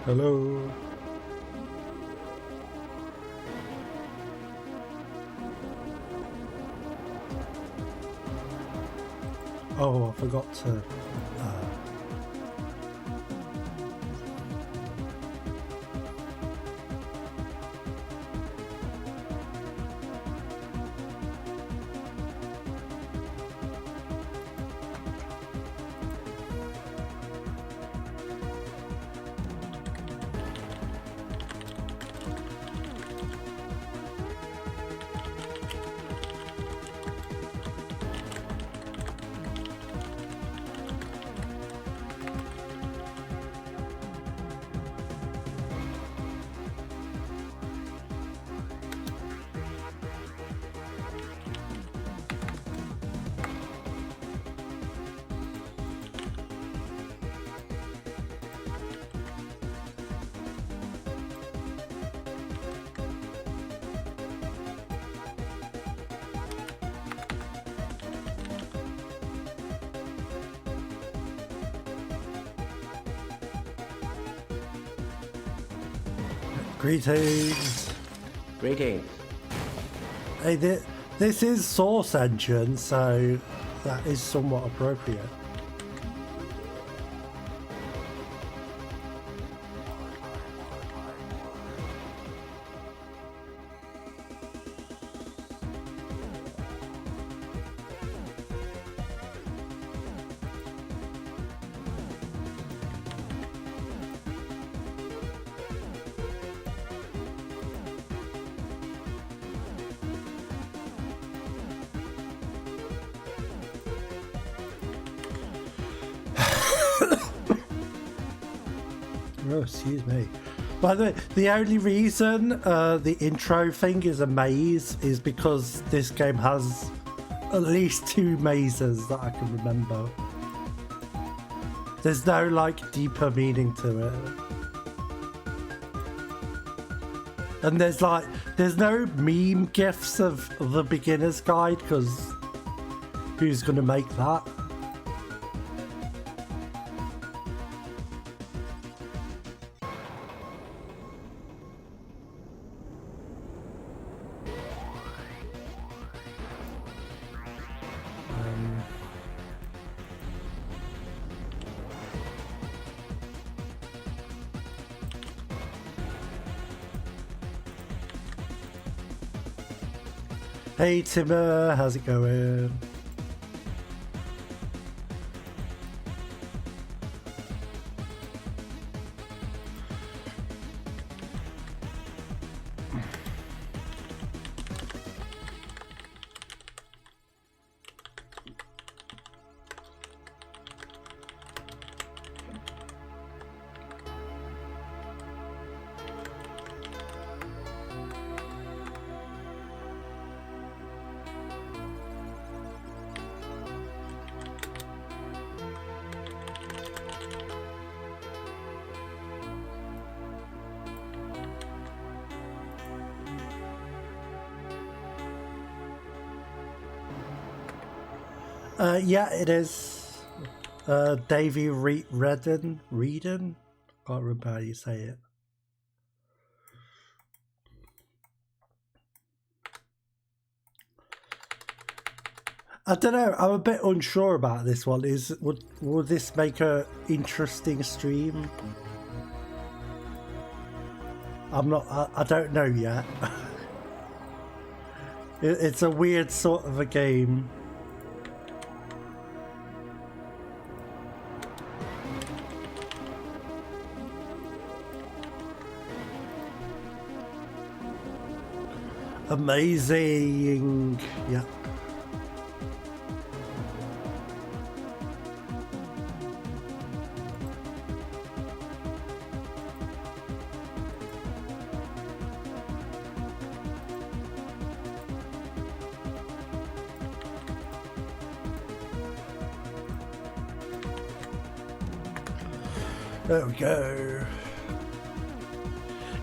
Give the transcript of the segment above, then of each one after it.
Hello. Oh, I forgot to... Greetings. Greetings. Hey, this is Source Engine, so that is somewhat appropriate. Oh, excuse me. By the way, the only reason the intro thing is a maze is because this game has at least 2 mazes that I can remember. There's no like deeper meaning to it. And there's no meme gifs of the beginner's guide, because who's gonna make that? Hey Timmer, how's it going? Yeah, it is. Davey Redden? Can't remember how you say it. I don't know, I'm a bit unsure about this one. Would this make a interesting stream? I don't know yet. It's a weird sort of a game. Amazing. Yeah. There we go.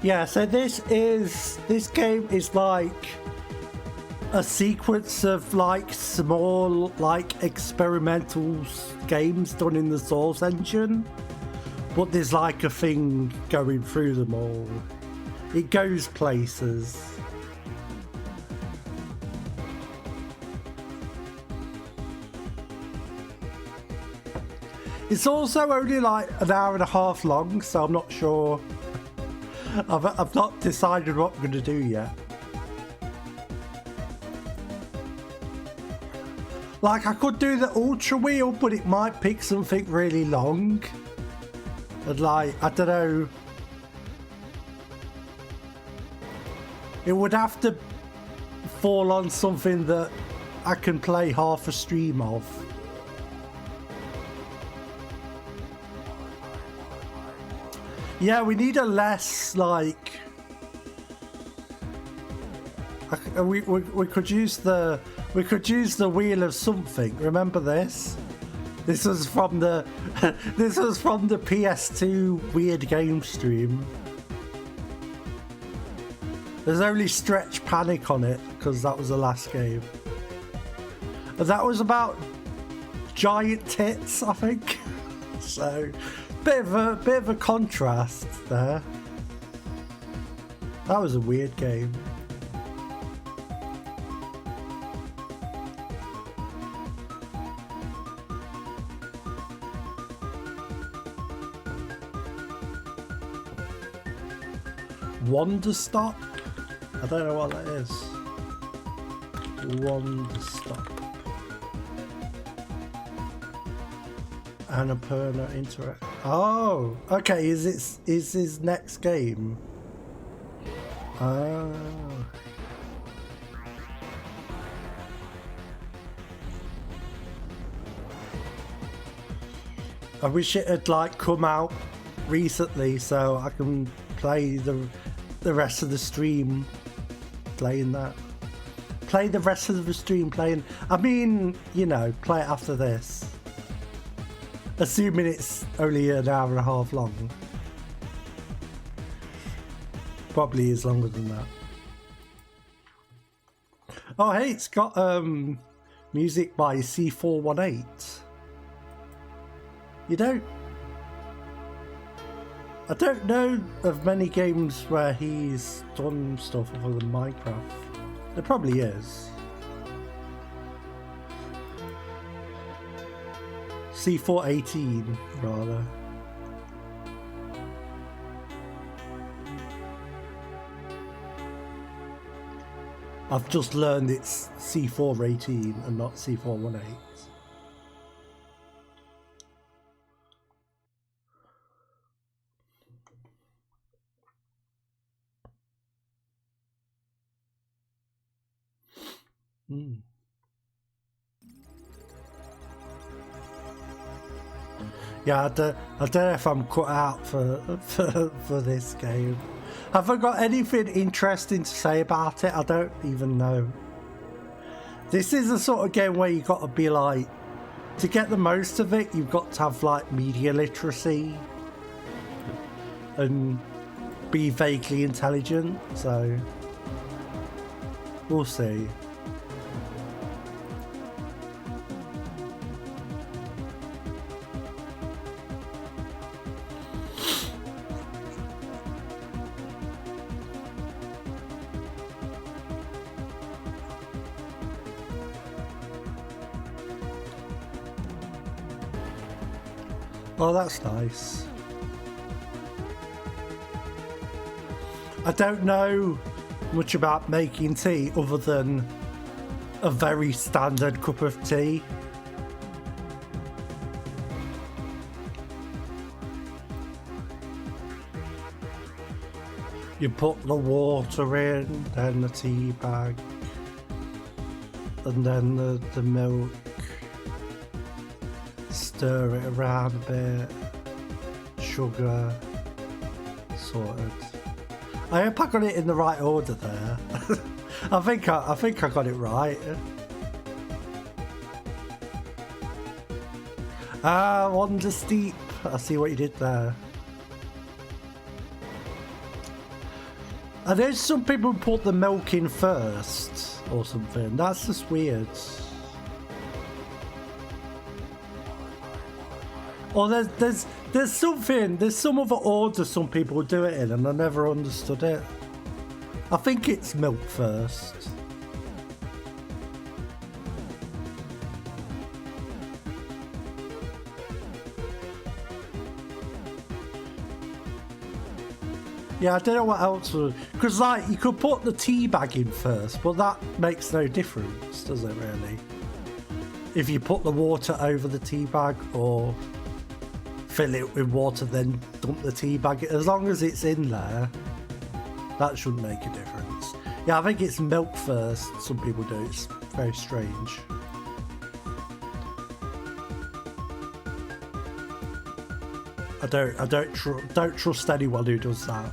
Yeah, so this game is like a sequence of like small like experimental games done in the Source Engine, but there's like a thing going through them all. It goes places. It's also only like an hour and a half long, so I'm not sure. I've not decided what I'm going to do yet. Like, I could do the ultra wheel, but it might pick something really long. And like, I don't know. It would have to fall on something that I can play half a stream of. Yeah, we need a less, like... We could use the... We could use the wheel of something. Remember this? This was from the this was from the PS2 weird game stream. There's only Stretch Panic on it because that was the last game. And that was about giant tits, I think. So bit of a contrast there. That was a weird game. Wonder Stop? I don't know what that is. Wonder Stop. Annapurna Interact. Oh, okay. Is his next game? Oh. I wish it had like come out recently so I can play the rest of the stream playing that. Play the rest of the stream playing. I mean, you know, play it after this. Assuming it's only an hour and a half long. Probably is longer than that. Oh hey, it's got music by C418. I don't know of many games where he's done stuff other than Minecraft. There probably is. C418, rather. I've just learned it's C418 and not C418. Yeah, I don't know if I'm cut out for this game. Have I got anything interesting to say about it? I don't even know. This is the sort of game where you got to be like, to get the most of it, you've got to have like media literacy and be vaguely intelligent. So we'll see. Oh, that's nice. I don't know much about making tea other than a very standard cup of tea. You put the water in, then the tea bag, and then the milk. Stir it around a bit. Sugar. Sorted. I hope I got it in the right order there. I think I got it right. Ah, Wonder Steep. I see what you did there. I know some people put the milk in first or something. That's just weird. Or there's some other order some people do it in, and I never understood it. I think it's milk first. Yeah, I don't know what else would, because like you could put the tea bag in first, but that makes no difference, does it really? If you put the water over the tea bag or fill it with water, then dump the tea bag, as long as it's in there, that shouldn't make a difference. Yeah, I think it's milk first. Some people do. It's very strange. I don't trust anyone who does that.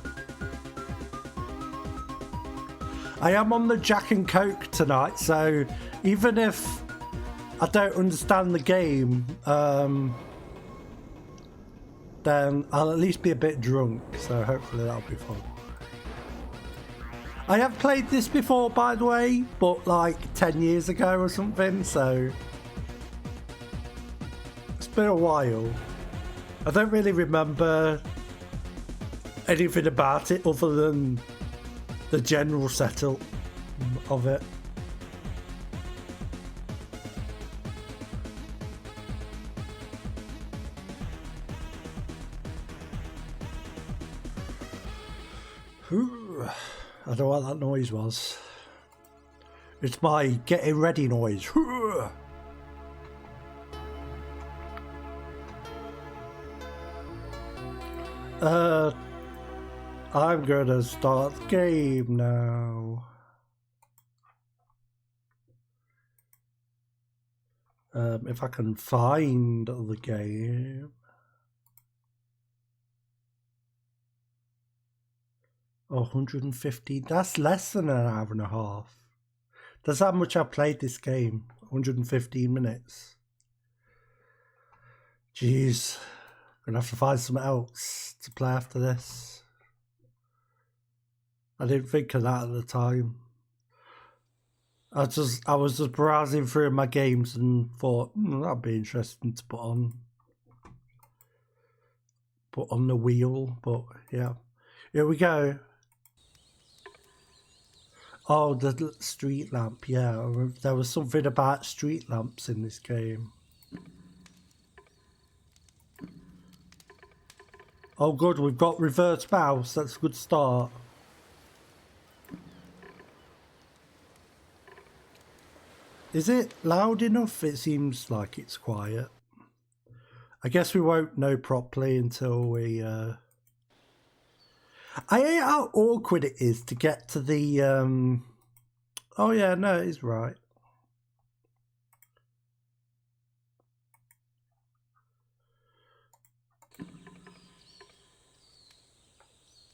I am on the Jack and Coke tonight, so even if I don't understand the game, then I'll at least be a bit drunk, so hopefully that'll be fun. I have played this before, by the way, but like 10 years ago or something, so it's been a while. I don't really remember anything about it other than the general setup of it. I don't know what that noise was. It's my getting ready noise. I'm gonna start the game now. If I can find the game. Oh, 150. That's less than an hour and a half. That's how much I played this game. 115 minutes. Jeez. Gonna have to find something else to play after this. I didn't think of that at the time. I was just browsing through my games and thought, that'd be interesting to put on the wheel. But yeah, here we go. Oh, the street lamp. Yeah, there was something about street lamps in this game. Oh, good. We've got reverse mouse. That's a good start. Is it loud enough? It seems like it's quiet. I guess we won't know properly until we... I hate how awkward it is to get to the... Oh yeah, no, it's right.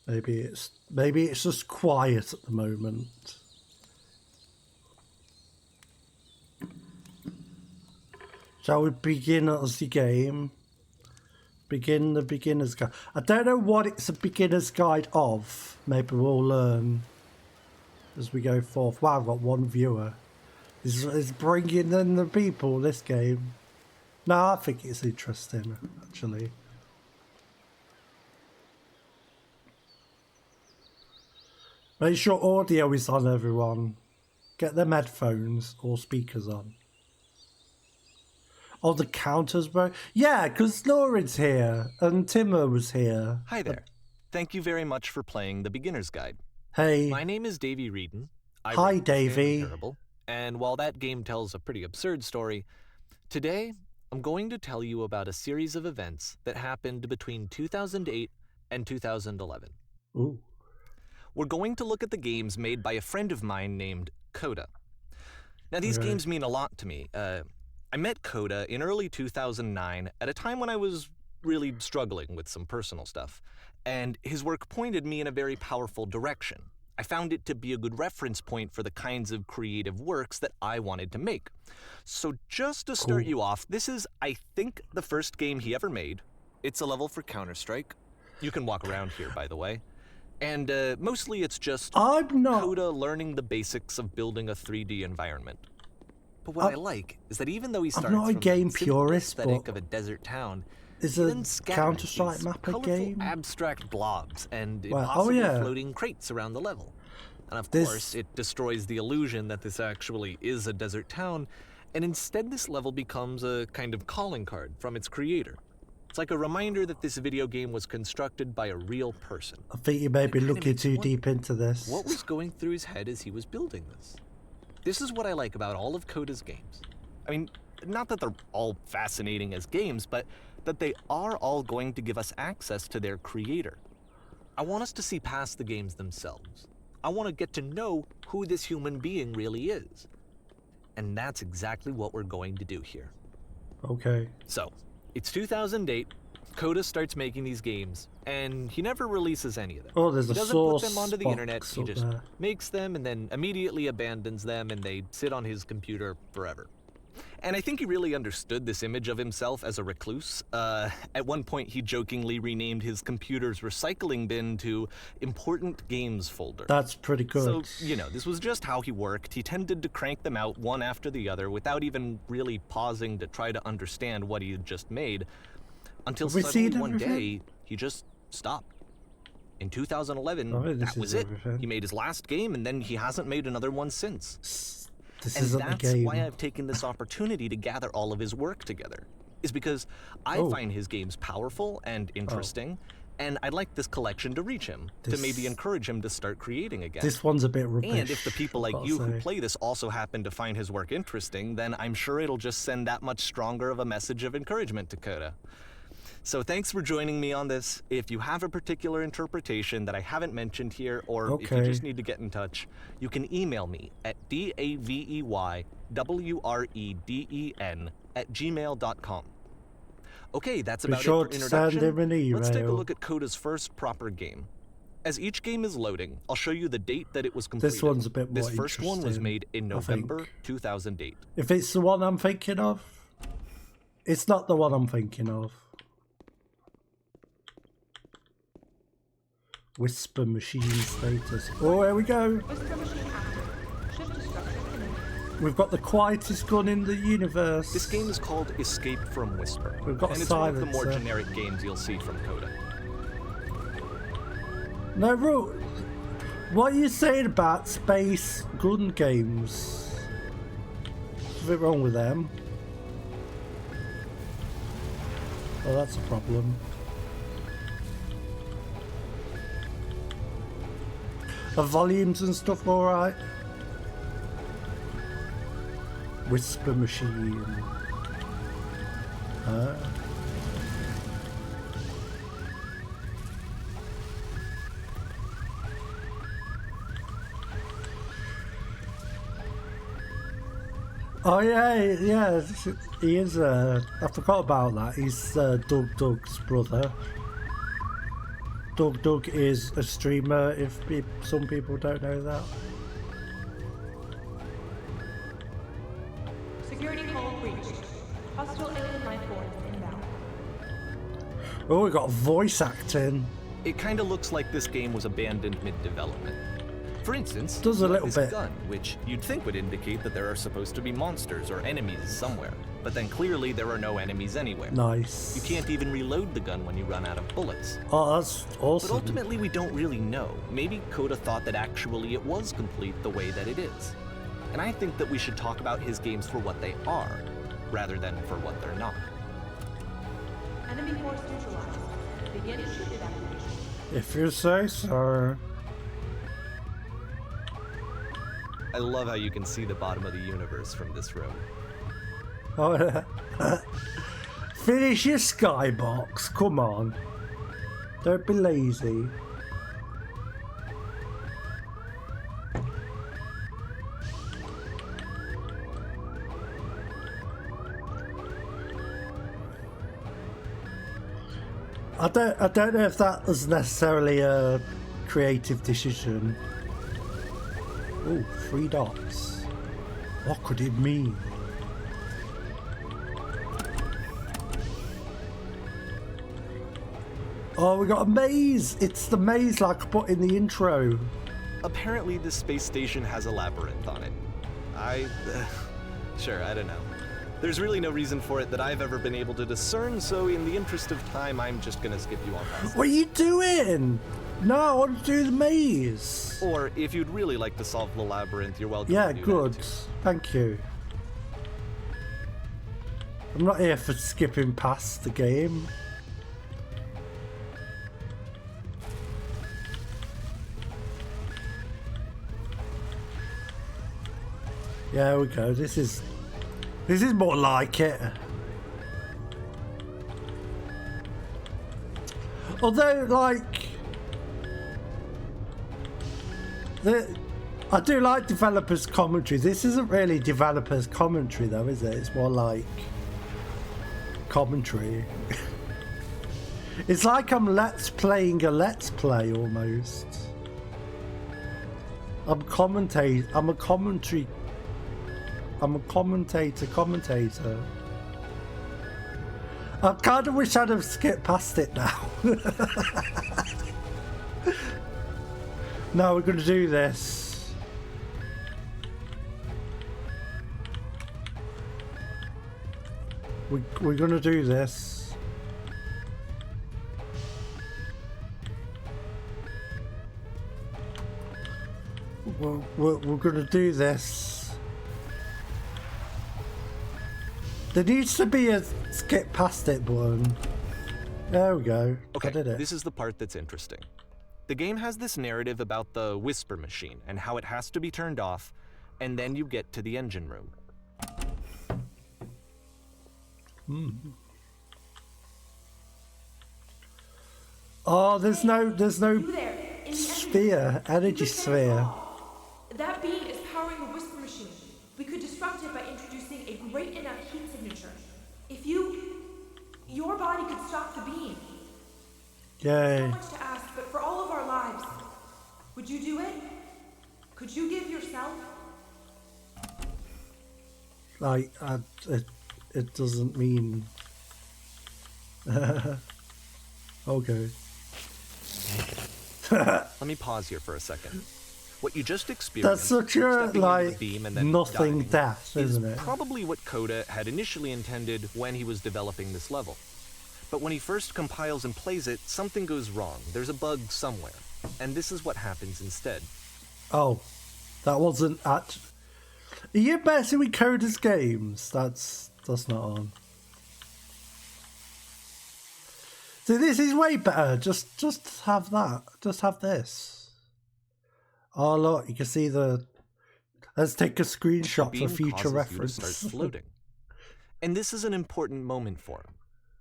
Maybe it's just quiet at the moment. Shall we begin as the game? Begin the beginner's guide. I don't know what it's a beginner's guide of. Maybe we'll learn as we go forth. Wow, I've got one viewer. It's bringing in the people, this game. No, I think it's interesting, actually. Make sure audio is on, everyone. Get them headphones or speakers on. Oh, the counters, bro. Yeah, because Lauren's here and Timmer was here. Hi there. Thank you very much for playing the Beginner's Guide. Hey. My name is Davey Reedon. Hi, Davey. And while that game tells a pretty absurd story, today I'm going to tell you about a series of events that happened between 2008 and 2011. Ooh. We're going to look at the games made by a friend of mine named Coda. Now, these games mean a lot to me. I met Coda in early 2009 at a time when I was really struggling with some personal stuff, and his work pointed me in a very powerful direction. I found it to be a good reference point for the kinds of creative works that I wanted to make. So just to start you off, this is, I think, the first game he ever made. It's a level for Counter-Strike. You can walk around here, by the way. And mostly it's just Coda learning the basics of building a 3D environment. But what I like is that even though he starts from the simple aesthetic of a desert town, Is He a then scattered Counter-Strike these map a colorful game? abstract blobs and Wow. impossible Oh, yeah. floating crates around the level. And of This- course, it destroys the illusion that this actually is a desert town, and instead this level becomes a kind of calling card from its creator. It's like a reminder that this video game was constructed by a real person. I think you may be It kinda looking makes you too wonder, deep into this. What was going through his head as he was building this? This is what I like about all of Coda's games. I mean, not that they're all fascinating as games, but that they are all going to give us access to their creator. I want us to see past the games themselves. I want to get to know who this human being really is. And that's exactly what we're going to do here. Okay. So, it's 2008, Coda starts making these games, and he never releases any of them. Oh, there's He a doesn't source put them onto the internet, box he up just there. makes them and then immediately abandons them, and they sit on his computer forever. And I think he really understood this image of himself as a recluse. At one point, he jokingly renamed his computer's recycling bin to Important Games Folder. That's pretty good. So, you know, this was just how he worked. He tended to crank them out one after the other without even really pausing to try to understand what he had just made. Until Have we suddenly seen one everything? day, he just stopped. In 2011, Oh, this that is was it. everything. He made his last game, and then he hasn't made another one since. This And isn't the that's game. why I've taken this opportunity to gather all of his work together, is because I Oh. find his games powerful and interesting, and I'd like this collection to reach him, to This- maybe encourage him to start creating again. This one's a bit rubbish. And if the people like I've you gotta who say. play this also happen to find his work interesting, then I'm sure it'll just send that much stronger of a message of encouragement to Coda. So thanks for joining me on this. If you have a particular interpretation that I haven't mentioned here, or if you Okay. just need to get in touch, you can email me at daveywreden@gmail.com. Okay, that's Be about sure it for to introduction. send him an Let's take a email. look at Coda's first proper game. As each game is loading, I'll show you the date that it was completed. This one's a bit more This first one was interesting, made in I November think. 2008. If it's the one I'm thinking of, it's not the one I'm thinking of. Whisper machine status. Oh, here we go. Whisper machine active. Shift to structure image. We've got the quietest gun in the universe. This game is called Escape from Whisper, We've got and it's one of the more silencer. generic games you'll see from Coda. No, Ru, what are you saying about space gun games? What's wrong with them? Oh, that's a problem. Are volumes and stuff alright? Whisper machine. Oh yeah, he is. I forgot about that. He's Doug's brother. Doug is a streamer. If some people don't know that. Security call breached. Hostile alien life forms inbound. Oh, we got voice acting. It kind of looks like this game was abandoned mid-development. For instance, Does a little this bit. gun, which you'd think would indicate that there are supposed to be monsters or enemies somewhere, but then clearly there are no enemies anywhere. Nice. You can't even reload the gun when you run out of bullets. Oh, that's But awesome. ultimately, we don't really know. Maybe Coda thought that actually it was complete the way that it is. And I think that we should talk about his games for what they are, rather than for what they're not. Enemy force neutralized. Begin chute evacuation. If you say so. I love how you can see the bottom of the universe from this room. Oh, yeah. Finish your skybox. Come on. Don't be lazy. I don't know if that was necessarily a creative decision. Oh, 3 dots. What could it mean? Oh, we got a maze! It's the maze like I put in the intro. Apparently, this space station has a labyrinth on it. Sure, I don't know. There's really no reason for it that I've ever been able to discern, so in the interest of time, I'm just gonna skip you on past. What are you doing? No, I want to do the maze. Or if you'd really like to solve the labyrinth, you're welcome Yeah, to do good. that too. Thank you. I'm not here for skipping past the game. Yeah, there we go. This is more like it. Although, like, I do like developers' commentary. This isn't really developers' commentary, though, is it? It's more like commentary. It's like I'm playing a let's play almost. I'm a commentator. I kind of wish I'd have skipped past it now. No, we're going to do this. We're going to do this. We're going to do this. There needs to be a skip past it button. There we go. Okay, I did it. this is the part that's interesting. The game has this narrative about the whisper machine and how it has to be turned off, and then you get to the engine room. Oh, there's no You there, in the engine sphere, energy You could turn it sphere. off. That beam is powering the whisper machine. We could disrupt it by introducing a great enough heat signature. If your body could stop the beam. So Yay. much to ask, but for all of our lives, would you do it? Could you give yourself? Like, it doesn't mean... Okay. Let me pause here for a second. What you just experienced, That's such a, stepping into the like, beam and then nothing diving, death, is isn't it? probably what Coda had initially intended when he was developing this level. But when he first compiles and plays it, something goes wrong. There's a bug somewhere. And this is what happens instead. Oh, that wasn't at... Are you messing with Coda's games? That's not on. So this is way better. Just have that. Just have this. Oh look, you can see the... Let's take a screenshot Beam for future causes reference. you to start floating. And this is an important moment for him.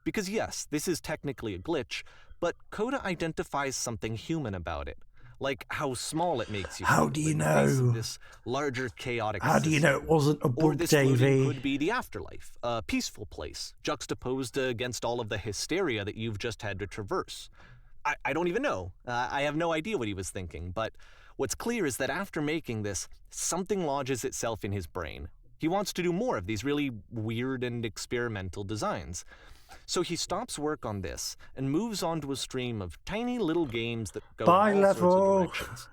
Because yes, this is technically a glitch, but Coda identifies something human about it. Like how small it makes you How feel do you in the face of know? this larger chaotic How do you system. know it wasn't a Or bug, this floating Davey? could be the afterlife, a peaceful place, juxtaposed against all of the hysteria that you've just had to traverse. I don't even know. I have no idea what he was thinking, but what's clear is that after making this, something lodges itself in his brain. He wants to do more of these really weird and experimental designs. So he stops work on this and moves on to a stream of tiny little games that go Bye, in all sorts level. of directions.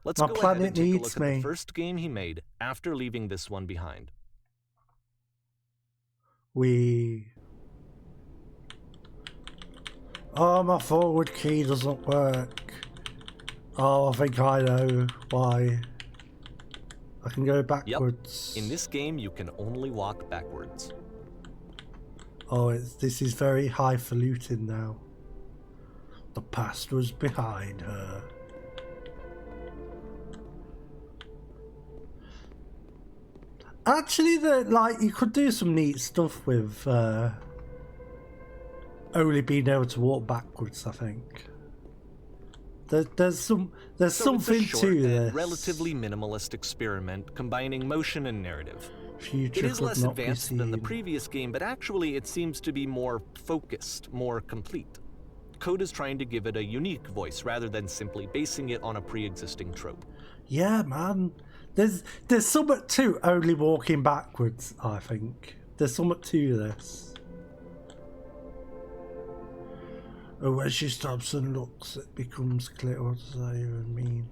Let's My go ahead planet and take a needs look at me. the first game he made after leaving this one behind. Oh, my forward key doesn't work. Oh, I think I know why. I can go backwards. In this game, you can only walk backwards. Oh, this is very highfalutin now. The past was behind her. Actually, you could do some neat stuff with only being able to walk backwards. I think there's something It's a short to and this. relatively minimalist experiment combining motion and narrative. Future It is could less not be advanced than the seen. previous game, but actually it seems to be more focused, more complete. Coda's trying to give it a unique voice rather than simply basing it on a pre-existing trope. Yeah, man. There's something to only walking backwards, I think. There's something to this. Oh, when she stops and looks, it becomes clear. What does that even mean?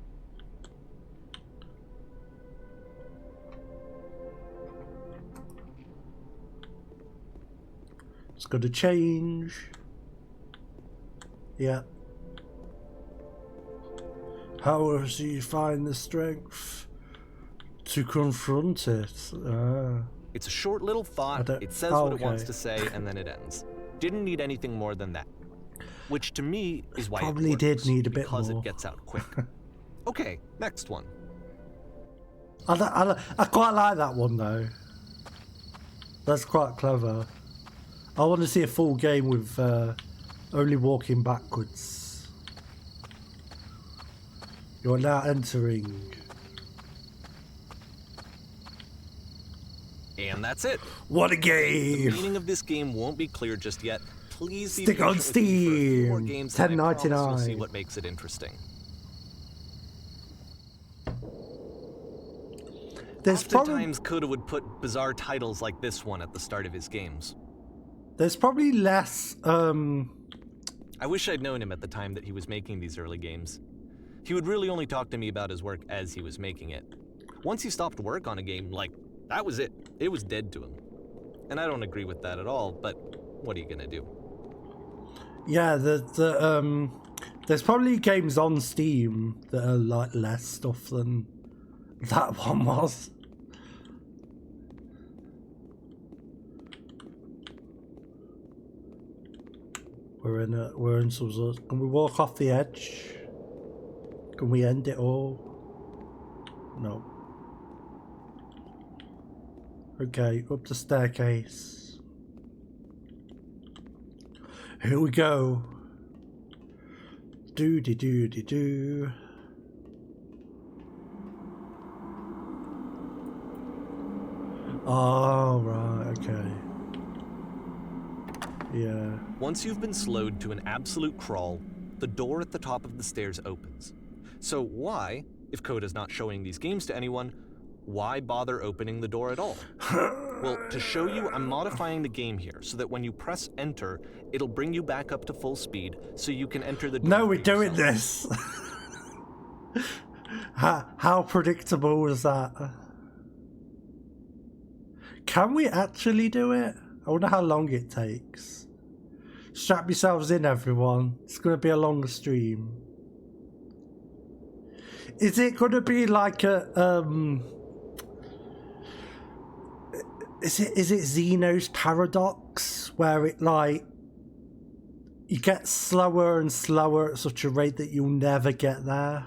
It's gonna change. Yeah. How does he find the strength to confront it? It's a short little thought, it says what it wants to say, and then it ends. Didn't need anything more than that. Which to me is why probably it works, did need a bit because more. it gets out quick. Okay, next one. I quite like that one though. That's quite clever. I want to see a full game with only walking backwards. You're now entering. And that's it. What a The game! meaning of this game won't be clear just yet. Please be Stick on patient with me for a few more Steam. games, and I promise you'll $10.99. see what makes it interesting. Oftentimes, Coda would put bizarre titles like this one at the start of his games. There's probably less. I wish I'd known him at the time that he was making these early games. He would really only talk to me about his work as he was making it. Once he stopped work on a game, like, that was it. It was dead to him. And I don't agree with that at all, but what are you gonna do? Yeah, there's probably games on Steam that are like less stuff than that one was. We're in some sort of, can we walk off the edge? Can we end it all? No. Okay, up the staircase. Here we go. Do. Oh, right, okay. Yeah. Once you've been slowed to an absolute crawl, the door at the top of the stairs opens. So why, if Coda's not showing these games to anyone, why bother opening the door at all? Well, to show you, I'm modifying the game here so that when you press enter, it'll bring you back up to full speed so you can enter the door. No, we're doing this. How predictable was that? Can we actually do it? I wonder how long it takes. Strap yourselves in, everyone. It's going to be a longer stream. Is it going to be like a Is it Zeno's paradox, where it like you get slower and slower at such a rate that you'll never get there?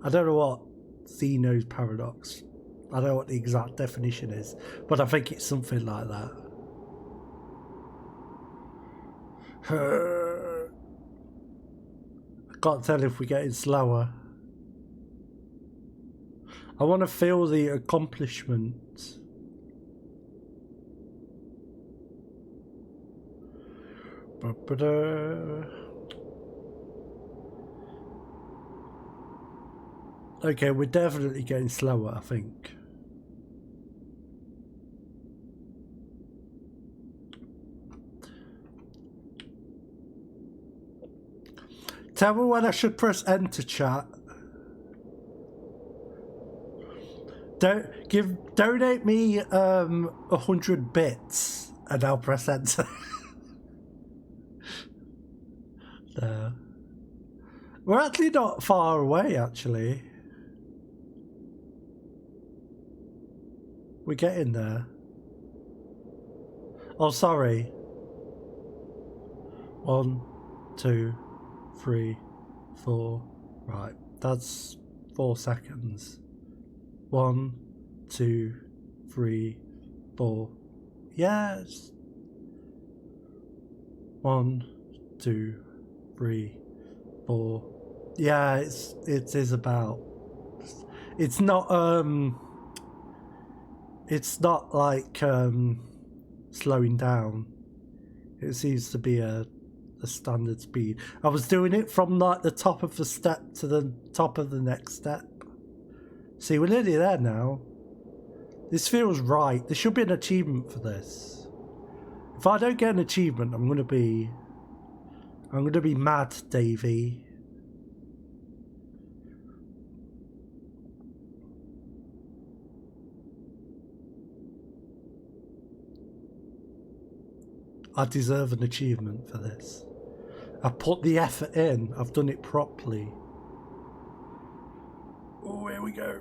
I don't know what Zeno's paradox. I don't know what the exact definition is, but I think it's something like that. I can't tell if we're getting slower. I want to feel the accomplishment. Okay, we're definitely getting slower, I think. Tell me when I should press enter, chat. Donate me 100 bits and I'll press enter. There. We're actually not far away, actually. We're getting there. Oh, sorry. 1, 2, 3, 4. Right, that's 4 seconds. 1, 2, 3, 4. Yes. 1, 2, 3, 4. Yeah, it is about. It's not like slowing down. It seems to be a standard speed. I was doing it from like the top of the step to the top of the next step. See, we're nearly there now. This feels right. There should be an achievement for this. If I don't get an achievement, I'm gonna be mad, Davey. I deserve an achievement for this. I put the effort in. I've done it properly. Oh, here we go.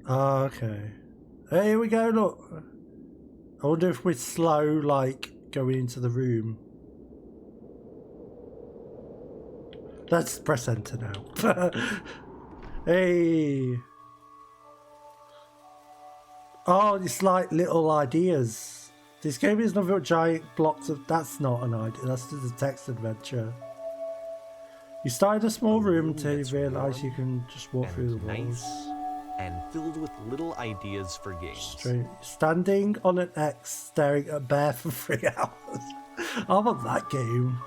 Okay. Here we go, look. I wonder if we're slow, like, going into the room. Let's press enter now. Hey. Oh, it's like little ideas. This game is nothing but giant blocks of... That's not an idea. That's just a text adventure. You start in a small room until you realise you can just walk through the walls. Nice and filled with little ideas for games. Straight. Standing on an X, staring at a bear for 3 hours. I want that game.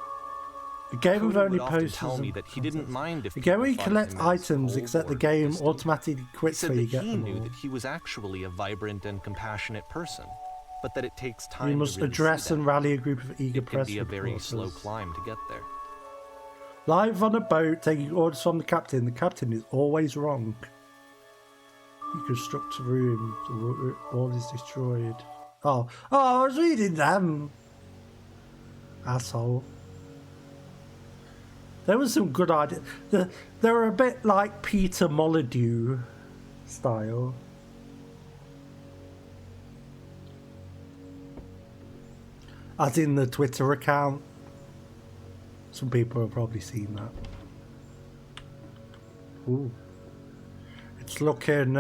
A game of only posters. Tell me that he didn't mind if a game where you collect items, except the game automatically quits when you get them all. He knew that he was actually a vibrant and compassionate person, but that it takes time. You must address and rally a group of eager press reporters. It can be a very slow climb to get there. Live on a boat, taking orders from the captain. The captain is always wrong. You construct a room. The wall is destroyed. Oh, I was reading them. Asshole. There was some good ideas. They were a bit like Peter Molyneux style. As in the Twitter account. Some people have probably seen that. Ooh. It's looking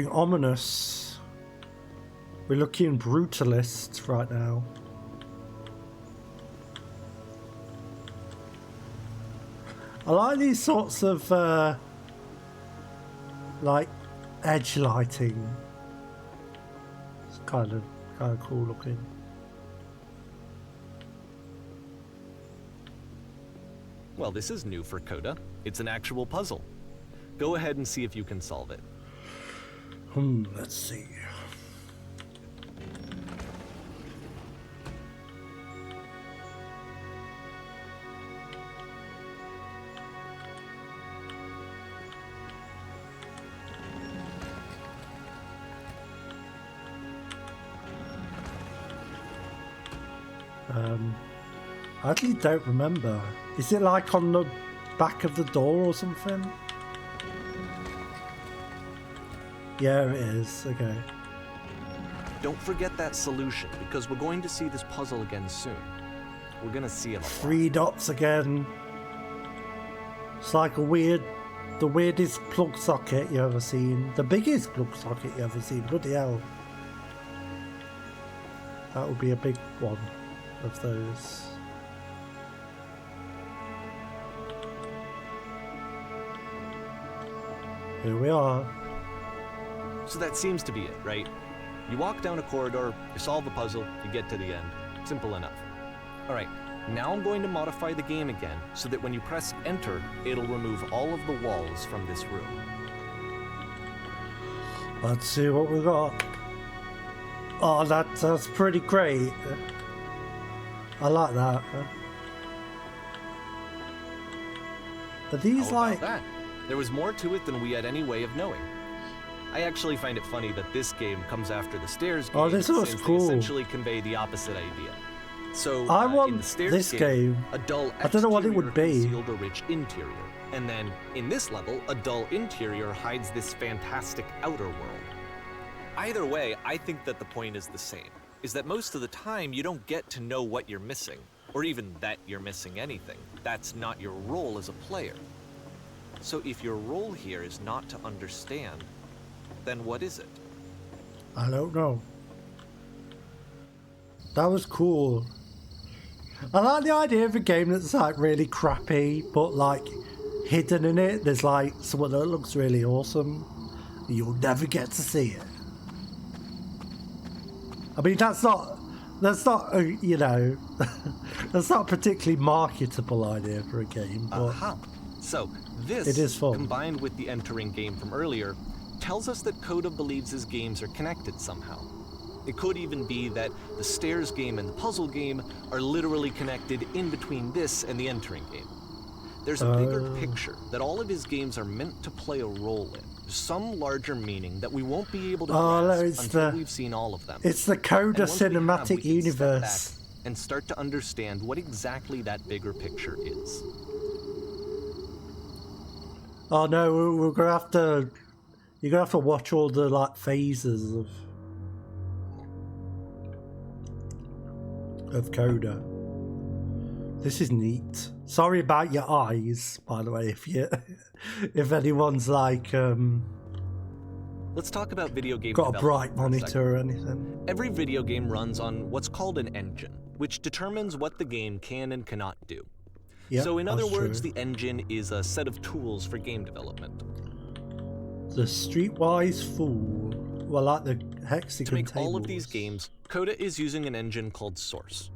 ominous. We're looking brutalist right now. I like these sorts of like edge lighting. It's kind of cool looking. Well, this is new for Coda. It's an actual puzzle. Go ahead and see if you can solve it. Let's see. I actually don't remember. Is it like on the back of the door or something? Yeah, it is. Okay. Don't forget that solution, because we're going to see this puzzle again soon. We're going to see it a lot. 3 dots again. It's like the weirdest plug socket you ever seen. The biggest plug socket you ever seen. Bloody hell. That would be a big one of those. Here we are. So that seems to be it, right? You walk down a corridor, you solve the puzzle, you get to the end. Simple enough. Alright, now I'm going to modify the game again so that when you press enter, it'll remove all of the walls from this room. Let's see what we got. Oh, that's pretty great. I like that. Are these like... that? There was more to it than we had any way of knowing. I actually find it funny that this game comes after the stairs game. Oh, this looks cool. They essentially convey the opposite idea. So I want in the stairs this game. A dull I don't know what it would be. Concealed a rich interior, and then in this level, a dull interior hides this fantastic outer world. Either way, I think that the point is the same. Is that most of the time you don't get to know what you're missing, or even that you're missing anything. That's not your role as a player. So if your role here is not to understand, then what is it? I don't know. That was cool. I like the idea of a game that's like really crappy, but like hidden in it, there's like someone that looks really awesome. You'll never get to see it. I mean, that's not you know, that's not a particularly marketable idea for a game. But so this, it is fun. Combined with the entering game from earlier, tells us that Coda believes his games are connected somehow. It could even be that the stairs game and the puzzle game are literally connected in between this and the entering game. There's a bigger picture that all of his games are meant to play a role in. Some larger meaning that we won't be able to grasp until we've seen all of them. It's the Coda cinematic universe. And start to understand what exactly that bigger picture is. Oh no, we're gonna have to. You're gonna have to watch all the like phases of Coda. This is neat. Sorry about your eyes, by the way, if anyone's like let's talk about video game got a bright development monitor or anything. Every video game runs on what's called an engine, which determines what the game can and cannot do. Yep, so in other words, true. the engine is a set of tools for game development. The streetwise fool. Well, like the hexagon To make tables. all of these games, Coda is using an engine called Source.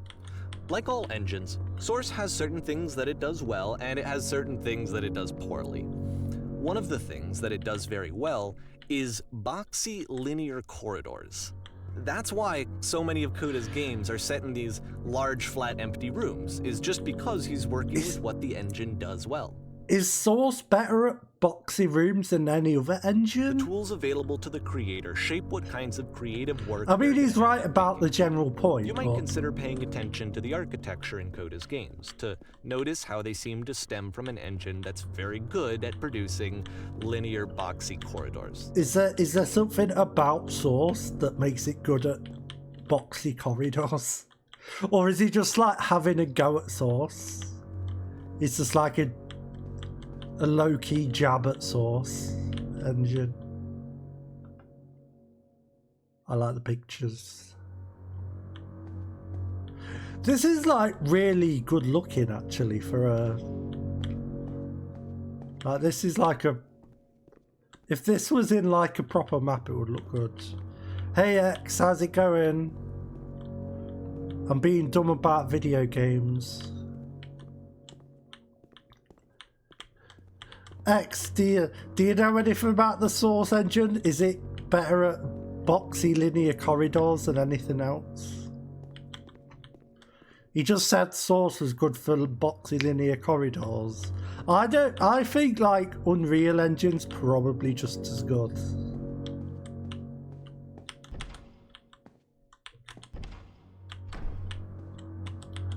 Like all engines, Source has certain things that it does well, and it has certain things that it does poorly. One of the things that it does very well is boxy linear corridors. That's why so many of Coda's games are set in these large, flat, empty rooms, is just because he's working with what the engine does well. Is Source better at boxy rooms than any other engine? The tools available to the creator shape what kinds of creative work... I mean, he's right about the general point. You might consider paying attention to the architecture in Coda's games, to notice how they seem to stem from an engine that's very good at producing linear, boxy corridors. Is there something about Source that makes it good at boxy corridors? Or is he just like having a go at Source? It's just like a low-key jab at Source engine. I like the pictures. This is like really good looking actually for a... Like this is like a... If this was in like a proper map it would look good. Hey X, how's it going? I'm being dumb about video games. X, do you know anything about the Source engine? Is it better at boxy linear corridors than anything else? He just said Source was good for boxy linear corridors. I think like Unreal Engine's probably just as good.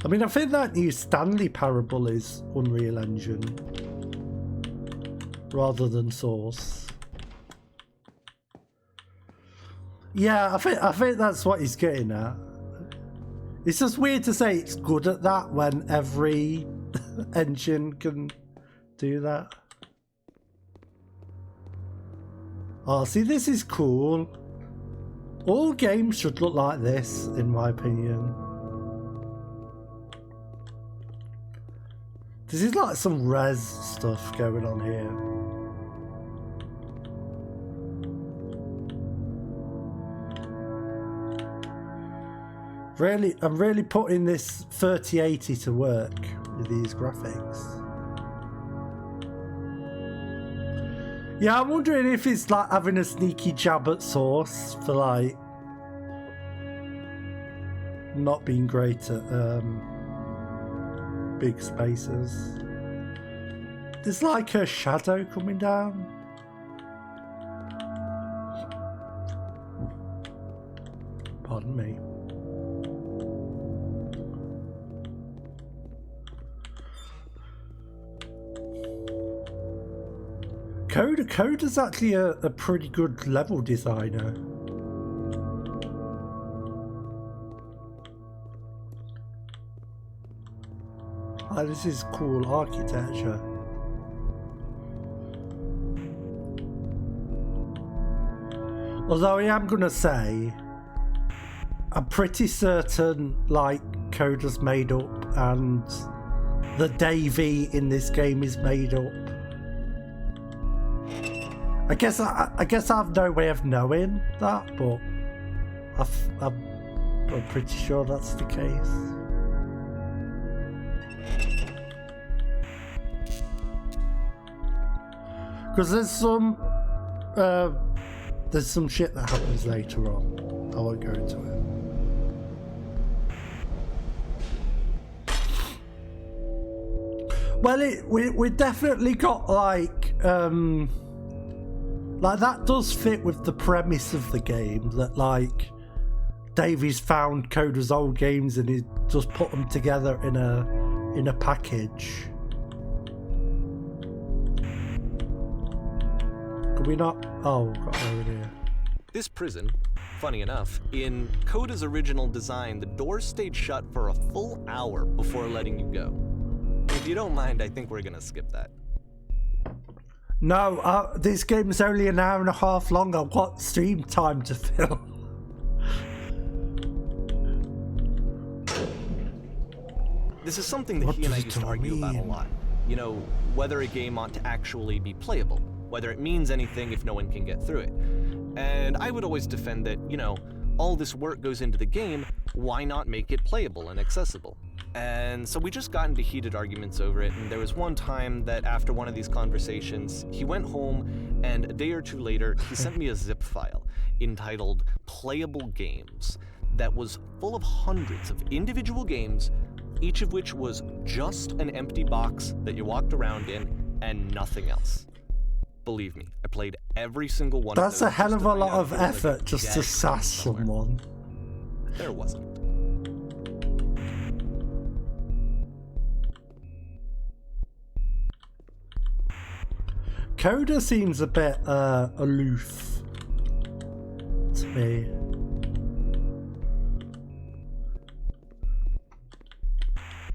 I mean, I think that new Stanley Parable is Unreal Engine rather than Source. Yeah, I think that's what he's getting at. It's just weird to say it's good at that when every engine can do that. Oh, see, this is cool. All games should look like this, in my opinion. This is like some res stuff going on here. Really, I'm really putting this 3080 to work with these graphics. Yeah, I'm wondering if it's like having a sneaky jab at Source for like not being great at big spaces. There's like a shadow coming down. Pardon me. Coda's actually a pretty good level designer. Oh, this is cool architecture. Although I am gonna say, I'm pretty certain like Coda's made up and the Davey in this game is made up. I guess I have no way of knowing that, but I'm pretty sure that's the case. Because there's some shit that happens later on. I won't go into it. Well, we definitely got like that does fit with the premise of the game, that like Davey's found Coda's old games and he just put them together in a package. Could we not? Oh, we've got over here. This prison, funny enough, in Coda's original design, the doors stayed shut for a full hour before letting you go. If you don't mind, I think we're gonna skip that. No, this game's only an hour and a half long. I've got stream time to fill. This is something that he and I used to argue about a lot. You know, whether a game ought to actually be playable, whether it means anything if no one can get through it. And I would always defend that, you know, all this work goes into the game, why not make it playable and accessible? And so we just got into heated arguments over it, and there was one time that after one of these conversations, he went home, and a day or two later, he sent me a zip file entitled Playable Games that was full of hundreds of individual games, each of which was just an empty box that you walked around in and nothing else. Believe me, I played every single one of those. That's a hell of a lot of effort just to sass someone. There wasn't. Coda seems a bit aloof to me.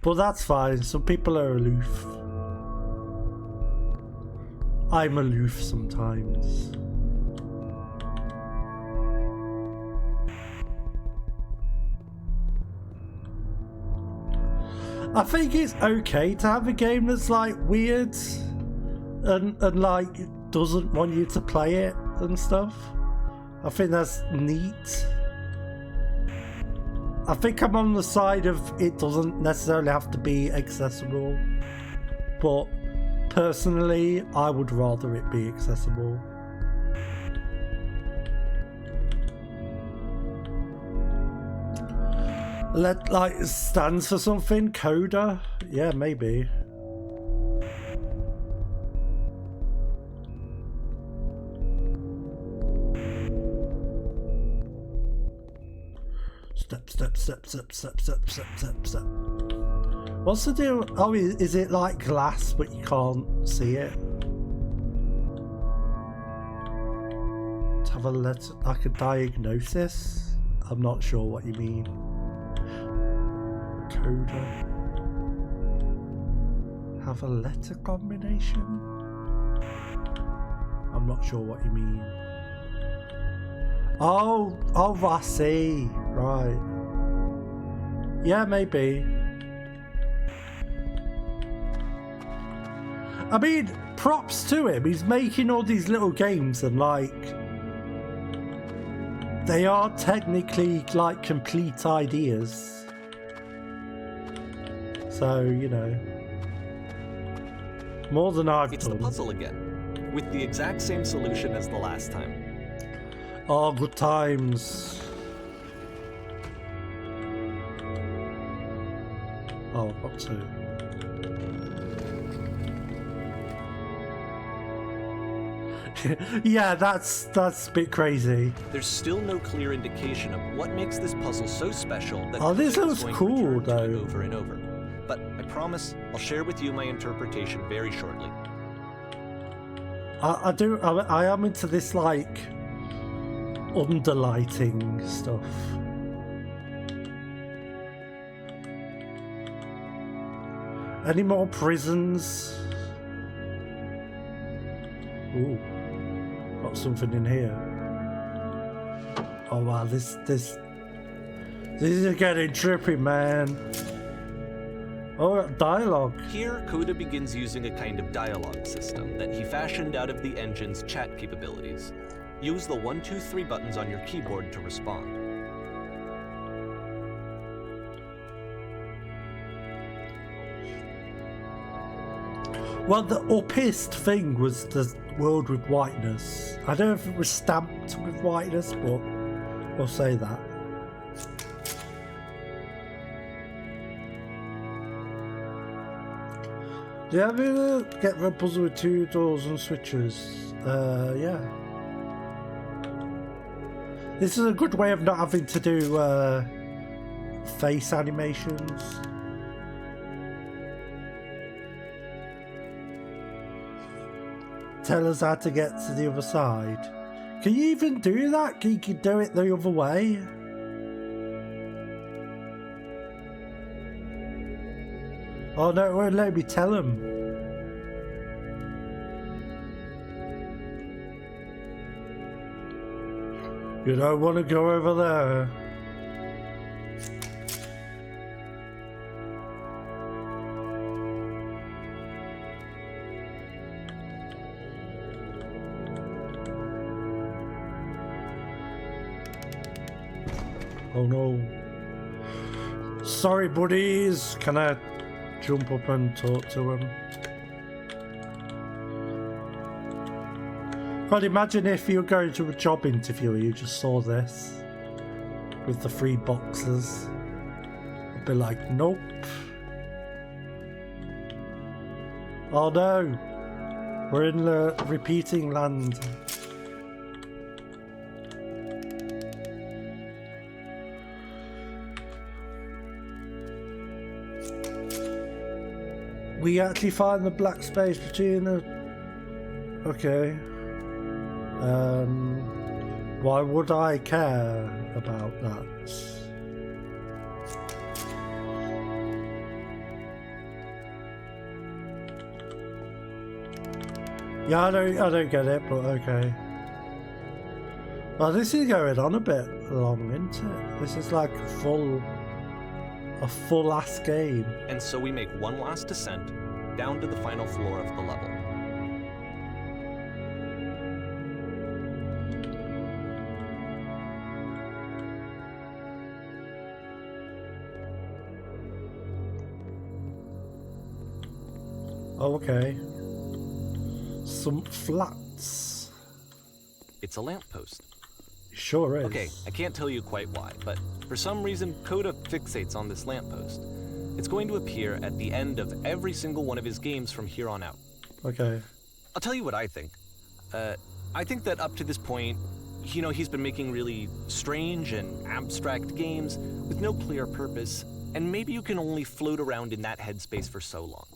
But that's fine, some people are aloof. I'm aloof sometimes. I think it's okay to have a game that's like weird and like doesn't want you to play it and stuff. I think that's neat. I think I'm on the side of it doesn't necessarily have to be accessible, but personally I would rather it be accessible. Like stands for something, Coda? Yeah, maybe. Step. What's the deal? Oh, is it like glass but you can't see it? To have like a diagnosis? I'm not sure what you mean. Coda. Have a letter combination? I'm not sure what you mean. Oh, I see. Right. Yeah, maybe. I mean, props to him. He's making all these little games and like they are technically like complete ideas. So, you know, more than I've It's done. the puzzle again, with the exact same solution as the last time. Oh, good times. Oh, got two. Yeah, that's a bit crazy. There's still no clear indication of what makes this puzzle so special that Oh, this Coda looks is going to cool, return to it though. over and over. But I promise I'll share with you my interpretation very shortly. I am into this like underlighting stuff. Any more prisons? Ooh, got something in here. Oh wow, this is getting trippy, man. Oh, dialogue. Here, Coda begins using a kind of dialogue system that he fashioned out of the engine's chat capabilities. Use the 1, 2, 3 buttons on your keyboard to respond. Well, the uppest thing was the world with whiteness. I don't know if it was stamped with whiteness, but we'll say that. Do you ever get the puzzle with 2 doors and switches? Yeah. This is a good way of not having to do face animations. Tell us how to get to the other side. Can you even do that? Can you do it the other way? Oh no, it won't let me tell him. You don't want to go over there. Oh no. Sorry buddies, can I jump up and talk to him? God, imagine if you were going to a job interview and you just saw this with the 3 boxes. I'd be like, nope. Oh no, we're in the repeating land. We actually find the black space between the... Okay. Why would I care about that? Yeah, I don't get it, but okay. Well, this is going on a bit long, isn't it? This is like a full ass game. And so we make one last descent down to the final floor of the level. Oh, okay. Some flats. It's a lamppost. Sure is. Okay, I can't tell you quite why, but for some reason, Coda fixates on this lamppost. It's going to appear at the end of every single one of his games from here on out. Okay. I'll tell you what I think. I think that up to this point, you know, he's been making really strange and abstract games with no clear purpose, and maybe you can only float around in that headspace for so long.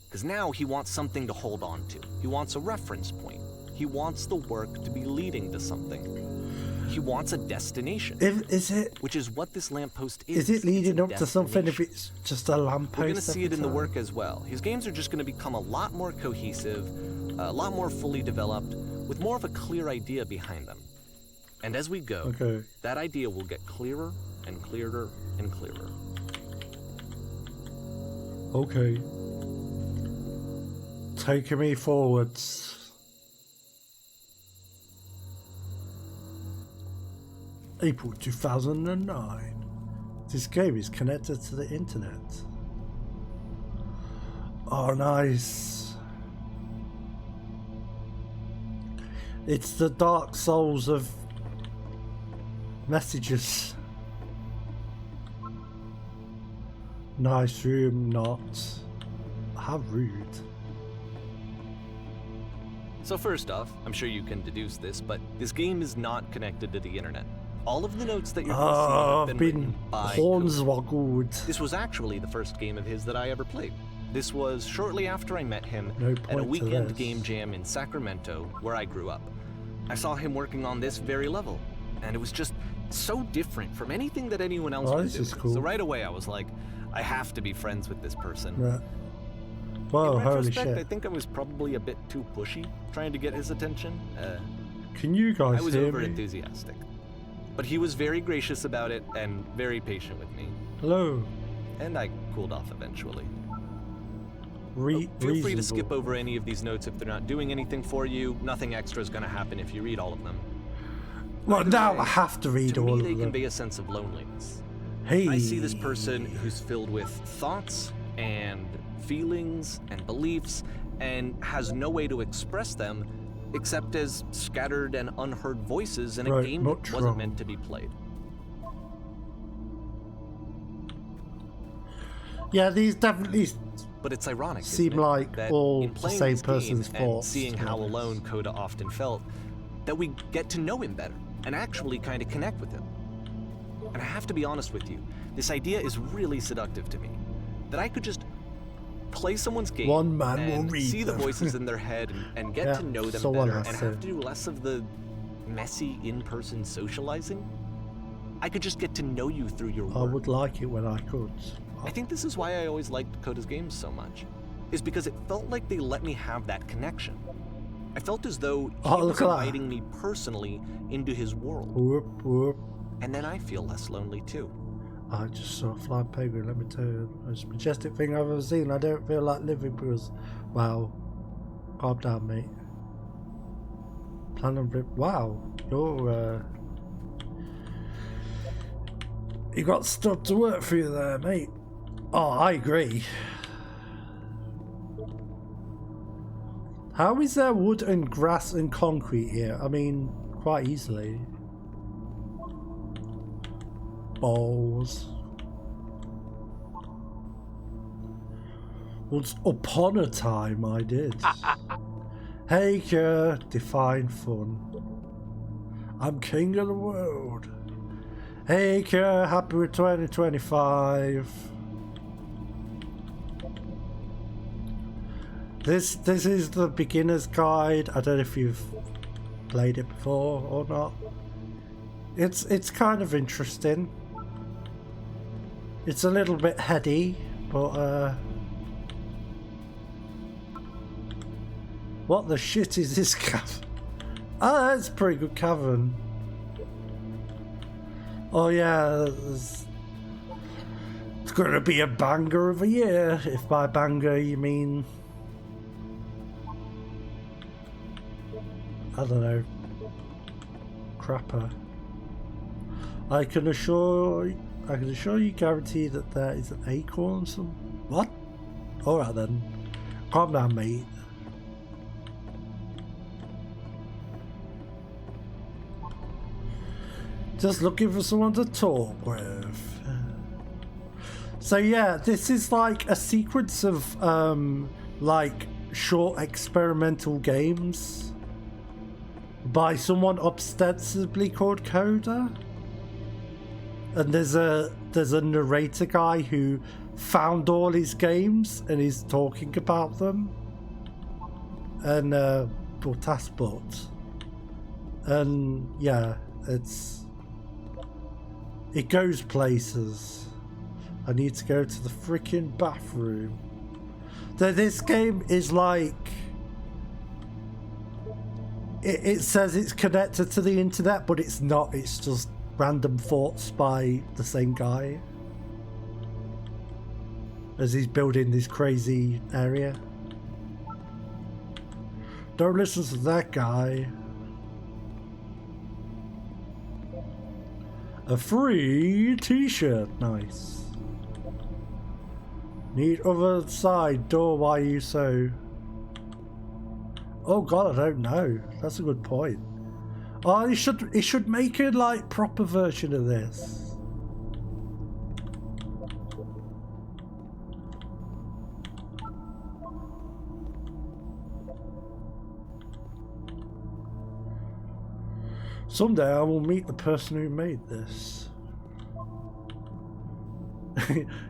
Because now he wants something to hold on to. He wants a reference point. He wants the work to be leading to something. He wants a destination. Is it? Which is what this lamppost is. Is it leading up to something if it's just a lamppost? We're going to see it in the work as well. His games are just going to become a lot more cohesive, a lot more fully developed, with more of a clear idea behind them. And as we go, that idea will get clearer and clearer and clearer. Okay. Taking me forwards. April 2009. This game is connected to the internet. Oh, nice. It's the Dark Souls of messages. Nice room, not. How rude. So first off, I'm sure you can deduce this, but this game is not connected to the internet. All of the notes that you're going to see have been written by Coda. This was actually the first game of his that I ever played. This was shortly after I met him at a weekend game jam in Sacramento, where I grew up. I saw him working on this very level, and it was just so different from anything that anyone else was doing. Cool. So right away I was like, I have to be friends with this person. Right. Whoa, in holy retrospect, shit. I think I was probably a bit too pushy, trying to get his attention. Can you guys hear me? I was over-enthusiastic. But he was very gracious about it and very patient with me. Hello. And I cooled off eventually. Feel free to skip over any of these notes if they're not doing anything for you. Nothing extra is going to happen if you read all of them. Well, now I have to read all of them. To me, they convey a sense of loneliness. Hey. I see this person who's filled with thoughts and feelings and beliefs and has no way to express them except as scattered and unheard voices in a game that wasn't meant to be played. Yeah, these definitely But it's ironic, seem isn't it, like that all in the playing same this game person's and thoughts, seeing to be how honest. alone Coda often felt, that we get to know him better and actually kind of connect with him. And I have to be honest with you, this idea is really seductive to me. That I could just play someone's game One man will and read see the them. voices in their head and get Yeah, to know them someone better has and to. have to do less of the messy in-person socializing. I could just get to know you through your work. I would like it when I could. I think this is why I always liked Coda's games so much, is because it felt like they let me have that connection. I felt as though he Oh, was look at that. inviting me personally into his world, Whoop, whoop. and then I feel less lonely too. I just saw a flying penguin, let me tell you. The most majestic thing I've ever seen. I don't feel like living because, wow. Calm down, mate. Plan on rip. Wow, you got stuff to work for you there, mate. Oh, I agree. How is there wood and grass and concrete here? I mean, quite easily. Balls. Once upon a time I did. Hey, define fun. I'm king of the world. Hey, happy with 2025. This is the beginner's guide. I don't know if you've played it before or not. It's kind of interesting. It's a little bit heady, but what the shit is this cavern? Oh, that's a pretty good cavern. Oh yeah, it's gonna be a banger of a year, if by banger you mean, I don't know, crapper. I can assure you, guarantee that there is an acorn. Some what? All right then, calm down, mate. Just looking for someone to talk with. So yeah, this is like a sequence of like short experimental games by someone ostensibly called Coda. And there's a narrator guy who found all his games and is talking about them. And but and yeah, it goes places. I need to go to the freaking bathroom. This game is like, it says it's connected to the internet, but it's not. It's just random thoughts by the same guy as he's building this crazy area. Don't listen to that guy. A free t-shirt, nice. Need other side door, why you so? Oh god, I don't know. That's a good point. Oh, he should make a like proper version of this. Someday I will meet the person who made this.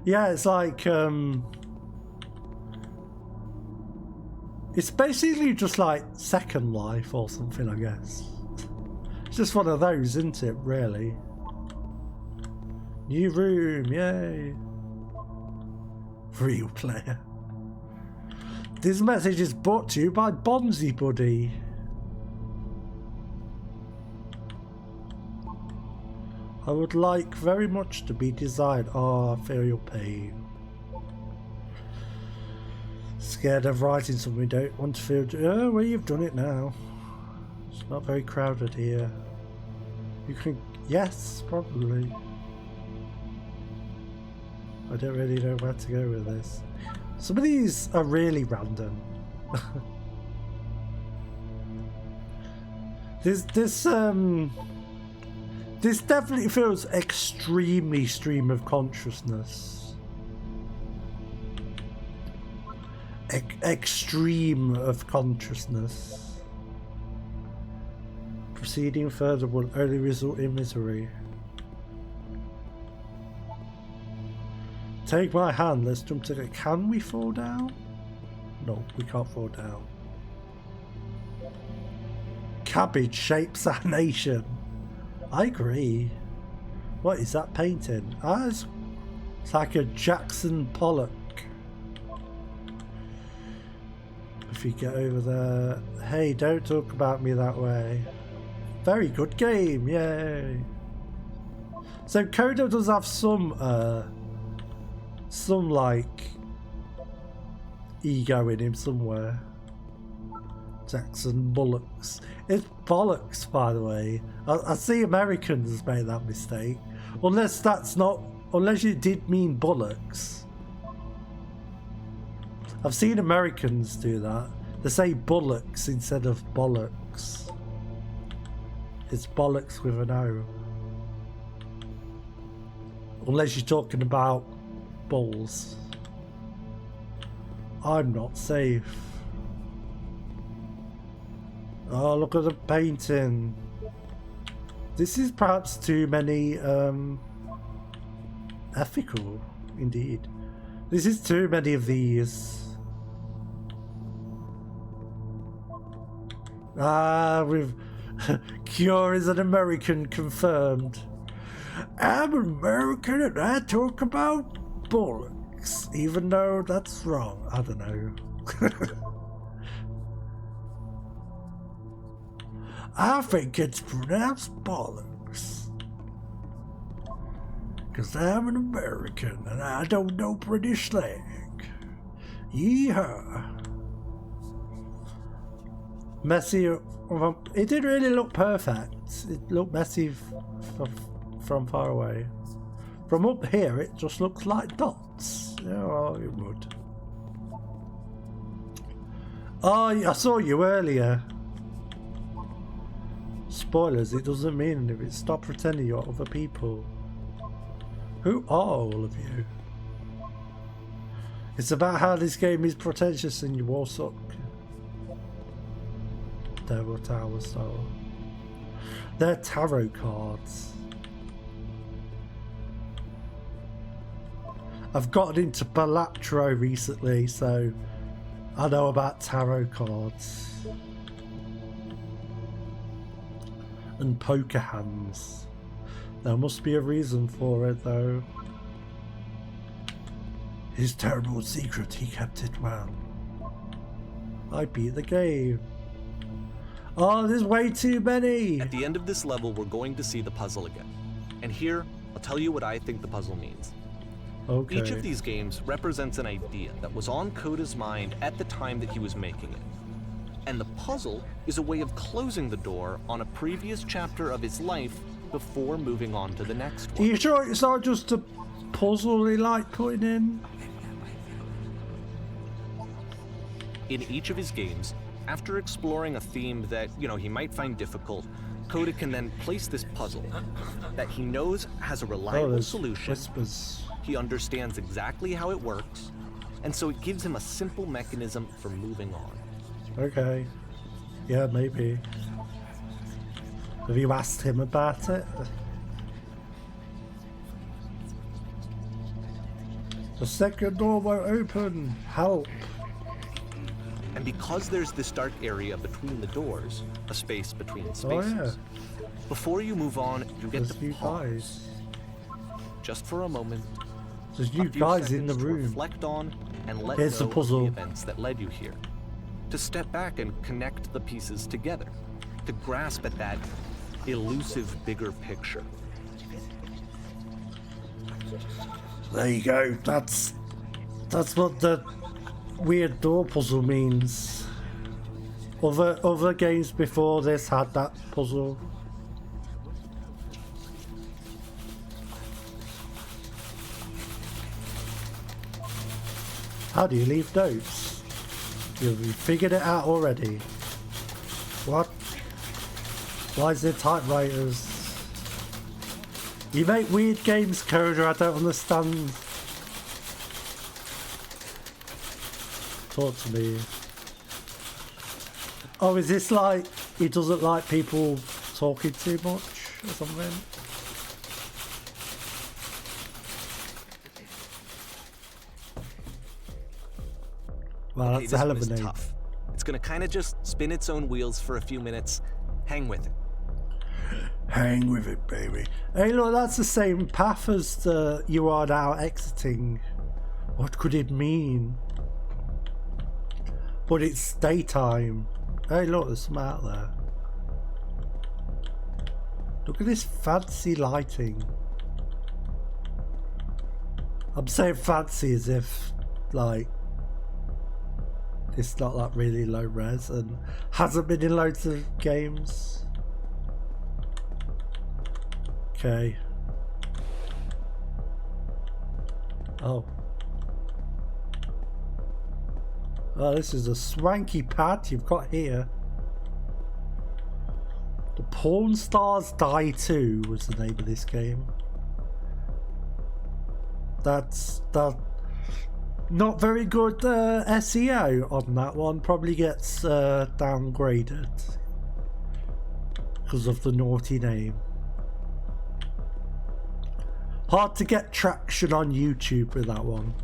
Yeah, it's like it's basically just like Second Life or something, I guess. It's just one of those, isn't it, really? New room, yay. Real player. This message is brought to you by Bonzi Buddy. I would like very much to be desired. Oh, I feel your pain. Scared of writing something, don't want to feel... Oh, well, you've done it now. It's not very crowded here. You can... Yes, probably. I don't really know where to go with this. Some of these are really random. This definitely feels extremely stream of consciousness. extreme of consciousness. Proceeding further will only result in misery. Take my hand, let's jump to the... Can we fall down? No, we can't fall down. Cabbage shapes our nation. I agree. What is that painting? Ah, it's like a Jackson Pollock. If you get over there... Hey, don't talk about me that way. Very good game, yay. So Coda does have some like ego in him somewhere. Jackson Bullocks. It's bollocks, by the way. I see Americans make that mistake. Unless that's not... Unless you did mean bullocks. I've seen Americans do that. They say bullocks instead of bollocks. It's bollocks with an O. Unless you're talking about balls. I'm not safe. Oh, look at the painting. This is perhaps too many ethical, indeed. This is too many of these. Ah, with Cure is an American confirmed. I'm an American and I talk about bullocks, even though that's wrong. I don't know. I think it's pronounced bollocks. Cause I'm an American and I don't know British slang. Yeehaw. Messy. It didn't really look perfect. It looked messy from far away. From up here, it just looks like dots. Yeah, well, it would. Oh, I saw you earlier. Spoilers, it doesn't mean if it's stop pretending you're other people. Who are all of you? It's about how this game is pretentious and you all suck. Devil Tower style. They're tarot cards. I've gotten into Balatro recently, so I know about tarot cards. And poker hands. There must be a reason for it, though. His terrible secret, he kept it well. I beat the game. Oh, there's way too many! At the end of this level, we're going to see the puzzle again. And here, I'll tell you what I think the puzzle means. Okay. Each of these games represents an idea that was on Coda's mind at the time that he was making it. And the puzzle is a way of closing the door on a previous chapter of his life before moving on to the next one. Are you sure it's not just a puzzle they like putting in? In each of his games, after exploring a theme that, he might find difficult, Coda can then place this puzzle that he knows has a reliable solution. Whispers. He understands exactly how it works, and so it gives him a simple mechanism for moving on. Okay. Yeah, maybe. Have you asked him about it? The second door won't open. Help. And because there's this dark area between the doors, a space between spaces, Oh, yeah. before you move on, you get There's to you pause. guys. Just for a moment. There's a you few guys in the seconds to room. reflect on and let Here's go the puzzle. of the events that led you here. To step back and connect the pieces together. To grasp at that elusive bigger picture. There you go. That's what the weird door puzzle means. Other games before this had that puzzle. How do you leave notes? You've figured it out already. What? Why is there typewriters? You make weird games, Coda, I don't understand. Talk to me. Oh, is this like he doesn't like people talking too much or something? Wow, Okay, that's a hell of a this one is name. tough. It's gonna kind of just spin its own wheels for a few minutes. Hang with it. Hang with it, baby. Hey, look, that's the same path as the you are now exiting. What could it mean? But it's daytime. Hey, look, there's some out there. Look at this fancy lighting. I'm saying fancy as if, like, it's not that really low res and hasn't been in loads of games. Okay. Oh. Oh, this is a swanky pad you've got here. The Porn Stars Die 2 was the name of this game. That's not very good SEO on that one. Probably gets downgraded because of the naughty name. Hard to get traction on YouTube with that one.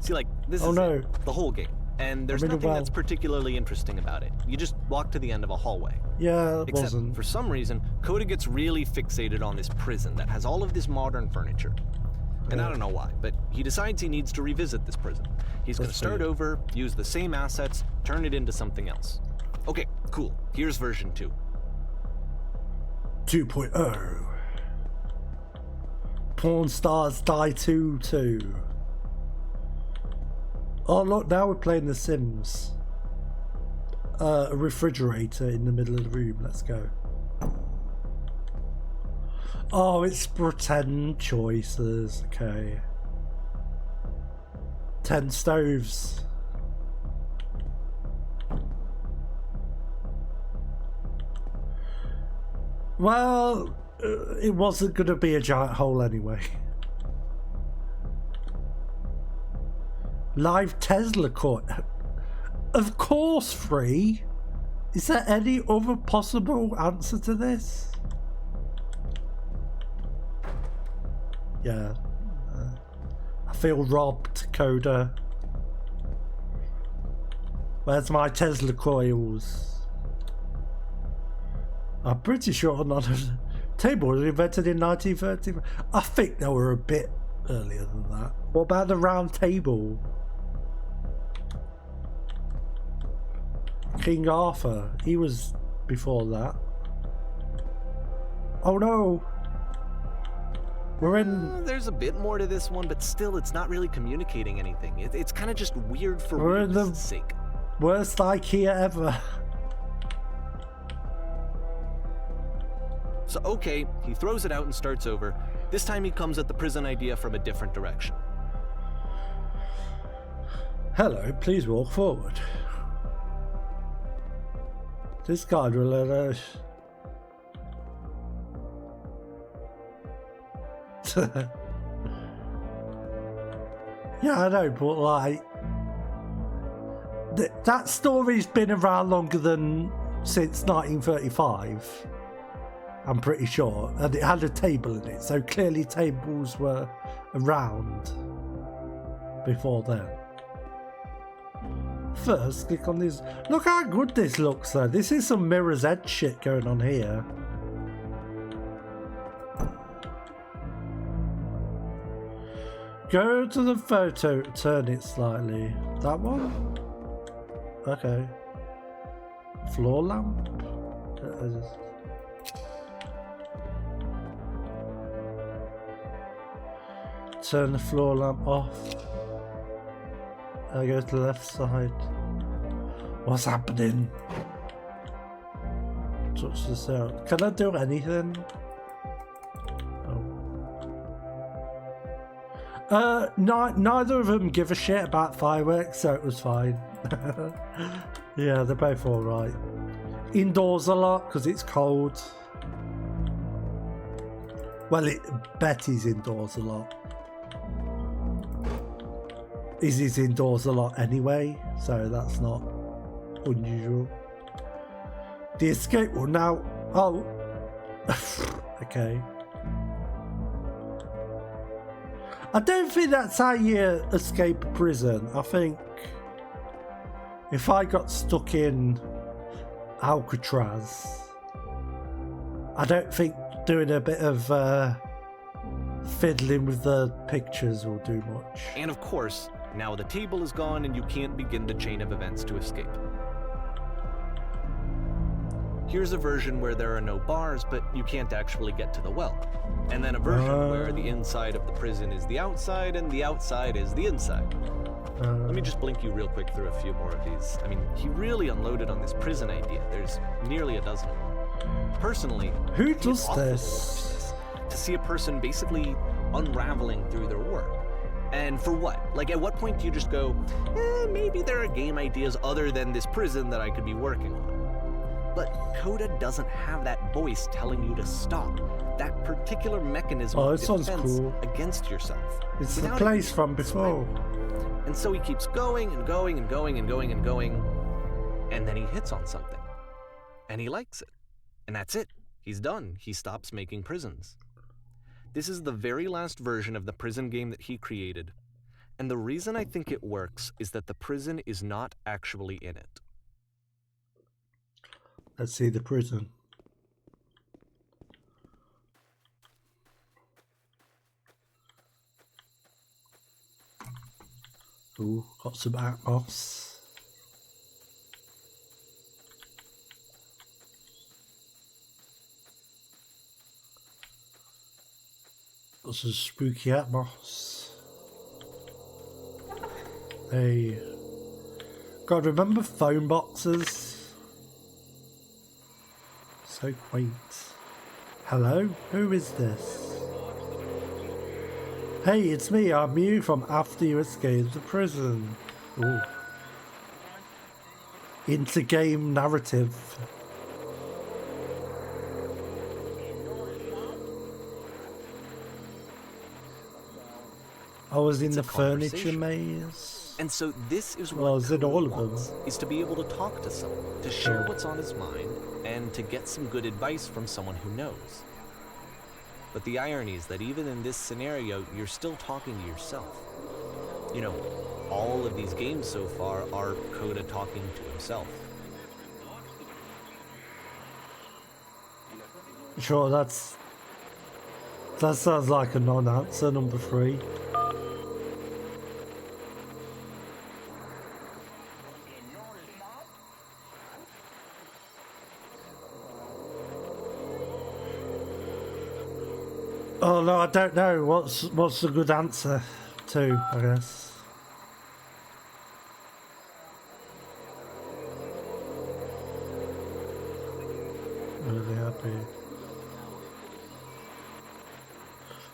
See, like, this is it, the whole game. And there's nothing that's particularly interesting about it. You just walk to the end of a hallway. Yeah, it Except, wasn't. for some reason, Coda gets really fixated on this prison that has all of this modern furniture. And I don't know why, but he decides he needs to revisit this prison. He's going to start over, use the same assets, turn it into something else. Okay, cool. Here's version 2. 2.0. Porn Stars Die 2. Oh look, now we're playing The Sims. A refrigerator in the middle of the room. Let's go. Oh, it's pretend choices. Okay. 10 stoves. Well, it wasn't going to be a giant hole anyway. Live Tesla court. Of course, free. Is there any other possible answer to this? Yeah. I feel robbed, Coda. Where's my Tesla coils? I'm pretty sure none of the table was invented in 1930. I think they were a bit earlier than that. What about the round table? King Arthur, he was before that. Oh no! We're in... There's a bit more to this one, but still, it's not really communicating anything. It's kind of just weird for We're in the weirdness' sake. worst IKEA ever. So, okay, he throws it out and starts over. This time he comes at the prison idea from a different direction. Hello, please walk forward. This guy will let us. Yeah, I know, but like that story's been around longer than since 1935. I'm pretty sure, and it had a table in it, so clearly tables were around before then. First, click on this. Look how good this looks, though. This is some Mirror's Edge shit going on here. Go to the photo, turn it slightly. That one? Okay. Floor lamp? Turn the floor lamp off. I go to the left side. What's happening? Touch this out. Can I do anything? Oh. Neither of them give a shit about fireworks, so it was fine. Yeah, they're both alright. Indoors a lot because it's cold. Well, Betty's indoors a lot. Izzy's indoors a lot anyway, so that's not unusual. The escape will now... Oh. Okay. I don't think that's how you escape prison. I think if I got stuck in Alcatraz, I don't think doing a bit of fiddling with the pictures will do much. And of course, now the table is gone and you can't begin the chain of events to escape. Here's a version where there are no bars, but you can't actually get to the well. And then a version where the inside of the prison is the outside and the outside is the inside. Let me just blink you real quick through a few more of these. I mean, he really unloaded on this prison idea. There's nearly a dozen. Personally, who does this? To see a person basically unraveling through their work. And for what? Like, at what point do you just go, maybe there are game ideas other than this prison that I could be working on? But Coda doesn't have that voice telling you to stop. That particular mechanism of defense against yourself. It's the place from before. And so he keeps going and going and going and going and going. And then he hits on something. And he likes it. And that's it. He's done. He stops making prisons. This is the very last version of the prison game that he created. And the reason I think it works is that the prison is not actually in it. Let's see the prison. Ooh, got some atmos. Got some spooky atmos. Hey. God, remember phone boxes? So quaint. Hello? Who is this? Hey, it's me, I'm you from after you escaped the prison. Ooh. Inter-game narrative. I was in the furniture maze. And so this is what was it all of them? Is to be able to talk to someone, to share what's on his mind, and to get some good advice from someone who knows. But the irony is that even in this scenario, you're still talking to yourself. You know, all of these games so far are Coda talking to himself. Sure, that sounds like a non-answer, number 3. Oh no, I don't know. What's a good answer to, I guess. Really happy.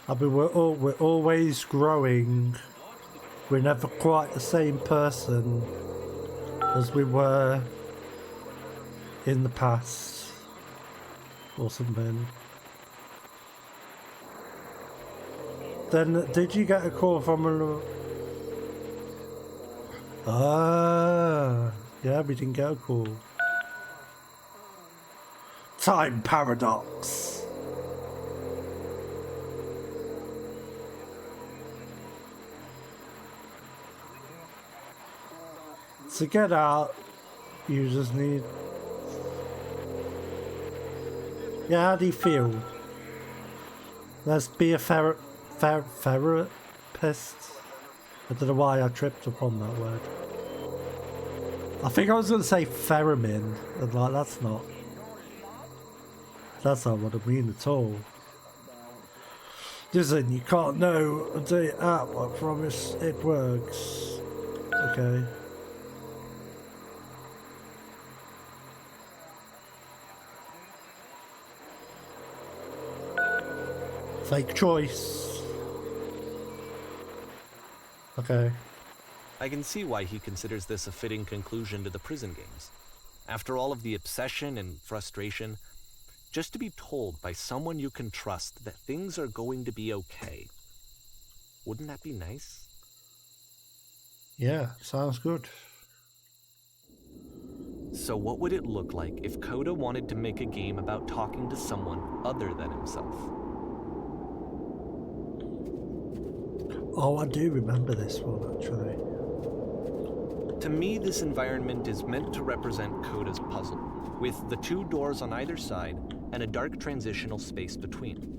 I mean, we're always growing. We're never quite the same person as we were in the past, or something. Then, did you get a call from a... Ah, yeah, we didn't get a call. Time paradox. To get out, you just need... Yeah, how do you feel? Let's be a therapist. I don't know why I tripped upon that word. I think I was going to say theremin, and like that's not what I mean at all. Listen, you can't know until you app. I promise it works. Okay. Fake choice. Okay. I can see why he considers this a fitting conclusion to the prison games. After all of the obsession and frustration, just to be told by someone you can trust that things are going to be okay. Wouldn't that be nice? Yeah, sounds good. So what would it look like if Coda wanted to make a game about talking to someone other than himself? Oh, I do remember this one, actually. To me, this environment is meant to represent Coda's puzzle, with the 2 doors on either side and a dark transitional space between.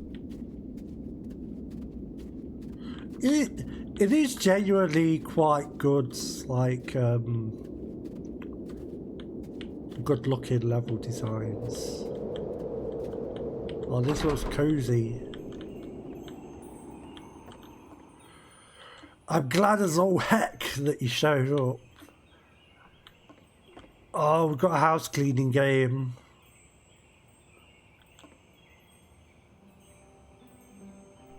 It is genuinely quite good, like, good looking level designs. Oh, this looks cozy. I'm glad as all heck that you showed up. Oh, we've got a house cleaning game.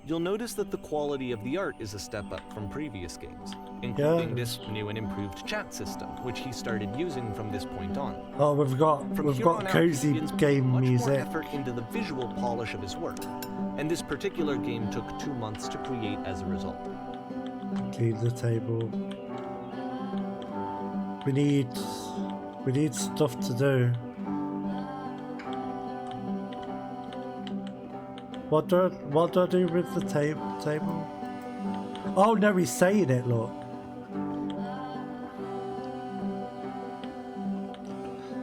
You'll notice that the quality of the art is a step up from previous games, including this new and improved chat system, which he started using from this point on. Oh, we've got cozy game much music. more effort into the visual polish of his work, and this particular game took 2 months to create as a result. Clean the table. We need stuff to do. What do I do with the table? Oh no, he's saying it, look.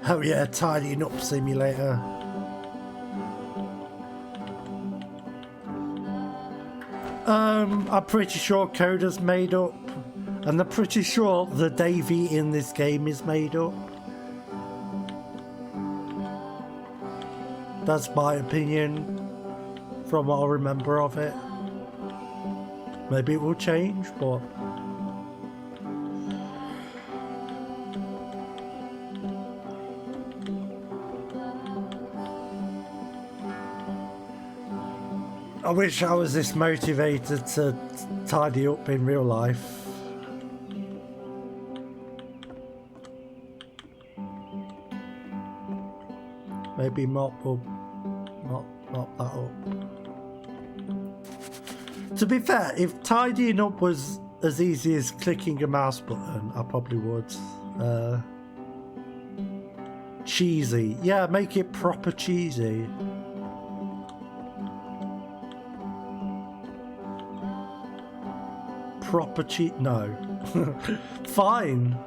Oh yeah, tidying up simulator. I'm pretty sure Coda's made up. And I'm pretty sure the Davey in this game is made up. That's my opinion from what I remember of it. Maybe it will change, but I wish I was this motivated to tidy up in real life. Maybe mop that up. To be fair, if tidying up was as easy as clicking a mouse button, I probably would. Cheesy. Yeah, make it proper cheesy. Proper no. Fine.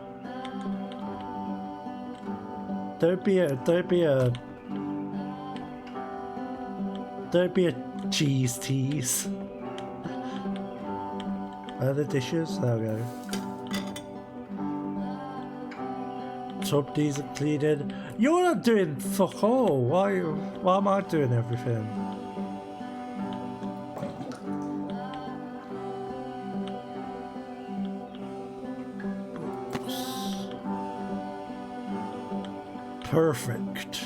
Don't be a cheese tease. Where are the dishes? There we go. Tub these are cleaned. You're not doing fuck all. Why am I doing everything? Perfect.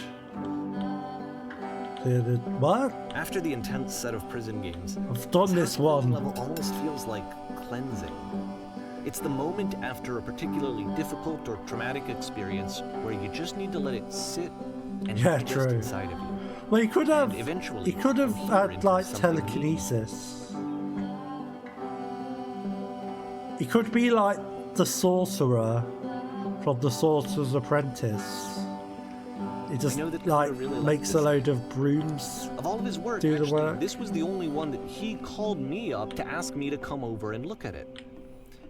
What? After the intense set of prison games, I've done this one. Level almost feels like cleansing. It's the moment after a particularly difficult or traumatic experience where you just need to let it sit and digest inside of you. Well, he could have. Eventually, he could have had like telekinesis. He could be like the sorcerer from The Sorcerer's Apprentice. He just like really makes a load of brooms. Of all of his work, do actually, the work. This was the only one that he called me up to ask me to come over and look at it.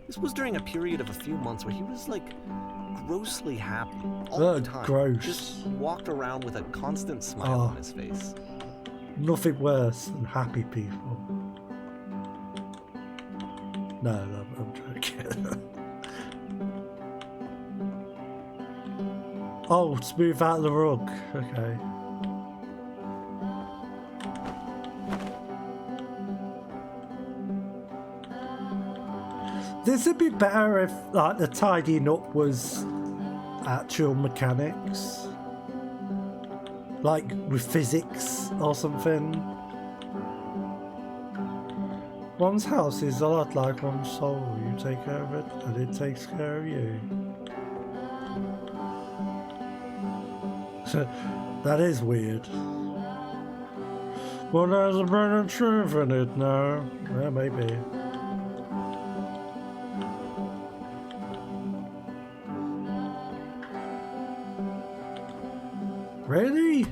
This was during a period of a few months where he was like grossly happy all the time. Gross. Just walked around with a constant smile on his face. Nothing worse than happy people. No, I'm joking. Oh, smooth out the rug. Okay. This would be better if, like, the tidying up was actual mechanics, like with physics or something. One's house is a lot like one's soul. You take care of it, and it takes care of you. That is weird. Well, there's a burning truth in it now. Yeah, maybe. Really?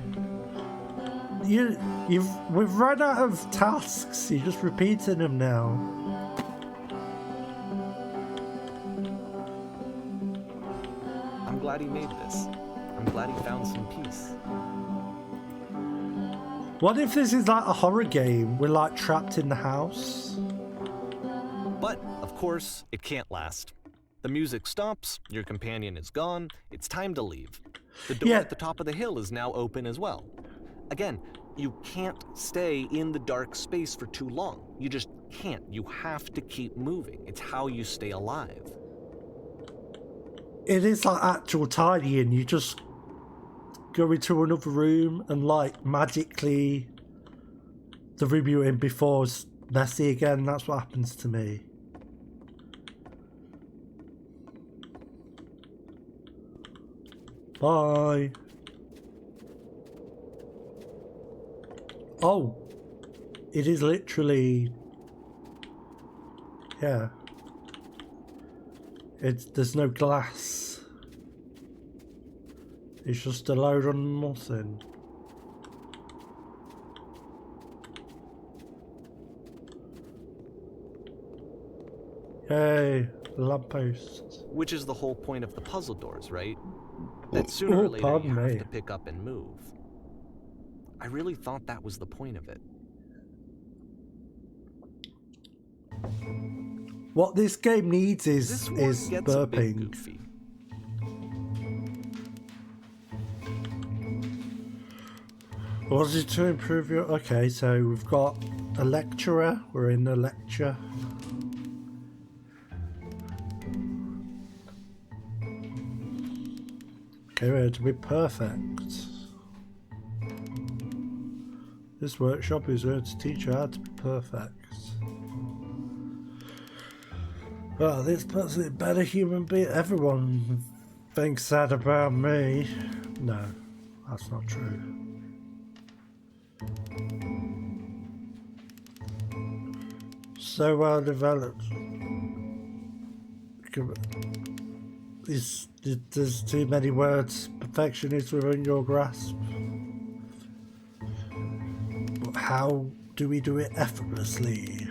We've run out of tasks. You're just repeating them now. I'm glad he made this. I'm glad he found some peace. What if this is like a horror game? We're like trapped in the house. But, of course, it can't last. The music stops, your companion is gone, it's time to leave. The door at the top of the hill is now open as well. Again, you can't stay in the dark space for too long. You just can't. You have to keep moving. It's how you stay alive. It is like actual tidying. You just go into another room and like magically the room you were in before is messy again. That's what happens to me. Bye. Oh, it is literally, yeah. There's no glass. It's just a load of nothing. Yay, lamppost. Which is the whole point of the puzzle doors, right? That sooner or later you have to pick up and move. I really thought that was the point of it. What this game needs is burping. A bit goofy. What is it to improve your... Okay, so we've got a lecturer. We're in a lecture. Okay, we're to be perfect. This workshop is going to teach you how to be perfect. Well, this puts it better human being. Everyone thinks that about me. No, that's not true. So well developed. There's too many words. Perfection is within your grasp. But how do we do it effortlessly?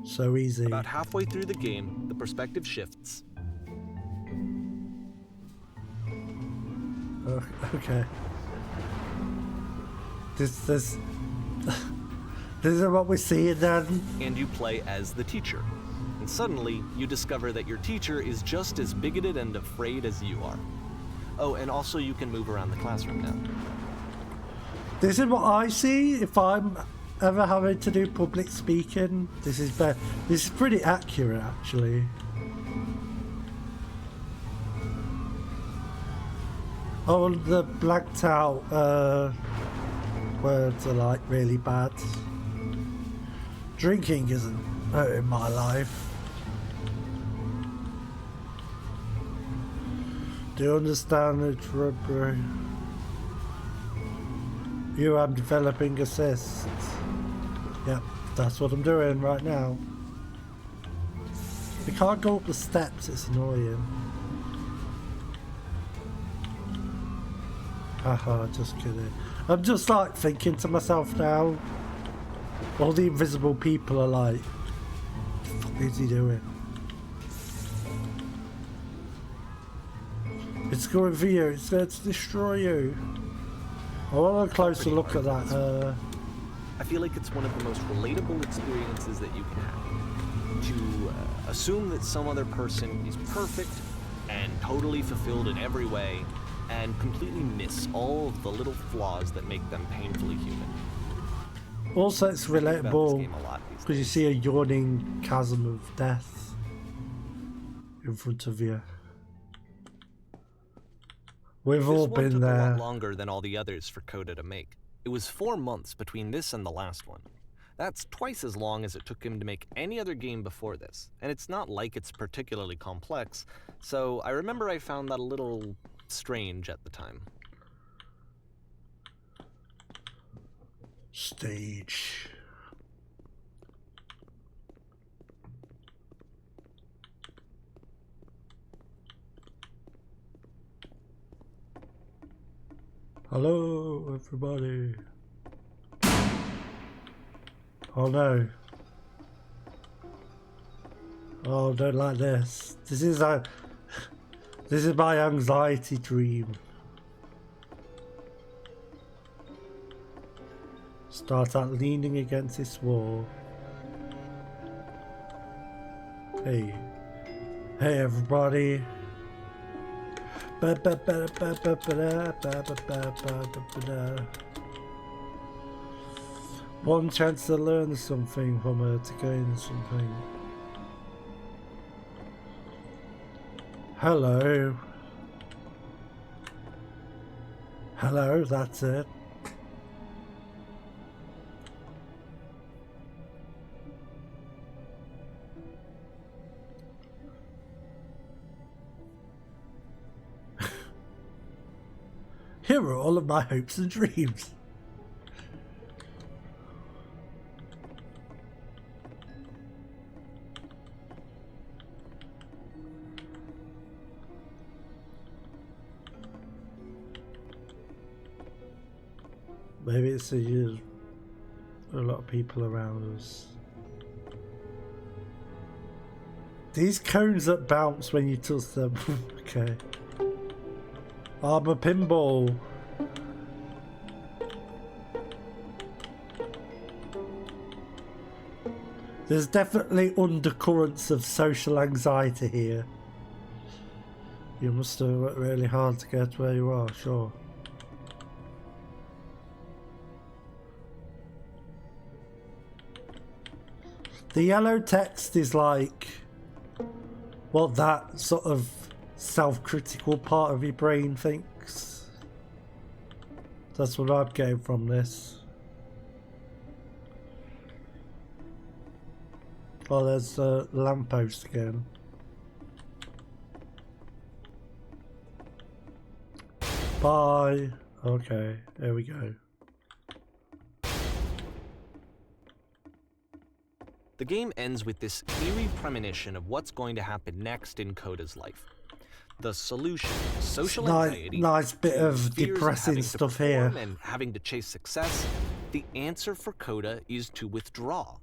So easy. About halfway through the game, the perspective shifts. Okay. This is what we're seeing then. And you play as the teacher. And suddenly, you discover that your teacher is just as bigoted and afraid as you are. Oh, and also you can move around the classroom now. This is what I see if I'm ever having to do public speaking. This is pretty accurate, actually. Oh, the blacked out words are like really bad. Drinking isn't hurting my life. Do you understand it's rubbery? I'm developing assists. Yep, that's what I'm doing right now. We can't go up the steps, it's annoying. Haha, just kidding. I'm just like thinking to myself now, all the invisible people are like, what the fuck is he doing? It's going for you, it's going to destroy you. I want a closer look at that. I feel like it's one of the most relatable experiences that you can have. To assume that some other person is perfect and totally fulfilled in every way, and completely miss all of the little flaws that make them painfully human. Also, it's relatable because you see a yawning chasm of death in front of you. We've all been there. This one took a lot longer than all the others for Coda to make. It was 4 months between this and the last one. That's twice as long as it took him to make any other game before this, and it's not like it's particularly complex, so I remember I found that a little strange at the time. Stage. Hello, everybody. Oh no. Oh, don't like this. This is my anxiety dream. Start out leaning against this wall. Hey. Hey everybody. One chance to learn something from her, to gain something. Hello. Hello, that's it. Here are all of my hopes and dreams. Maybe it's a lot of people around us. These cones that bounce when you touch them. Okay. I'm a pinball. There's definitely undercurrents of social anxiety here. You must have worked really hard to get where you are, sure. The yellow text is like what that sort of self-critical part of your brain thinks. That's what I'm getting from this. Oh, there's a lamppost again. Bye. Okay, there we go. The game ends with this eerie premonition of what's going to happen next in Coda's life. The solution, social anxiety, nice bit of fears depressing having to stuff here. perform and having to chase success. The answer for Coda is to withdraw,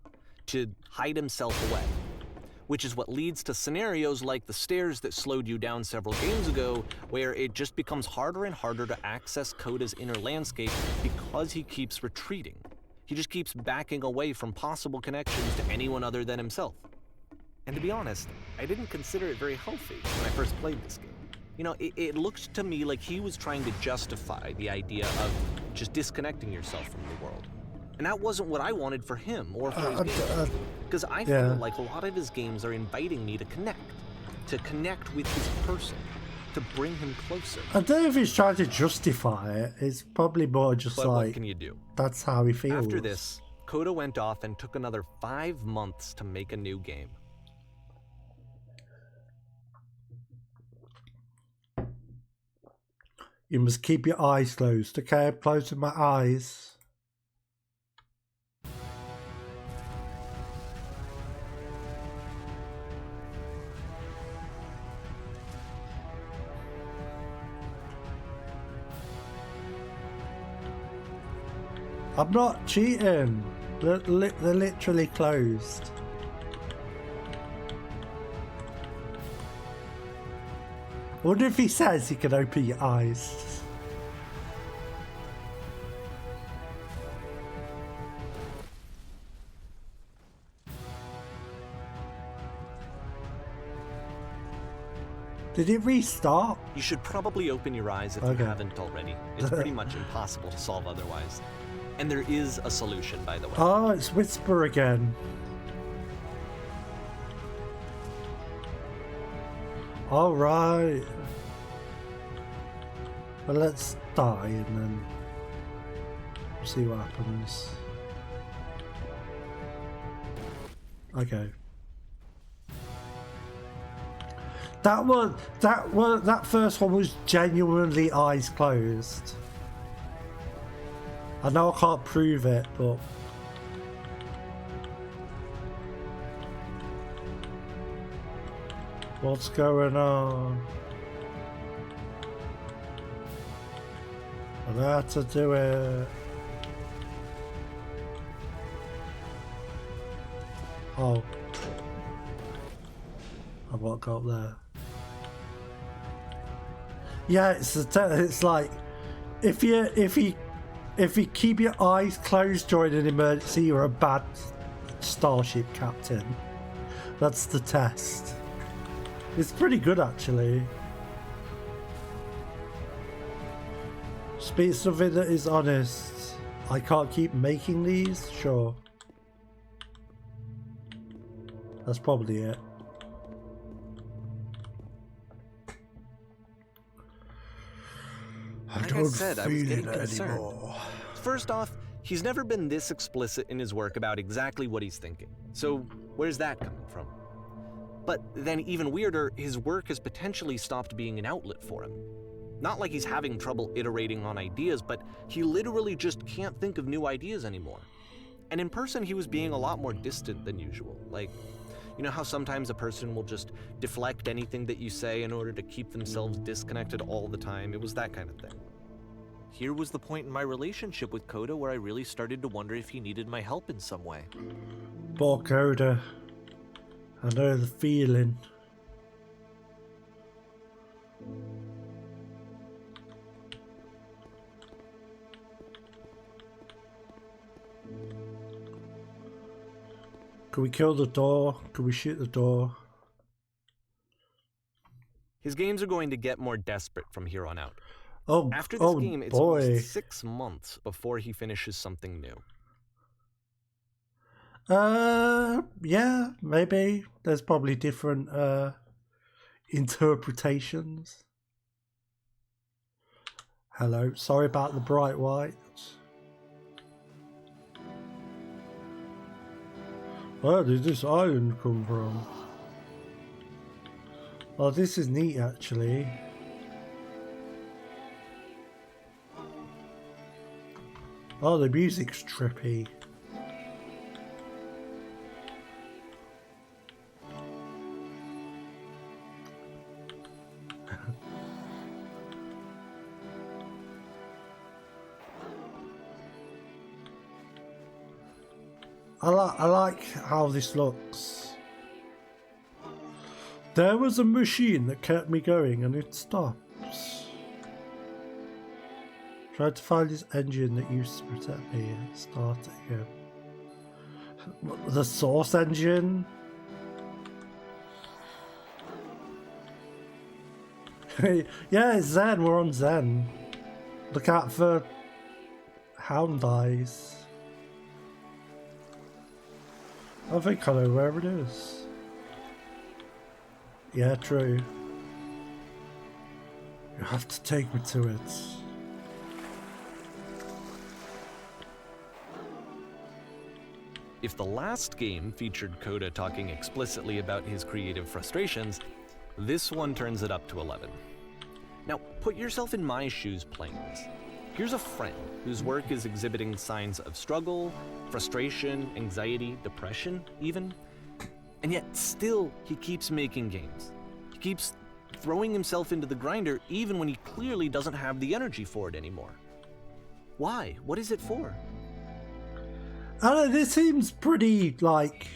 to hide himself away, which is what leads to scenarios like the stairs that slowed you down several games ago, where it just becomes harder and harder to access Coda's inner landscape because he keeps retreating. He just keeps backing away from possible connections to anyone other than himself. And to be honest, I didn't consider it very healthy when I first played this game. You know, it looked to me like he was trying to justify the idea of just disconnecting yourself from the world. And that wasn't what I wanted for him or for his game. Because I feel like a lot of his games are inviting me to connect with his person, to bring him closer. I don't know if he's trying to justify it. It's probably more just But like, what can you do? That's how he feels. After this, Coda went off and took another 5 months to make a new game. You must keep your eyes closed. Okay, I'm closing my eyes. I'm not cheating. They're literally closed. I wonder if he says you can open your eyes. Did it restart? You should probably open your eyes if you haven't already. It's pretty much impossible to solve otherwise. And there is a solution, by the way. Oh, it's Whisper again. All right. Well, let's die and then see what happens. Okay. That first one was genuinely eyes closed. I know I can't prove it, but what's going on? I know how to do it. Oh. I what got up there? Yeah, it's like if you keep your eyes closed during an emergency, you're a bad starship captain. That's the test. It's pretty good actually. Speak something that is honest. I can't keep making these? Sure. That's probably it. Like I said, I was getting concerned. First off, he's never been this explicit in his work about exactly what he's thinking. So where's that coming from? But then even weirder, his work has potentially stopped being an outlet for him. Not like he's having trouble iterating on ideas, but he literally just can't think of new ideas anymore. And in person, he was being a lot more distant than usual. Like, you know how sometimes a person will just deflect anything that you say in order to keep themselves disconnected all the time? It was that kind of thing. Here was the point in my relationship with Coda where I really started to wonder if he needed my help in some way. Poor Coda. I know the feeling. Can we kill the door? Can we shoot the door? His games are going to get more desperate from here on out. Oh, After this game, it's boy. almost 6 months before he finishes something new. Yeah, maybe. There's probably different interpretations. Hello, sorry about the bright whites. Where did this island come from? Oh, this is neat actually. Oh, the music's trippy. I like how this looks. There was a machine that kept me going and it stops. Tried to find this engine that used to protect me and start it again. The source engine? Yeah, it's Zen, we're on Zen. Look out for hound eyes. I think I know where it is. Yeah, true. You have to take me to it. If the last game featured Coda talking explicitly about his creative frustrations, this one turns it up to 11. Now, put yourself in my shoes playing this. Here's a friend whose work is exhibiting signs of struggle, frustration, anxiety, depression even, and yet still he keeps making games. He keeps throwing himself into the grinder even when he clearly doesn't have the energy for it anymore. Why? What is it for? I don't know, this seems pretty, like...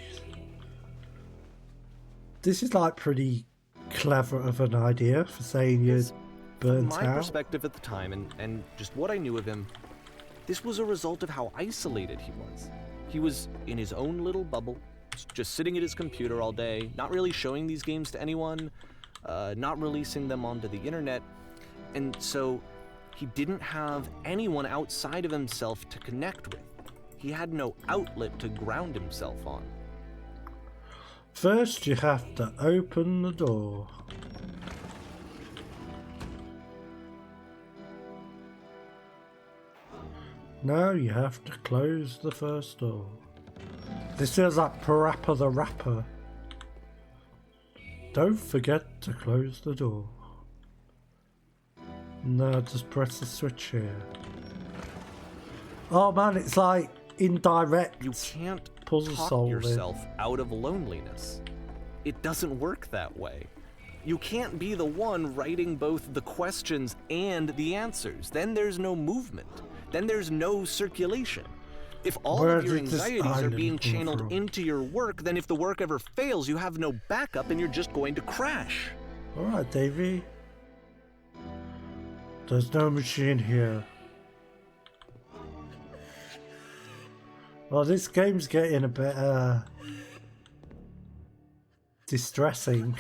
This is, like, pretty clever of an idea for saying you're burnt out. From my perspective at the time, and just what I knew of him, this was a result of how isolated he was. He was in his own little bubble, just sitting at his computer all day, not really showing these games to anyone, not releasing them onto the internet, and so he didn't have anyone outside of himself to connect with. He had no outlet to ground himself on. First you have to open the door. Now you have to close the first door. This feels like Parappa the Rapper. Don't forget to close the door. Now just press the switch here. Oh man, it's like indirect. You can't puzzle talk solving yourself out of loneliness. It doesn't work that way. You can't be the one writing both the questions and the answers. Then there's no movement. Then there's no circulation. If all of your anxieties are being channeled into your work, then if the work ever fails, you have no backup and you're just going to crash. Alright, Davey. There's no machine here. Well, this game's getting a bit, distressing.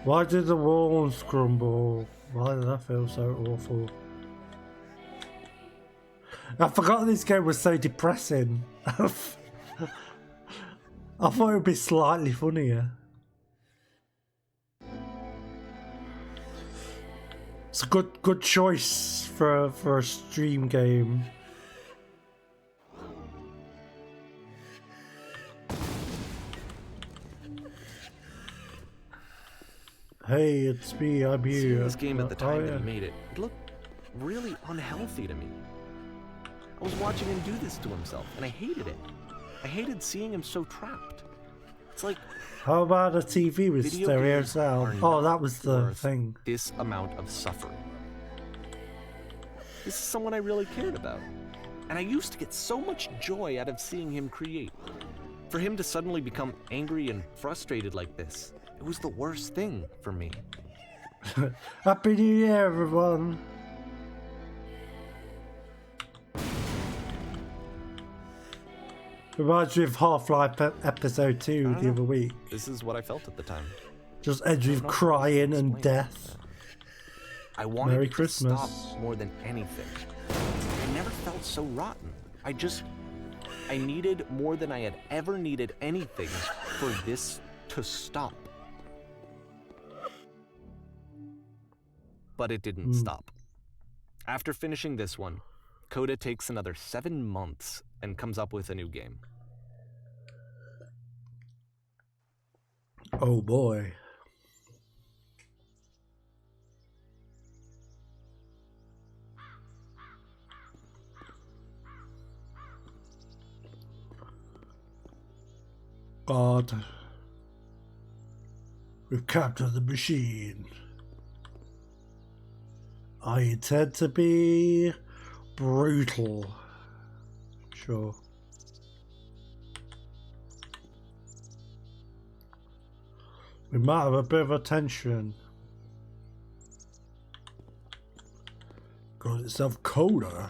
Why did the walls crumble? Why did that feel so awful? I forgot this game was so depressing. I thought it would be slightly funnier. It's a good choice for a stream game. Hey, it's me, I'm here. Seeing this game at the time that he made it, it looked really unhealthy to me. I was watching him do this to himself, and I hated it. I hated seeing him so trapped. It's like... How about a TV with stereo sound? Oh, that was the thing. This amount of suffering. This is someone I really cared about. And I used to get so much joy out of seeing him create. For him to suddenly become angry and frustrated like this, it was the worst thing for me. Happy New Year, everyone! Reminds me of Half-Life episode 2 the other week. This is what I felt at the time. Just edgy of crying and death. I wanted Merry it to Christmas. stop more than anything. I never felt so rotten. I needed more than I had ever needed anything for this to stop. But it didn't stop. After finishing this one, Coda takes another 7 months and comes up with a new game. Oh boy. God. We've captured the machine. I intend to be brutal. Sure. We might have a bit of attention. Got itself Coda.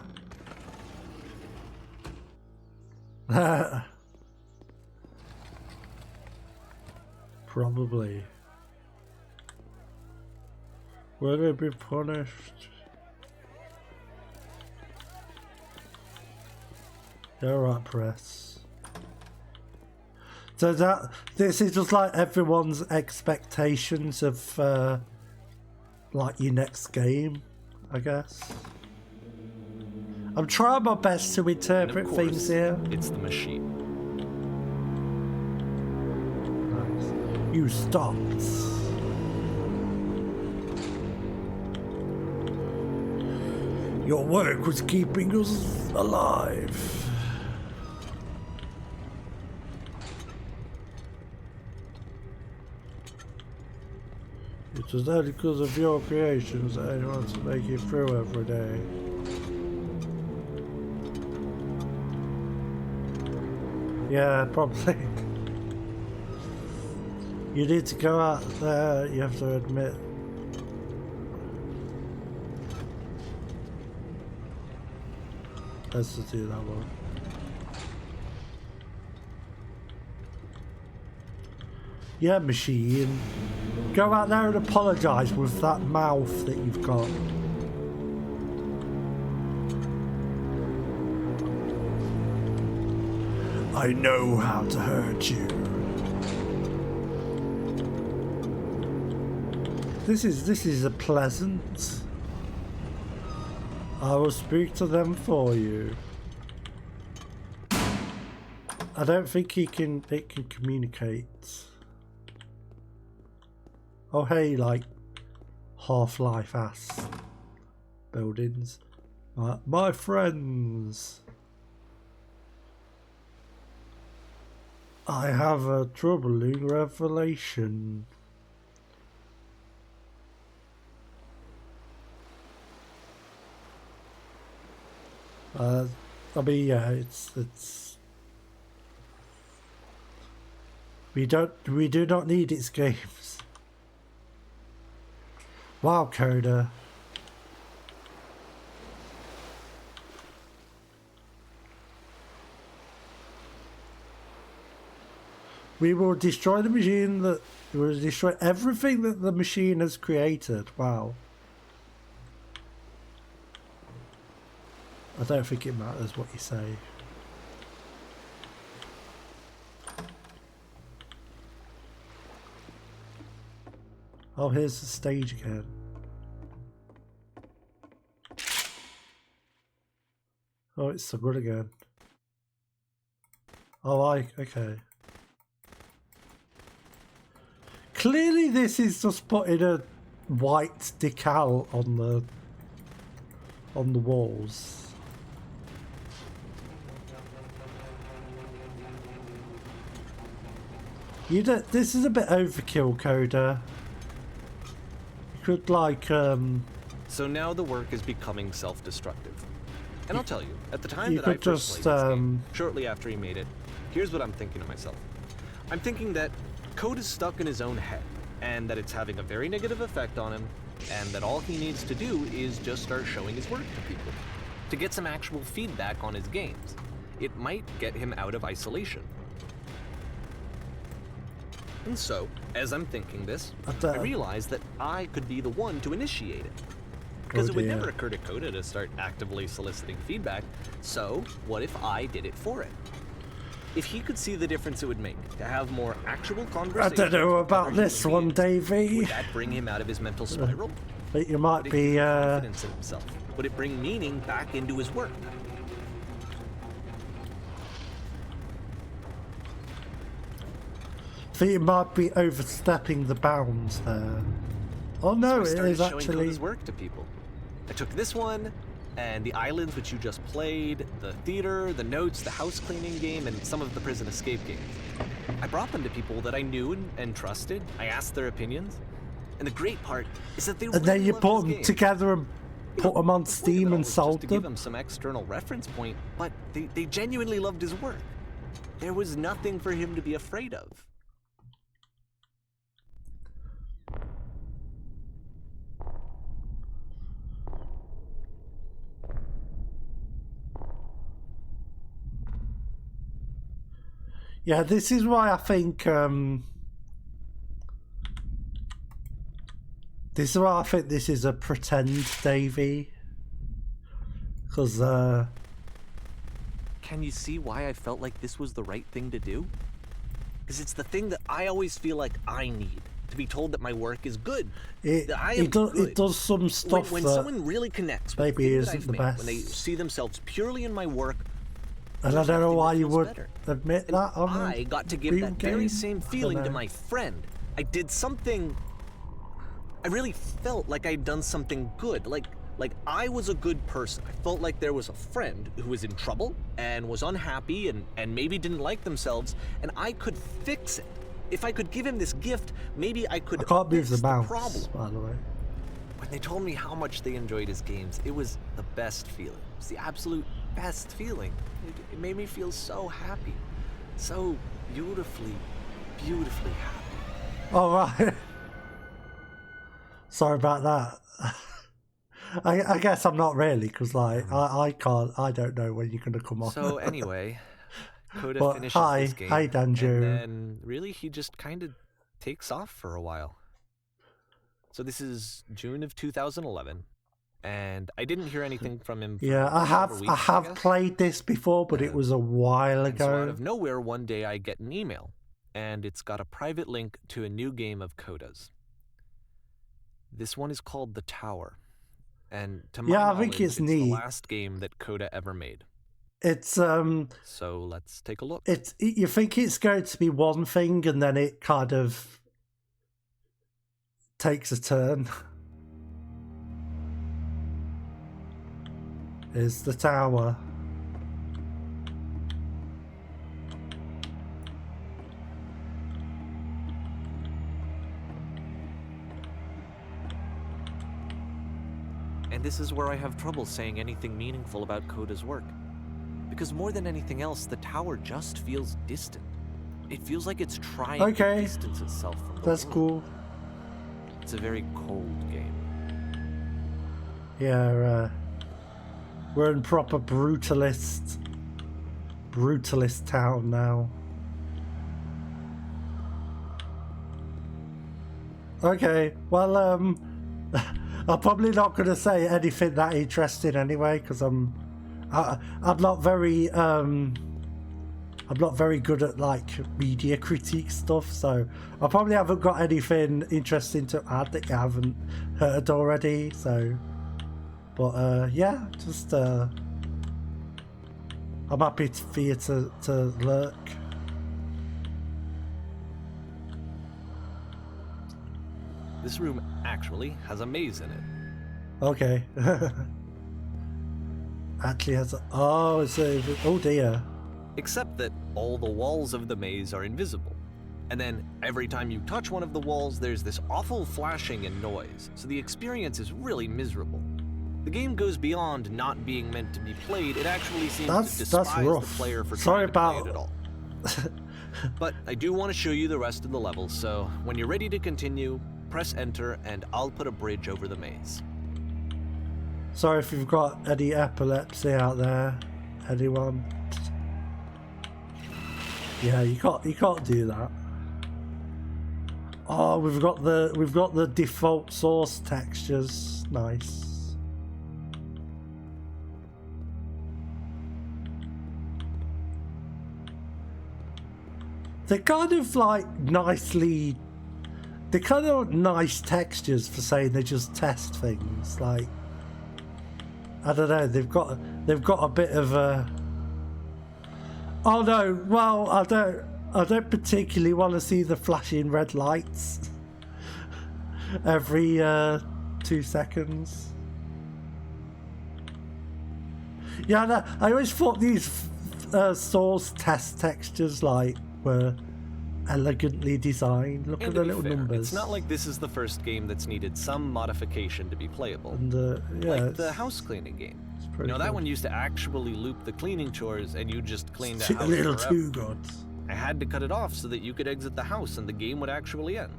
Probably. Will they be punished? Alright, press. So this is just like everyone's expectations of like your next game, I guess. I'm trying my best to interpret things here. It's the machine. Nice. You stopped. Your work was keeping us alive. It was only because of your creations that I want to make it through every day. Yeah, probably. You need to go out there, you have to admit. Let's just do that one. Yeah, machine. Go out there and apologise with that mouth that you've got. I know how to hurt you. This is a pleasant. I will speak to them for you. I don't think it can communicate. Oh hey, like Half-Life ass buildings. My friends, I have a troubling revelation. I mean, yeah, it's. We do not need its games. Wow, Coda. We will destroy the machine that we will destroy everything that the machine has created. Wow. I don't think it matters what you say. Oh, here's the stage again. Oh, it's so good again. Oh, okay. Clearly this is just putting a white decal on the walls. This is a bit overkill, Coda. You could like So now the work is becoming self-destructive. And I'll tell you, at the time you that I could first just played this game, shortly after he made it, here's what I'm thinking to myself. I'm thinking that Code is stuck in his own head, and that it's having a very negative effect on him, and that all he needs to do is just start showing his work to people, to get some actual feedback on his games. It might get him out of isolation. And so, as I'm thinking this, I realize that I could be the one to initiate it. Because it would never occur to Coda to start actively soliciting feedback, so what if I did it for him? If he could see the difference it would make to have more actual conversations... I don't know about this one, Davey. Would that bring him out of his mental spiral? But you might be confidence in himself. Would it bring meaning back into his work? I think you might be overstepping the bounds there. Oh no, So I it is started showing actually. Coda's work to people. I took this one, and the islands which you just played, the theater, the notes, the house cleaning game, and some of the prison escape games. I brought them to people that I knew and trusted. I asked their opinions. And the great part is that they And then you loved put his them games. together and put them on The point of Steam it all and was sold just to give them. them some external reference point, but they genuinely loved his work. There was nothing for him to be afraid of. Yeah, this is why I think this is why I think this is a pretend Davey. Because Can you see why I felt like this was the right thing to do? Because it's the thing that I always feel like I need. To be told that my work is good. That I am good. it does some stuff when that someone really connects with maybe the thing isn't that I've the made, best. when they see themselves purely in my work, and I don't know nothing why that you feels would better. admit And that on I a got to give real that very game. same I don't feeling to know. my friend. I did something. I really felt like I'd done something good. Like I was a good person. I felt like there was a friend who was in trouble and was unhappy and maybe didn't like themselves, and I could fix it. If I could give him this gift, maybe I could I can't move fix the mouse, problem. by the way. When they told me how much they enjoyed his games, it was the best feeling. It was the absolute best feeling. It made me feel so happy. So beautifully happy. All right. Sorry about that. I guess I'm not really, because like I don't know when you're gonna come on. So anyway, Coda But finishes hi, this game, hi, Danjo. and then really he just kind of takes off for a while. So this is June of 2011, and I didn't hear anything from him. For Yeah, I several weeks, have guess. played this before, but it was a while And so out ago. of nowhere, one day I get an email, and it's got a private link to a new game of Coda's. This one is called The Tower, and to my Yeah, I knowledge, think it's the neat. last game that Coda ever made. It's So let's take a look. you think it's going to be one thing, and then it kind of takes a turn. Here's the tower. And this is where I have trouble saying anything meaningful about Coda's work. Because more than anything else, the tower just feels distant. It feels like it's trying to distance itself from the That's world. cool. It's a very cold game. Yeah, we're in proper brutalist town now. Okay, well, I'm probably not going to say anything that interesting anyway, because I'm not very good at like media critique stuff, so I probably haven't got anything interesting to add that you haven't heard already. So, but yeah, just I'm happy for you to lurk. This room actually has a maze in it. Okay. Actually has a, oh, it's a, oh dear. Except that all the walls of the maze are invisible. And then every time you touch one of the walls, there's this awful flashing and noise, so the experience is really miserable. The game goes beyond not being meant to be played, it actually seems to despise the player for trying to play it at all. But I do want to show you the rest of the level, so when you're ready to continue, press enter and I'll put a bridge over the maze. Sorry if you've got any epilepsy out there, anyone. Yeah, you can't do that. Oh, we've got the default source textures. Nice. They're kind of like nicely. They're kind of nice textures for saying they just test things. Like, I don't know. They've got a bit of a. Oh no! Well, I don't particularly want to see the flashing red lights every 2 seconds. Yeah, no, I always thought these source test textures like were elegantly designed. Look at the little numbers. It's not like this is the first game that's needed some modification to be playable. And yeah, like the house cleaning game. You know, that one used to actually loop the cleaning chores and you just cleaned the house a little forever. too good. I had to cut it off so that you could exit the house and the game would actually end.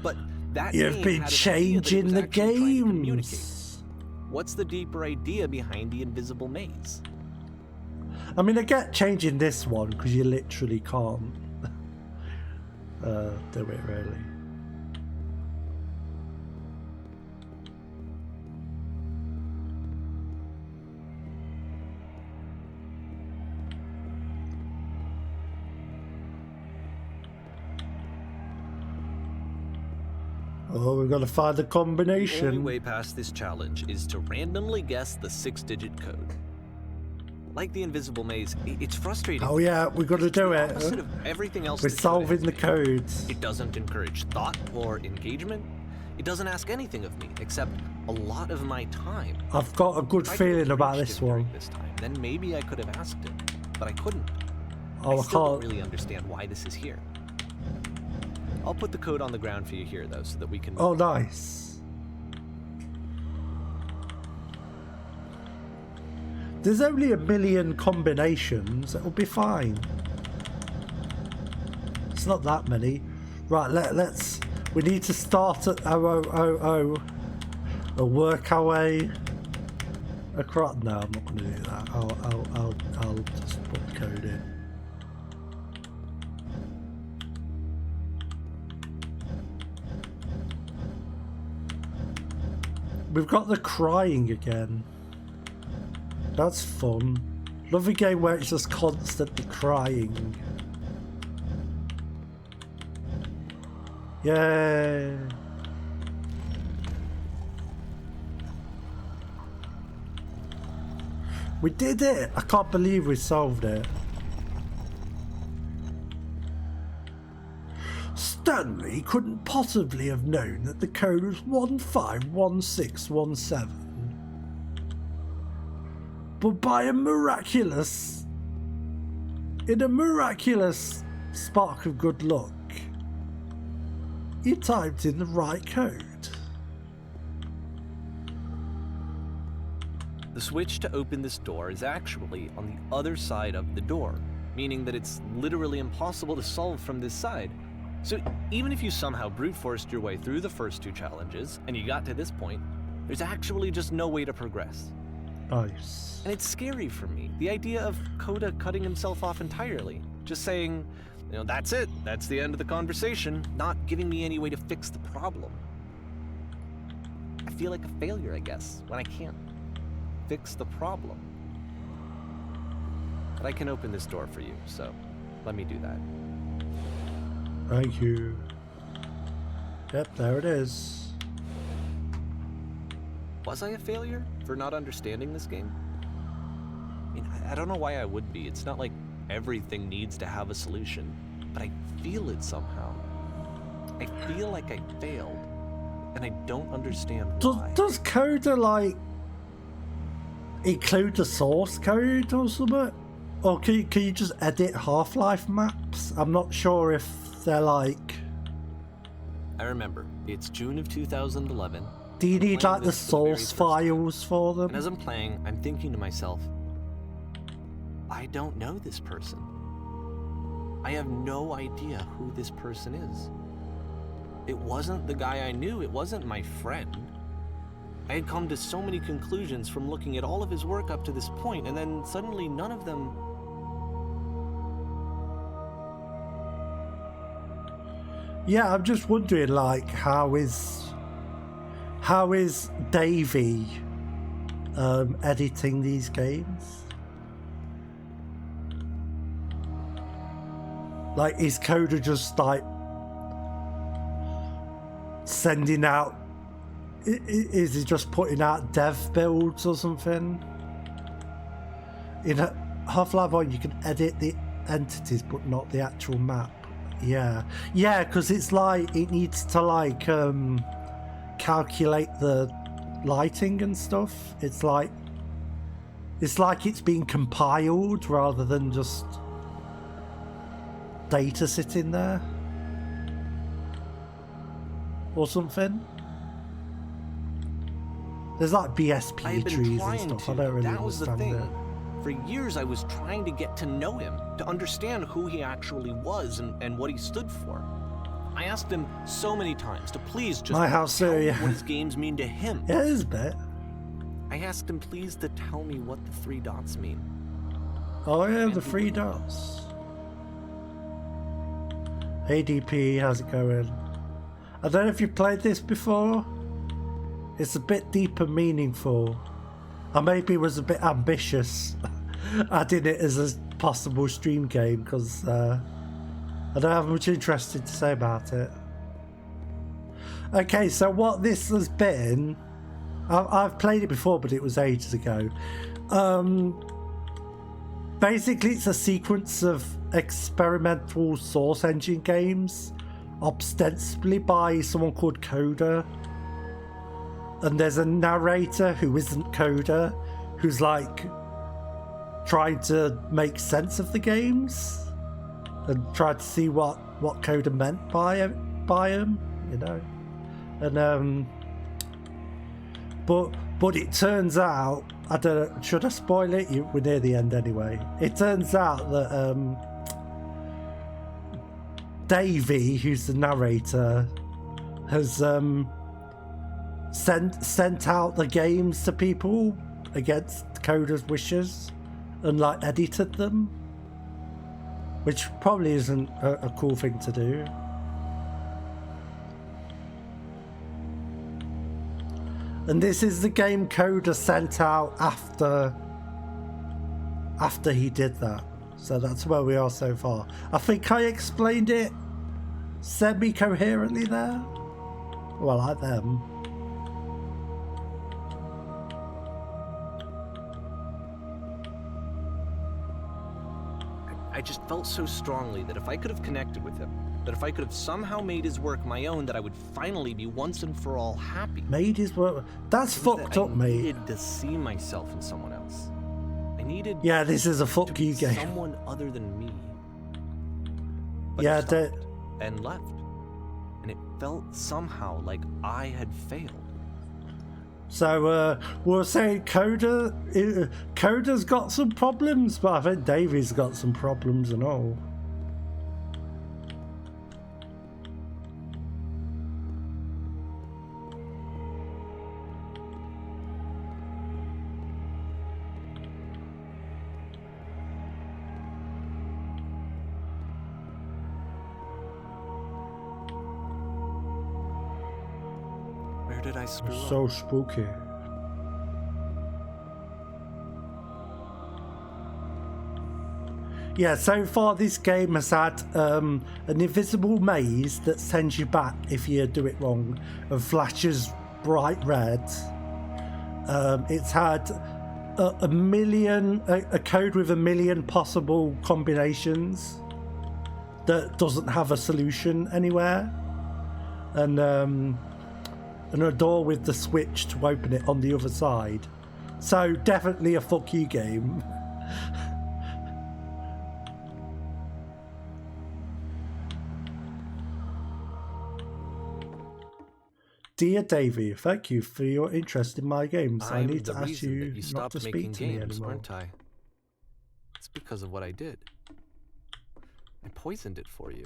But that You've game been had changing the games. games. What's the deeper idea behind the invisible maze? I mean, I get changing this one because you literally can't do it really. Oh, we've got to find the combination. The only way past this challenge is to randomly guess the 6-digit code. Like the invisible maze, it's frustrating. Oh yeah, we've got to do it. Opposite of everything else We're that solving Coda the has made. codes. It doesn't encourage thought or engagement. It doesn't ask anything of me except a lot of my time. I've got a good feeling about this one. This time, then maybe I could have asked it, but I couldn't. Oh, I still don't can't. really understand why this is here. I'll put the code on the ground for you here, though, so that we can. Oh, nice. There's only 1 million combinations. It'll be fine. It's not that many. Right, let's. We need to start at 000 and work our way across. No, I'm not going to do that. I'll just put the code in. We've got the crying again. That's fun. Love a game where it's just constantly crying. Yay! We did it! I can't believe we solved it. Stay Stanley couldn't possibly have known that the code was 151617. But in a miraculous spark of good luck, he typed in the right code. The switch to open this door is actually on the other side of the door, meaning that it's literally impossible to solve from this side. So even if you somehow brute forced your way through the first 2 challenges and you got to this point, there's actually just no way to progress. Nice. And it's scary for me, the idea of Coda cutting himself off entirely, just saying, that's it, that's the end of the conversation, not giving me any way to fix the problem. I feel like a failure, I guess, when I can't fix the problem. But I can open this door for you, so let me do that. Thank you. Yep, there it is. Was I a failure for not understanding this game? I mean, I don't know why I would be. It's not like everything needs to have a solution, but I feel it somehow. I feel like I failed, and I don't understand why. Does Coda, include the source code or something? Or can you just edit Half-Life maps? I'm not sure if they're I remember. It's June of 2011. Do you need the source files for them? And as I'm playing, I'm thinking to myself, I don't know this person. I have no idea who this person is. It wasn't the guy I knew, it wasn't my friend. I had come to so many conclusions from looking at all of his work up to this point, and then suddenly none of them... Yeah, I'm just wondering, how is Davey editing these games? Is Coda just sending out? Is he just putting out dev builds or something? In Half-Life 1, you can edit the entities, but not the actual map. Yeah, because it's it needs to calculate the lighting and stuff. It's like it's being compiled rather than just data sitting there or something. There's BSP trees and stuff. I don't really understand it. For years I was trying to get to know him, to understand who he actually was and what he stood for. I asked him so many times to please just tell me what his games mean to him. Yeah, it is a bit. I asked him please to tell me what the 3 dots mean. Oh yeah, the 3 dots. ADP, how's it going? I don't know if you've played this before. It's a bit deep and meaningful. I maybe was a bit ambitious adding it as a possible stream game because I don't have much interesting to say about it. Okay, so what this has been, I've played it before, but it was ages ago. Basically, it's a sequence of experimental Source Engine games, ostensibly by someone called Coda. And there's a narrator who isn't Coda, who's trying to make sense of the games and try to see what Coda meant by him, And but it turns out, I don't know, should I spoil it? We're near the end anyway. It turns out that Davey, who's the narrator, has sent out the games to people against Coda's wishes and edited them, which probably isn't a cool thing to do. And this is the game Coda sent out after he did that. So that's where we are so far. I think I explained it semi-coherently there. Well, like them. I just felt so strongly that if I could have connected with him, that if I could have somehow made his work my own, that I would finally be once and for all happy. Made his work. That's fucked up, mate. I needed to see myself in someone else. I needed. Yeah, this is a fuck to you be game. someone other than me. But Yeah, he stopped and left, and it felt somehow like I had failed. So we'll say Coda's got some problems, but I think Davey's got some problems and all. Where did I screw up? So spooky. Yeah, so far this game has had an invisible maze that sends you back if you do it wrong and flashes bright red. It's had a code with 1 million possible combinations that doesn't have a solution anywhere, and a door with the switch to open it on the other side. So definitely a fuck you game. Dear Davey, thank you for your interest in my games. I I'm need the to ask reason you that you not to stopped speak making to me games, anymore. aren't I? It's because of what I did. I poisoned it for you.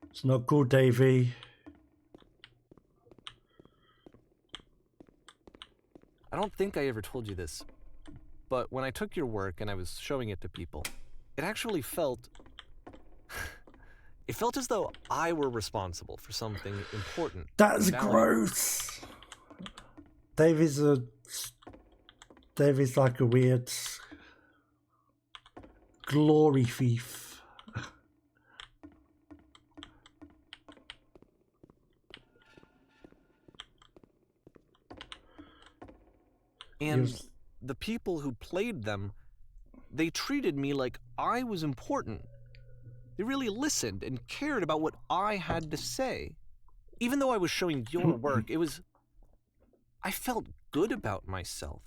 It's not good, Davey. I don't think I ever told you this, but when I took your work and I was showing it to people, it actually felt... It felt as though I were responsible for something important. That's and valuable. gross. Davey's like a weird glory thief. And the people who played them, they treated me like I was important. They really listened and cared about what I had to say. Even though I was showing your work, I felt good about myself.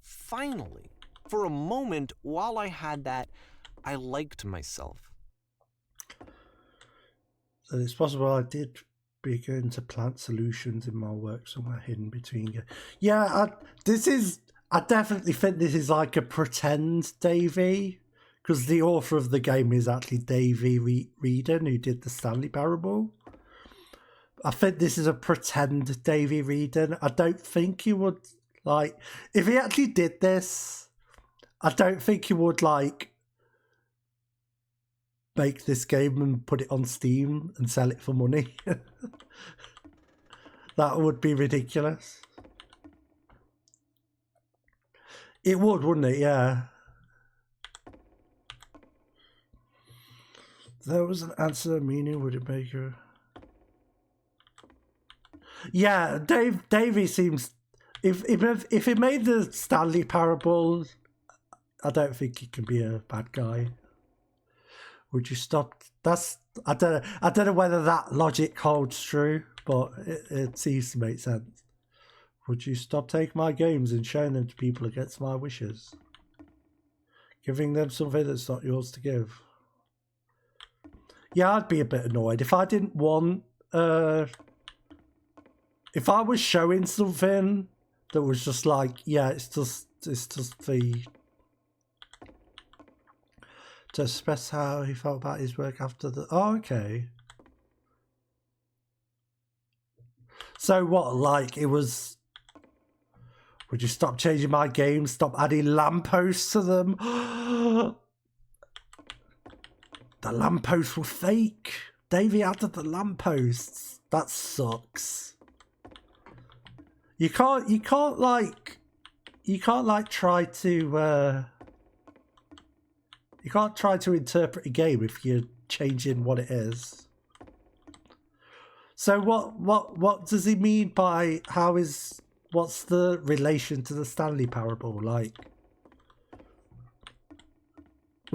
Finally. For a moment, while I had that, I liked myself. So it's possible I did begin to plant solutions in my work somewhere hidden between you. Yeah, I definitely think this is like a pretend Davey, because the author of the game is actually Davey Reedon, who did the Stanley Parable. I think this is a pretend Davey Reedon. I don't think he would, like, if he actually did this, I don't think he would, like, make this game and put it on Steam and sell it for money. That would be ridiculous. It would, wouldn't it? Yeah. There was an answer, meaning would it make her... Yeah, Davey seems... If he made the Stanley Parable, I don't think he can be a bad guy. Would you stop? That's I don't know whether that logic holds true, but it seems to make sense. Would you stop taking my games and showing them to people against my wishes? Giving them something that's not yours to give. Yeah, I'd be a bit annoyed if I didn't want. If I was showing something that was just like, yeah, it's just the. To express how he felt about his work after the... Oh, okay. So what, like, it was... Would you stop changing my games? Stop adding lampposts to them? The lampposts were fake. Davey added the lampposts. That sucks. You can't try to... You can't try to interpret a game if you're changing what it is. So what does he mean by what's the relation to the Stanley Parable? Like,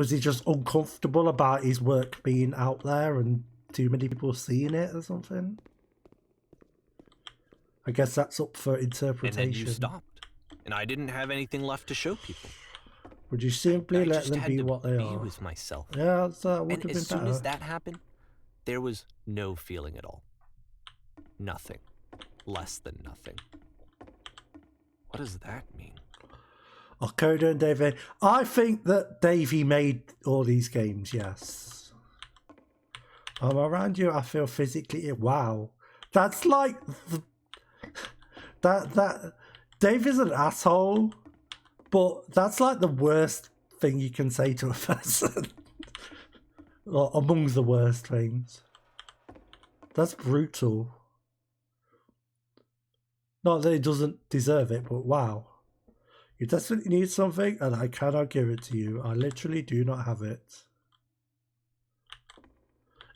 Was he just uncomfortable about his work being out there and too many people seeing it or something? I guess that's up for interpretation. And then you stopped, and I didn't have anything left to show people. Would you simply let them be what they are? With myself. Yeah, that would have been better. And as soon as that happened, there was no feeling at all. Nothing. Less than nothing. What does that mean? Oh, Coda and Davey. I think that Davey made all these games, yes. I'm around you, I feel physically... Wow. That's like... That Davey's an asshole, but that's like the worst thing you can say to a person. Or among the worst things. That's brutal. Not that he doesn't deserve it, but wow. You desperately need something, and I cannot give it to you. I literally do not have it.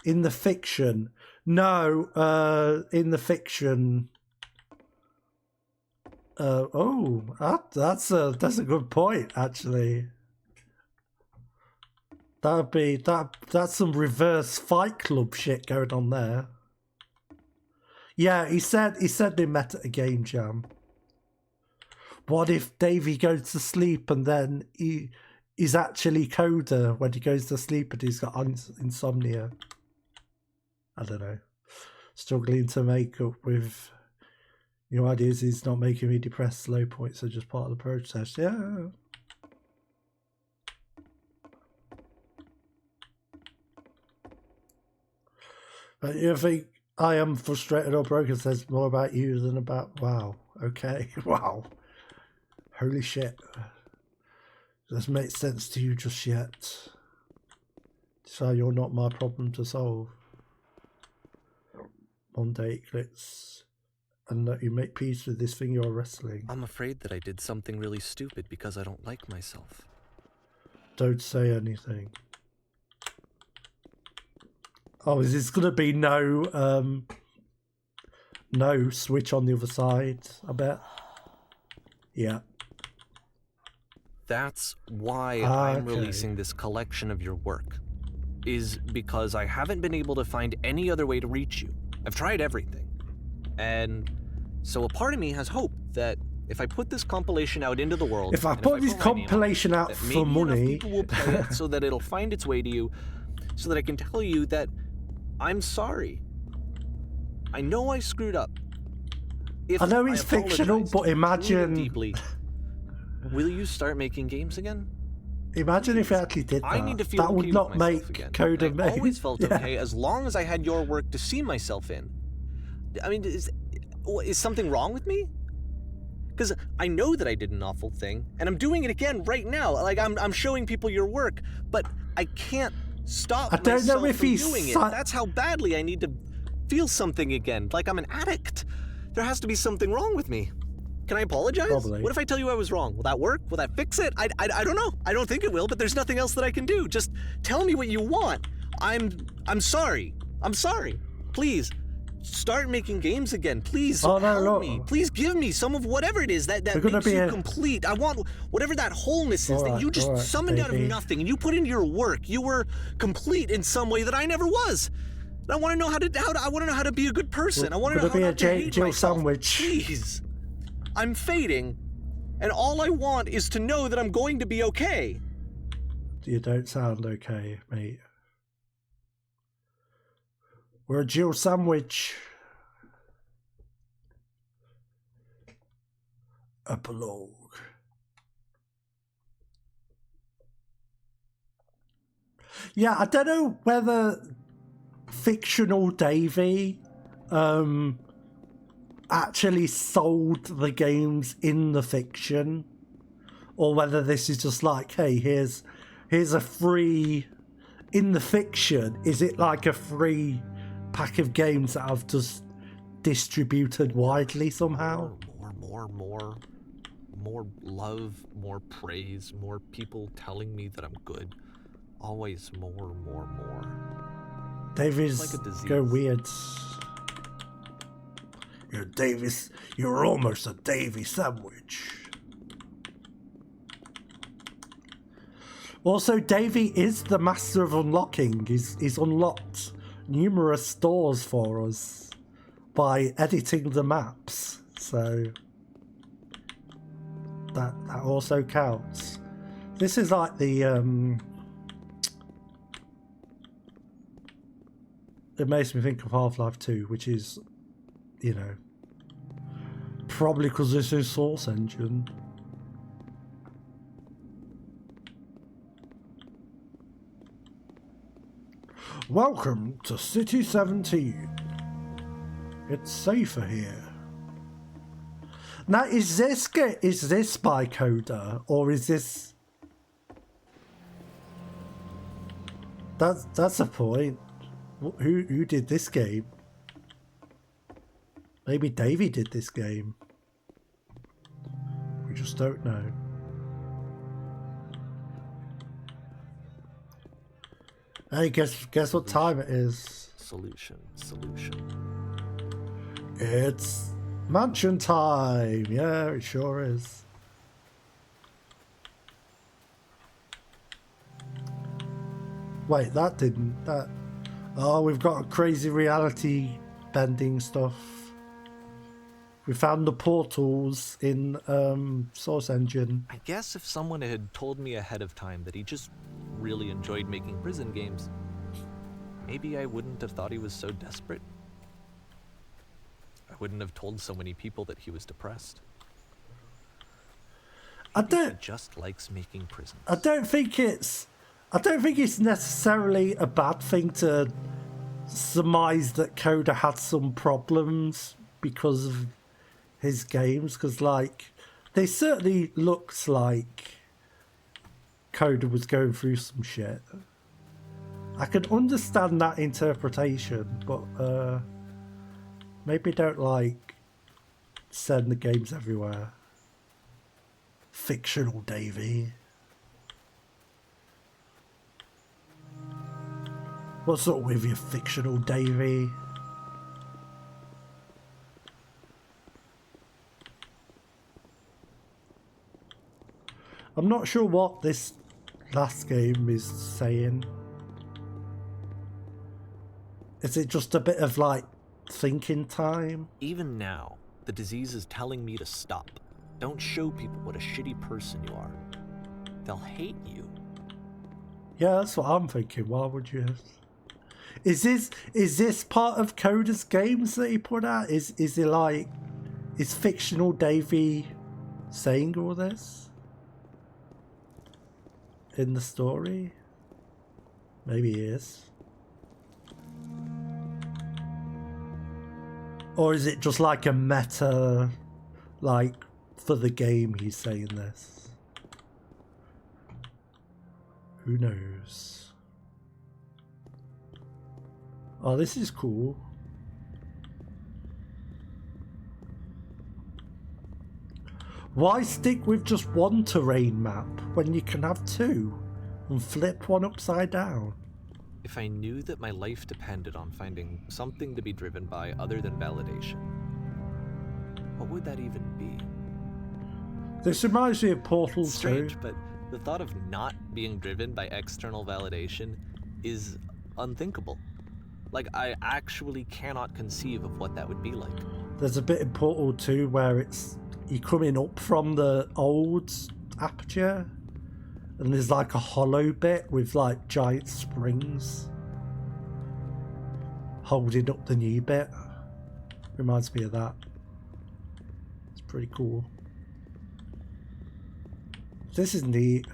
In the fiction. No, in the fiction. That's a good point, actually. That'd be that's some reverse Fight Club shit going on there. Yeah, he said they met at a game jam. What if Davey goes to sleep and then he's actually Coda when he goes to sleep and he's got insomnia? I don't know. Struggling to make up with new ideas is not making me depressed. Low points are just part of the process. Yeah. But you think I am frustrated or broken says more about you than about... Wow. Okay. Wow. Holy shit. Doesn't make sense to you just yet. So you're not my problem to solve. Monday eclipse. And that you make peace with this thing you're wrestling. I'm afraid that I did something really stupid because I don't like myself. Don't say anything. Oh, is this going to be no switch on the other side, I bet? Yeah. That's why I'm releasing this collection of your work. Is because I haven't been able to find any other way to reach you. I've tried everything. And so a part of me has hope that if I put this compilation out into the world... If I put this compilation out for money... people will play it so that it'll find its way to you, so that I can tell you that I'm sorry. I know I screwed up. I know it's fictional, but imagine... Deeply, will you start making games again? Imagine if I actually did that. I need to feel that would okay not with myself make again. Coda I always felt okay as long as I had your work to see myself in. I mean, is something wrong with me? Because I know that I did an awful thing, and I'm doing it again right now. Like, I'm showing people your work, but I can't stop myself from doing it. That's how badly I need to feel something again. Like I'm an addict. There has to be something wrong with me. Can I apologize? Probably. What if I tell you I was wrong? Will that work? Will that fix it? I don't know. I don't think it will, but there's nothing else that I can do. Just tell me what you want. I'm sorry. I'm sorry. Please. Start making games again. Please help me. Please give me some of whatever it is that makes you complete. I want whatever that wholeness is that you just summoned out of nothing and you put into your work. You were complete in some way that I never was. And I want to know how to be a good person. I want to know how not to hate myself. Sandwich. Please. I'm fading, and all I want is to know that I'm going to be okay. You don't sound okay, mate. We're a Jill sandwich. Epilogue. Yeah, I don't know whether fictional Davey actually sold the games in the fiction, or whether this is just like, hey, here's a free... In the fiction, is it like a free pack of games that I've just distributed widely somehow? More love, more praise, more people telling me that I'm good. Always more. Davies like a disease. Go weird. You're almost a Davy sandwich. Also, Davey is the master of unlocking. He's unlocked numerous doors for us by editing the maps, so that also counts. This is like the it makes me think of Half-Life 2, which is, you know, probably because this is Source Engine. Welcome to City 17. It's safer here. Now, is this by Coda, or is this? That's a point. Who did this game? Maybe Davey did this game. We just don't know. Hey, guess what time it is? Solution. It's mansion time. Yeah, it sure is. Wait, that didn't. That. Oh, we've got crazy reality bending stuff. We found the portals in Source Engine. I guess if someone had told me ahead of time that he just really enjoyed making prison games, maybe I wouldn't have thought he was so desperate. I wouldn't have told so many people that he was depressed. Maybe he just likes making prisons. I don't think it's necessarily a bad thing to surmise that Coda had some problems because of his games, because like they certainly looked like Coda was going through some shit. I can understand that interpretation, but maybe don't like send the games everywhere. Fictional Davey. What's up with you, fictional Davey? I'm not sure what this last game is saying. Is it just a bit of like thinking time? Even now, the disease is telling me to stop. Don't show people what a shitty person you are. They'll hate you. Yeah, that's what I'm thinking. Why would you? Is this part of Coda's games that he put out? Is it like, is fictional Davey saying all this in the story? Maybe he is. Or is it just like a meta, like for the game he's saying this? Who knows? Oh, this is cool. Why stick with just one terrain map when you can have two and flip one upside down? If I knew that my life depended on finding something to be driven by other than validation, what would that even be? This reminds me of Portal 2. Strange, but the thought of not being driven by external validation is unthinkable. Like, I actually cannot conceive of what that would be like. There's a bit in Portal 2 where it's you coming up from the old aperture and there's like a hollow bit with like giant springs holding up the new bit. Reminds me of that. It's pretty cool. This is neat.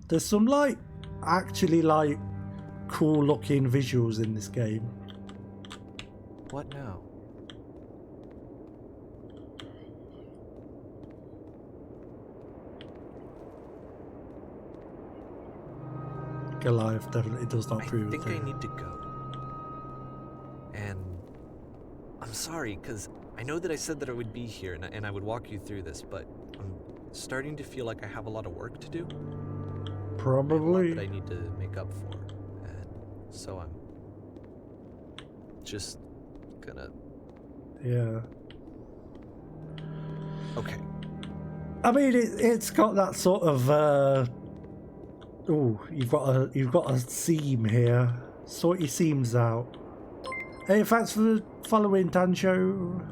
There's some like actually like cool looking visuals in this game. What now? Goliath definitely does not prove it. I think I need to go. And I'm sorry, because I know that I said that I would be here and I would walk you through this, but I'm starting to feel like I have a lot of work to do. Probably. That I need to make up for. And so I'm just gonna... Yeah. Okay. I mean, it's got that sort of. Oh, you've got a seam here. Sort your seams out. Hey, thanks for following, Danjo.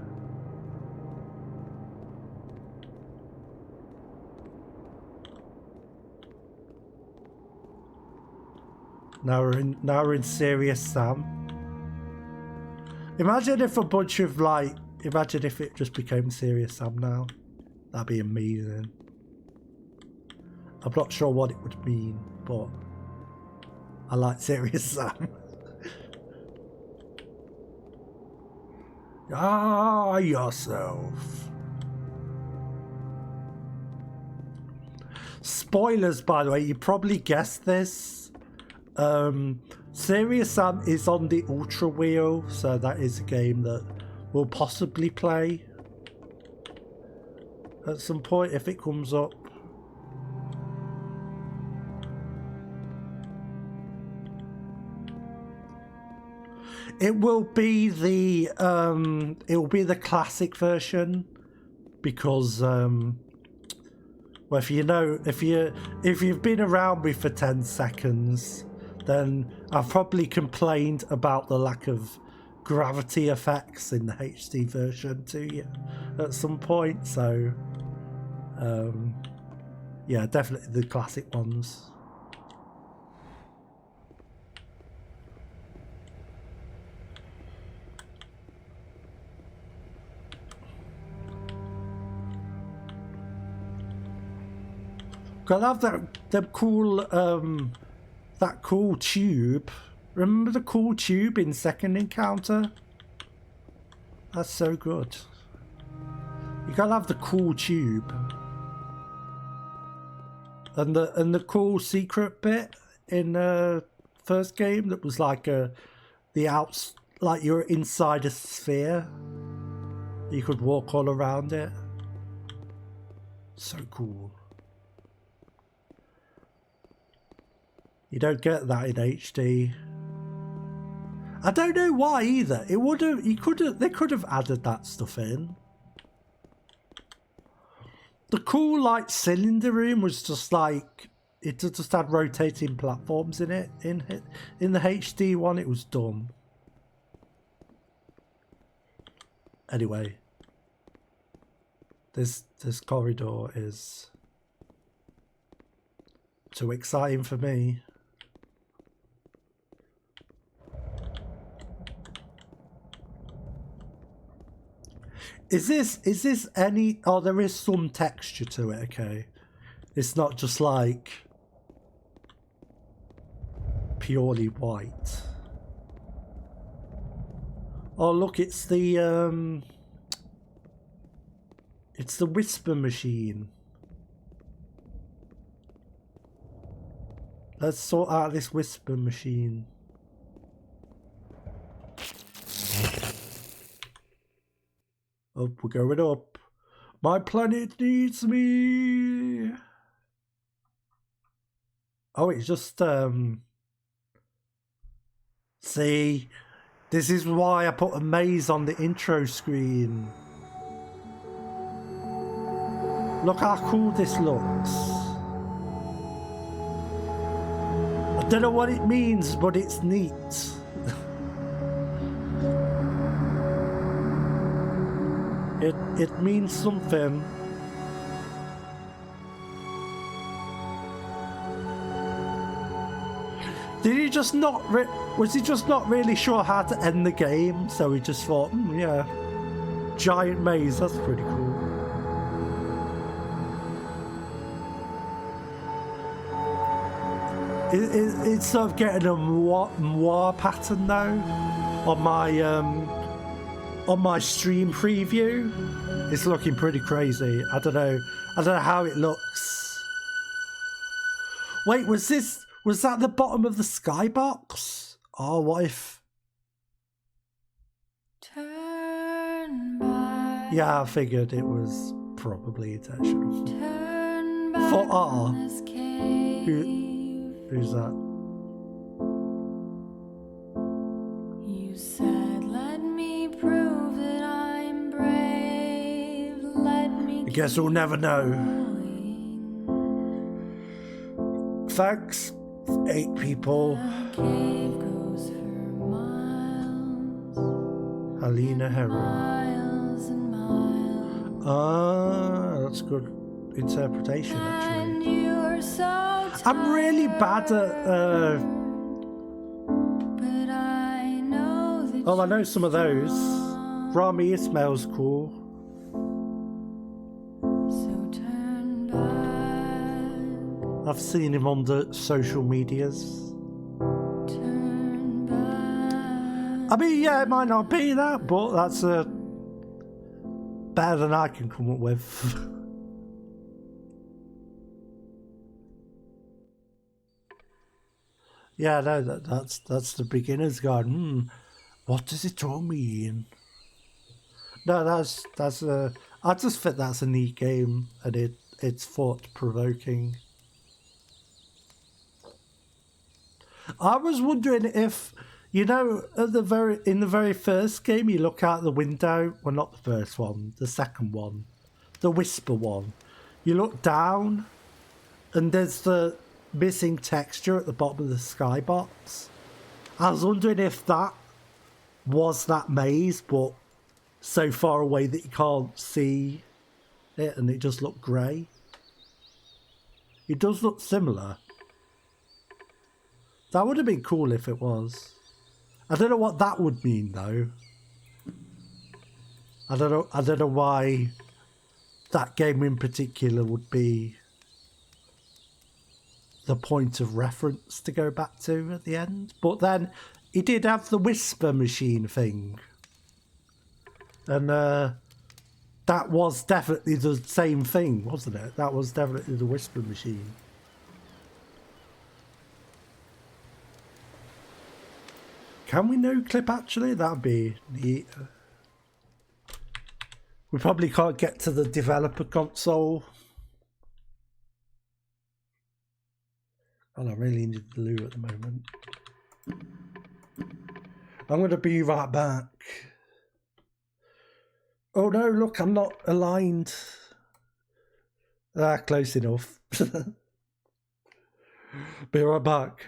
Now we're in Serious Sam. Imagine if a bunch of imagine if it just became Serious Sam now. That'd be amazing. I'm not sure what it would mean, but I like Serious Sam. Ah, yourself. Spoilers, by the way, you probably guessed this. Serious Sam is on the Ultra Wheel, so that is a game that we'll possibly play at some point if it comes up. It will be the classic version because well, if you've been around me for 10 seconds, then I've probably complained about the lack of gravity effects in the HD version to you at some point. So yeah, definitely the classic ones. I love that cool tube. Remember the cool tube in Second Encounter? That's so good. You gotta have the cool tube. And the cool secret bit in the first game that was like like you're inside a sphere. You could walk all around it. So cool. You don't get that in HD. I don't know why either. It would have. They could have added that stuff in. The cool like cylinder room was just like it just had rotating platforms in it. In the HD one, it was dumb. Anyway, this corridor is too exciting for me. Is this any... Oh, there is some texture to it, okay. It's not just like purely white. Oh, look, it's the whisper machine. Let's sort out this whisper machine. Up, we're going up. My planet needs me. Oh, it's just see, this is why I put a maze on the intro screen. Look how cool this looks. I don't know what it means, but it's neat. It means something. Did he just not? Was he just not really sure how to end the game? So he just thought, yeah, giant maze. That's pretty cool. It's sort of getting a moi pattern though on my stream preview. It's looking pretty crazy. I don't know how it looks. Wait, was that the bottom of the skybox? Oh, what if? Turn back. Yeah, I figured it was probably intentional. Turn back For R. from this cave. Who's that? You said, let me prove that I'm brave. Let me guess we'll never know. Thanks, 8 people. Cave goes for miles, Alina Heron. miles and miles. Ah, that's good interpretation, And actually. you are so I'm really bad at. but I know that Oh, I know some of those. Rami Ismail's cool. so turn back, I've seen him on the social medias. turn back. I mean, yeah, it might not be that, but that's better than I can come up with. Yeah, no, that's the beginner's guide. What does it all mean? No, that's I just think that's a neat game, and it's thought provoking. I was wondering if, you know, in the very first game, you look out the window. Well, not the first one, the second one, the Whisper one. You look down, and there's the missing texture at the bottom of the skybox. I was wondering if that was that maze, but so far away that you can't see it, and it just looked grey. It does look similar. That would have been cool if it was. I don't know what that would mean though. I don't know why that game in particular would be the point of reference to go back to at the end. But then he did have the Whisper machine thing. And that was definitely the same thing, wasn't it? That was definitely the Whisper machine. Can we no clip actually? That'd be neat. We probably can't get to the developer console. And I really need the loo at the moment. I'm going to be right back. Oh no, look, I'm not aligned. Ah, close enough. Be right back.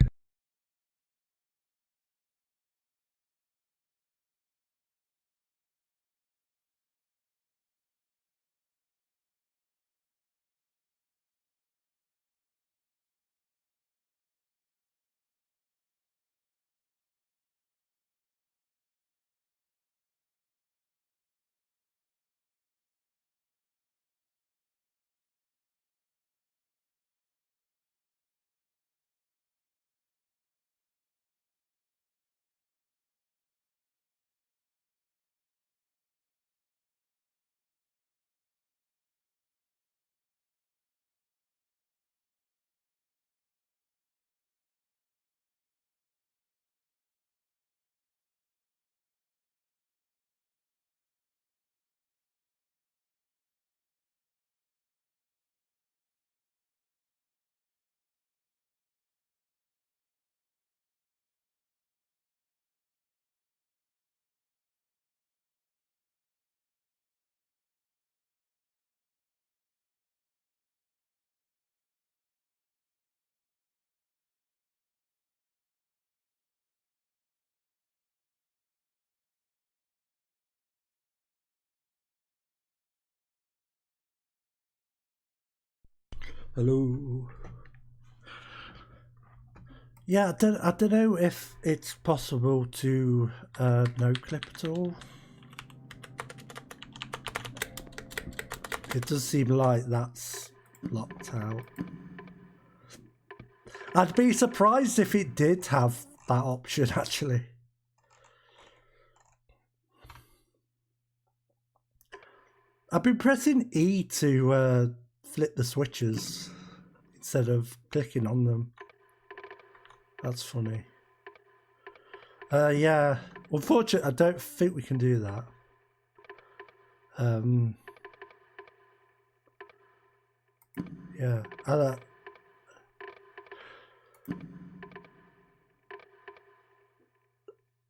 Hello. Yeah, I don't know if it's possible to no clip at all. It does seem like that's locked out. I'd be surprised if it did have that option actually. I've been pressing E to flip the switches instead of clicking on them. That's funny. Yeah, unfortunately, I don't think we can do that.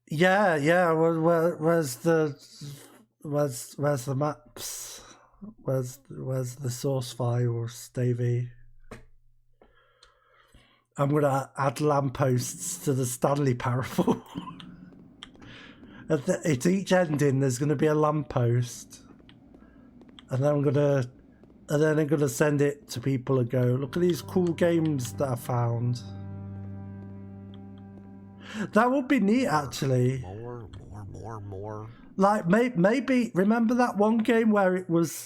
Yeah, yeah. Where's the maps? Where's the source files, Davey? I'm gonna add lampposts to the Stanley Parable. At each ending, there's gonna be a lamppost, and then I'm gonna send it to people and go, look at these cool games that I found. That would be neat, actually. More. Like, maybe, remember that one game where it was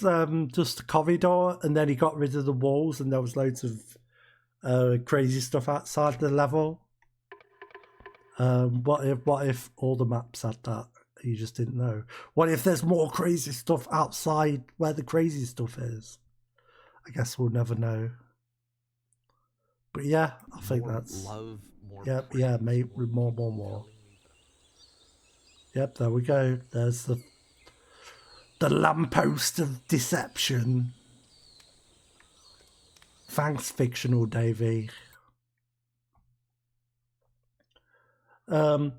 just a corridor and then he got rid of the walls and there was loads of crazy stuff outside the level? What if all the maps had that? You just didn't know. What if there's more crazy stuff outside where the crazy stuff is? I guess we'll never know. But yeah, I think that's... Love, more Yep, praise, yeah, maybe more. Yep, there we go. There's the lamppost of deception. Thanks, fictional Davey. I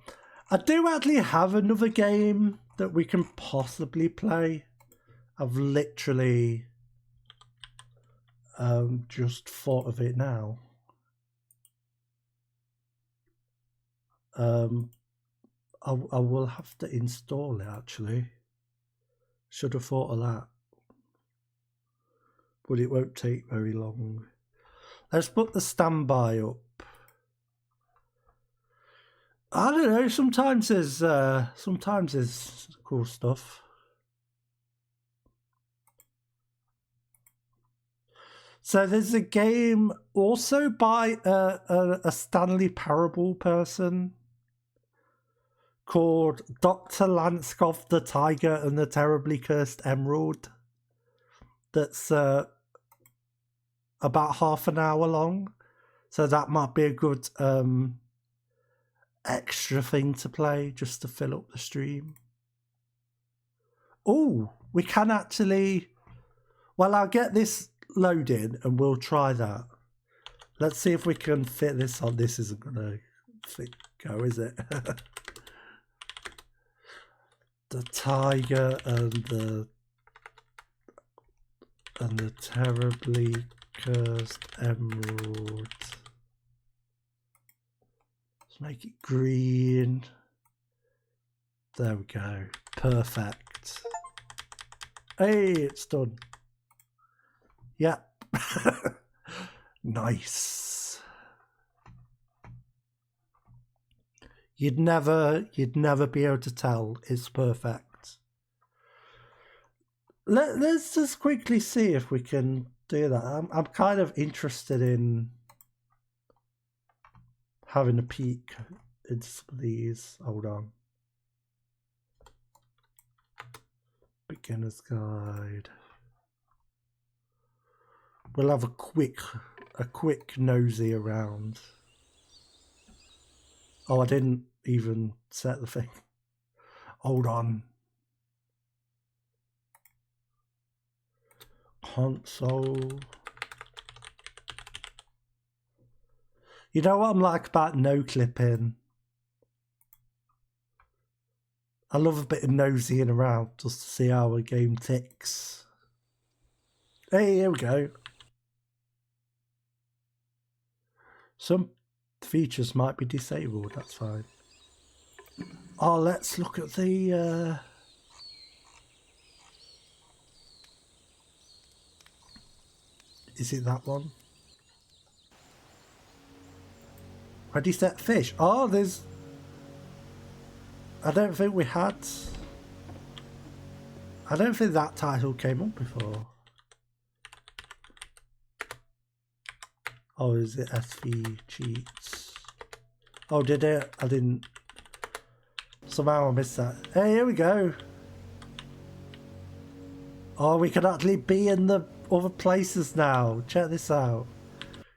do actually have another game that we can possibly play. I've literally just thought of it now. I will have to install it, actually. Should have thought of that. But it won't take very long. Let's put the standby up. I don't know, sometimes there's cool stuff. So there's a game also by a Stanley Parable person called Dr. Langeskov, the Tiger and the Terribly Cursed Emerald. That's about half an hour long. So that might be a good extra thing to play just to fill up the stream. Oh, we can actually... Well, I'll get this loaded and we'll try that. Let's see if we can fit this on. This isn't going to go, is it? The Tiger and the Terribly Cursed Emerald. Let's make it green. There we go. Perfect. Hey, it's done. Yep. Nice. You'd never be able to tell. It's perfect. Let's just quickly see if we can do that. I'm kind of interested in having a peek into some of these. Hold on. Beginner's guide. We'll have a quick nosy around. Oh, I didn't even set the thing. Hold on. Console. You know what I'm like about no clipping? I love a bit of nosying around just to see how a game ticks. Hey, here we go. Some features might be disabled, that's fine. Oh, let's look at the... Is it that one? Ready, set, fish. Oh, there's... I don't think we had... I don't think that title came up before. Oh, is it SV cheats? Oh, did it? I didn't. Somehow I missed that. Hey, here we go. Oh, we can actually be in the other places now. Check this out.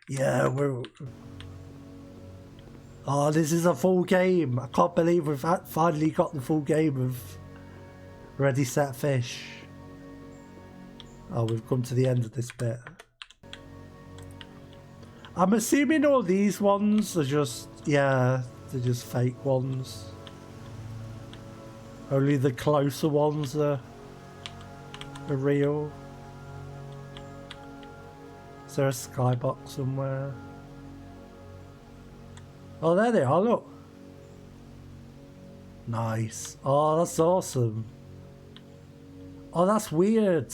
Yeah, we're... Oh, this is a full game. I can't believe we've finally got the full game of Ready, Set, Fish. Oh, we've come to the end of this bit. I'm assuming all these ones are just, yeah, they're just fake ones. Only the closer ones are real. Is there a skybox somewhere? Oh, there they are, look. Nice. Oh, that's awesome. Oh, that's weird.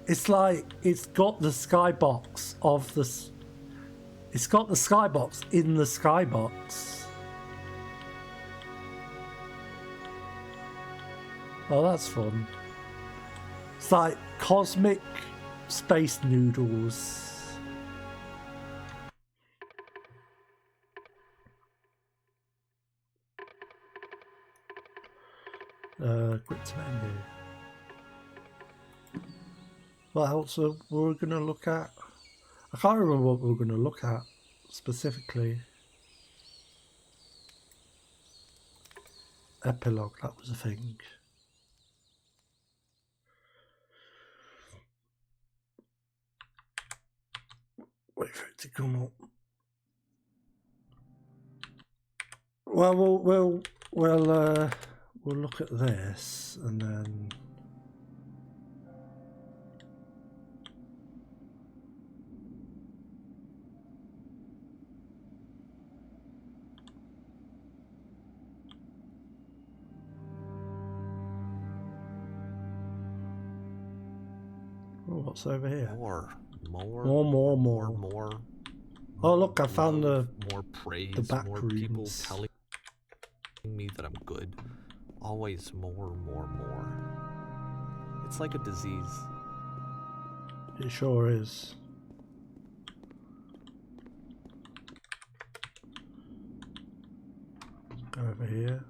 It's like it's got the skybox of the... It's got the skybox in the skybox. Oh, that's fun. It's like cosmic space noodles. Quit menu. What else were we going to look at? I can't remember what we were going to look at specifically. Epilogue, that was a thing. Wait for it to come up. Well, we'll look at this and then. Oh, what's over here? More. Oh, look, I found the praise, back more people rooms. telling me that I'm good. Always more. It's like a disease. It sure is. Go over here.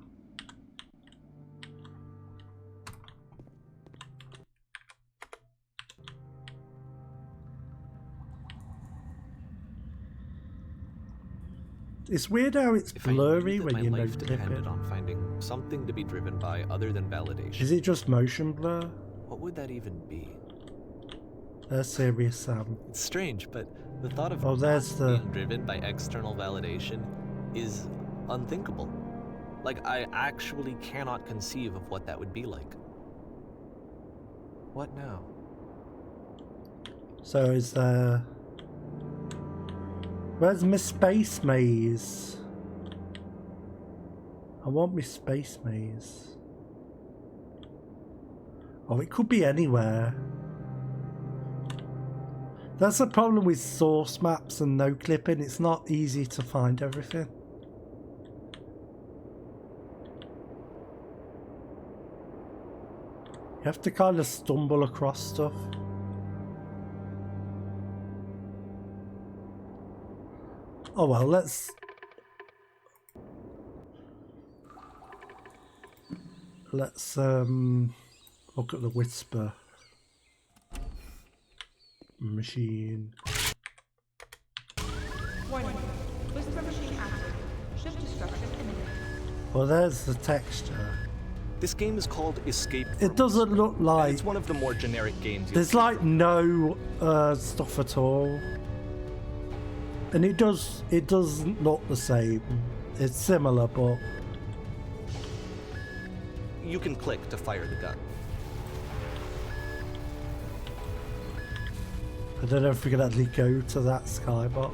It's weird how it's blurry when you no clip it. On finding something to be driven by other than validation. Is it just motion blur? What would that even be? There's Serious Sam. It's strange, but the thought of being driven by external validation is unthinkable. Like, I actually cannot conceive of what that would be like. What now? So is there... Where's my space maze? I want my space maze. Oh, it could be anywhere. That's the problem with source maps and no clipping. It's not easy to find everything. You have to kind of stumble across stuff. Oh well, let's look at the whisper machine. Warning. Whisper machine active. Shift destruction imminent. Well, there's the texture. This game is called Escape from It doesn't Whisper, look like... and it's one of the more generic games. There's like no stuff at all. And it doesn't look the same. It's similar, but... You can click to fire the gun. I don't know if we can actually go to that skybox.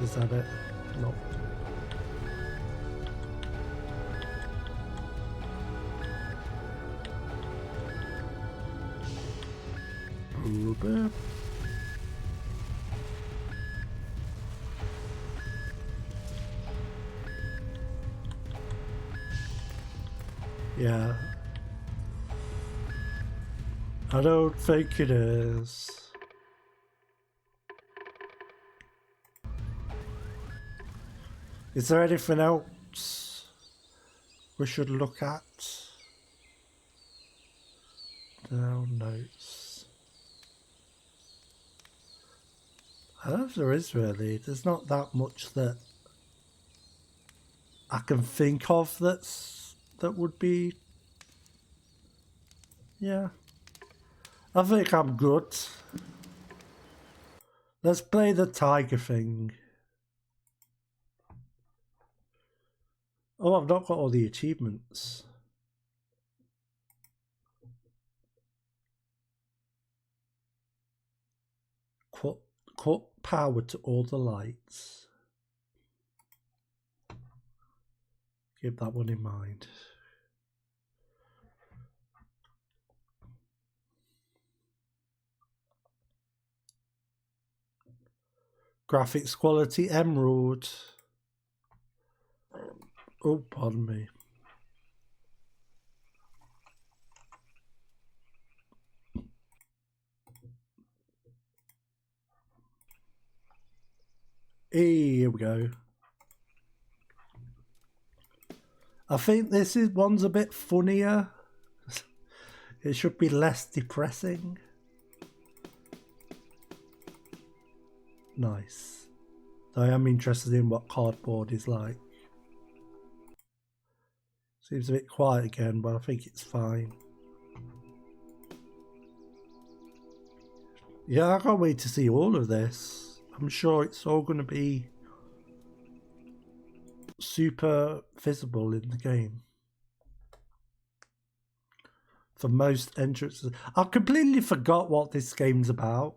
Is that it? No. Uber. Yeah. I don't think it is. Is there anything else we should look at? No notes. I don't know if there is really. There's not that much that I can think of that would be... Yeah. I think I'm good. Let's play the tiger thing. Oh, I've not got all the achievements. cut power to all the lights. Keep that one in mind. Graphics quality emerald. Oh, pardon me. Here we go. I think this is one's a bit funnier. It should be less depressing. Nice. I am interested in what cardboard is like. Seems a bit quiet again, but I think it's fine. Yeah, I can't wait to see all of this. I'm sure it's all going to be super visible in the game. For most entrances. I completely forgot what this game's about.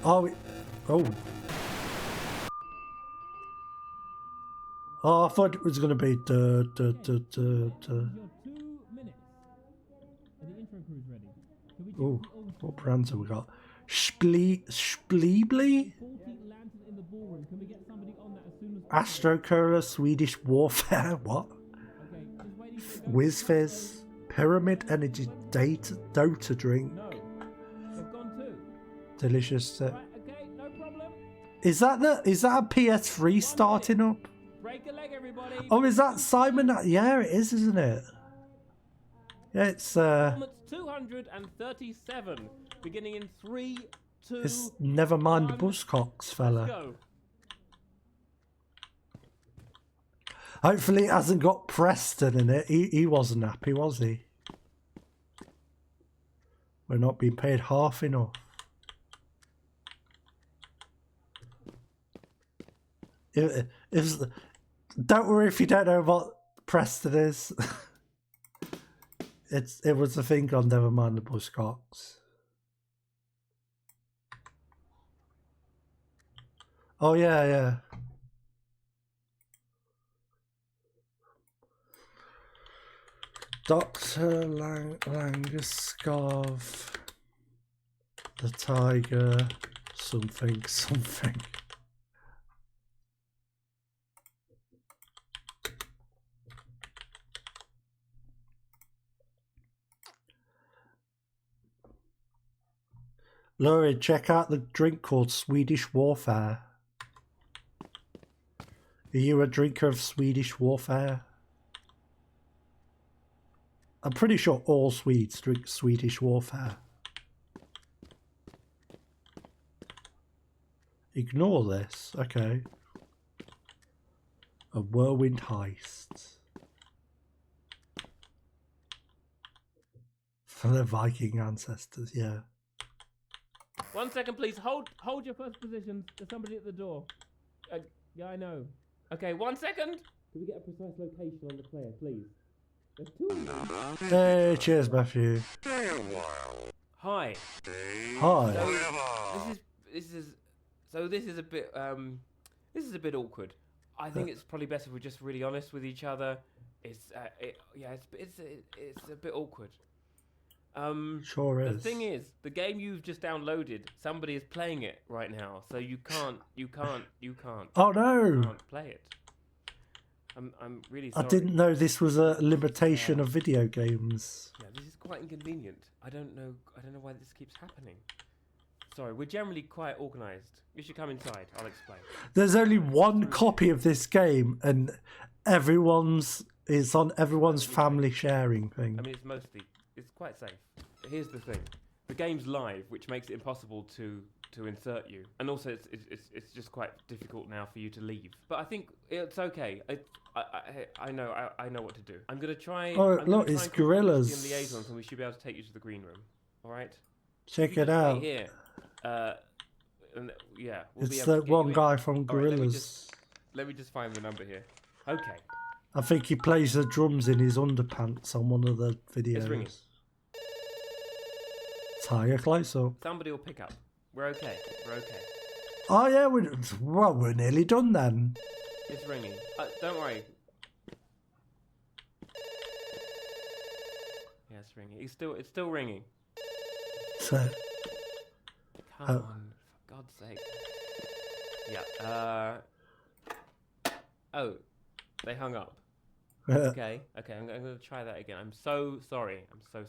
Oh, oh, I thought it was going to be Your 2 minutes. And the intro crew's ready. Can we get Oh, the old what brands have we got? Spleebly? 40 lanterns in the ballroom? Can we get somebody on that as soon as Astrocola, Swedish Warfare, what? Okay, just waiting for the Whizfizz, Pyramid Energy Dota Drink, No, they've gone too. delicious. Right, okay, no problem. Is that a PS3 starting up? Break a leg, everybody. Oh, is that Simon? Yeah, it is, isn't it? Yeah, it's Performance 237, beginning in 3, 2, it's never mind the 1, Buzzcocks fella. go. Hopefully it hasn't got Preston in it. He wasn't happy, was he? We're not being paid half enough. Don't worry if you don't know what Preston is. It was a thing on Never Mind the Buzzcocks. Oh yeah, yeah. Dr. Langeskov, the tiger, something. Laurie, check out the drink called Swedish Warfare. Are you a drinker of Swedish Warfare? I'm pretty sure all Swedes drink Swedish Warfare. Ignore this. Okay. A whirlwind heist. For the Viking ancestors, yeah. 1 second, please. Hold your first positions. There's somebody at the door. Yeah, I know. Okay, 1 second. Can we get a precise location on the player, please? There's 2 of them. Hey, cheers, Matthew. Hi. Hi. This is a bit awkward. I think it's probably better if we're just really honest with each other. It's a bit awkward. Sure is. The thing is, the game you've just downloaded, somebody is playing it right now, so you can't. Oh no! Can't play it. I'm really sorry. I didn't know this was a limitation of video games. Yeah, this is quite inconvenient. I don't know why this keeps happening. Sorry, we're generally quite organised. You should come inside. I'll explain. There's only one copy of this game, and it's on everyone's family sharing thing. I mean, it's quite safe. Here's the thing: the game's live, which makes it impossible to insert you, and also it's just quite difficult now for you to leave. But I think it's okay. I know what to do. I'm gonna try. Oh, I'm look, gonna it's try and call gorillas. the liaisons, and we should be able to take you to the green room. All right. Check You it just out. stay here. And yeah, we'll be It's able to that get you one in. guy from All right, Gorillas. let me just find the number here. Okay. I think he plays the drums in his underpants on one of the It's ringing. videos. Tiger close up. Somebody will pick up. We're okay. We're okay. Oh yeah, we're nearly done then. It's ringing. Don't worry. Yeah, it's ringing. It's still ringing. So, Come on, for God's sake. Yeah. Oh, they hung up. Okay. I'm going to try that again. I'm so sorry. Okay,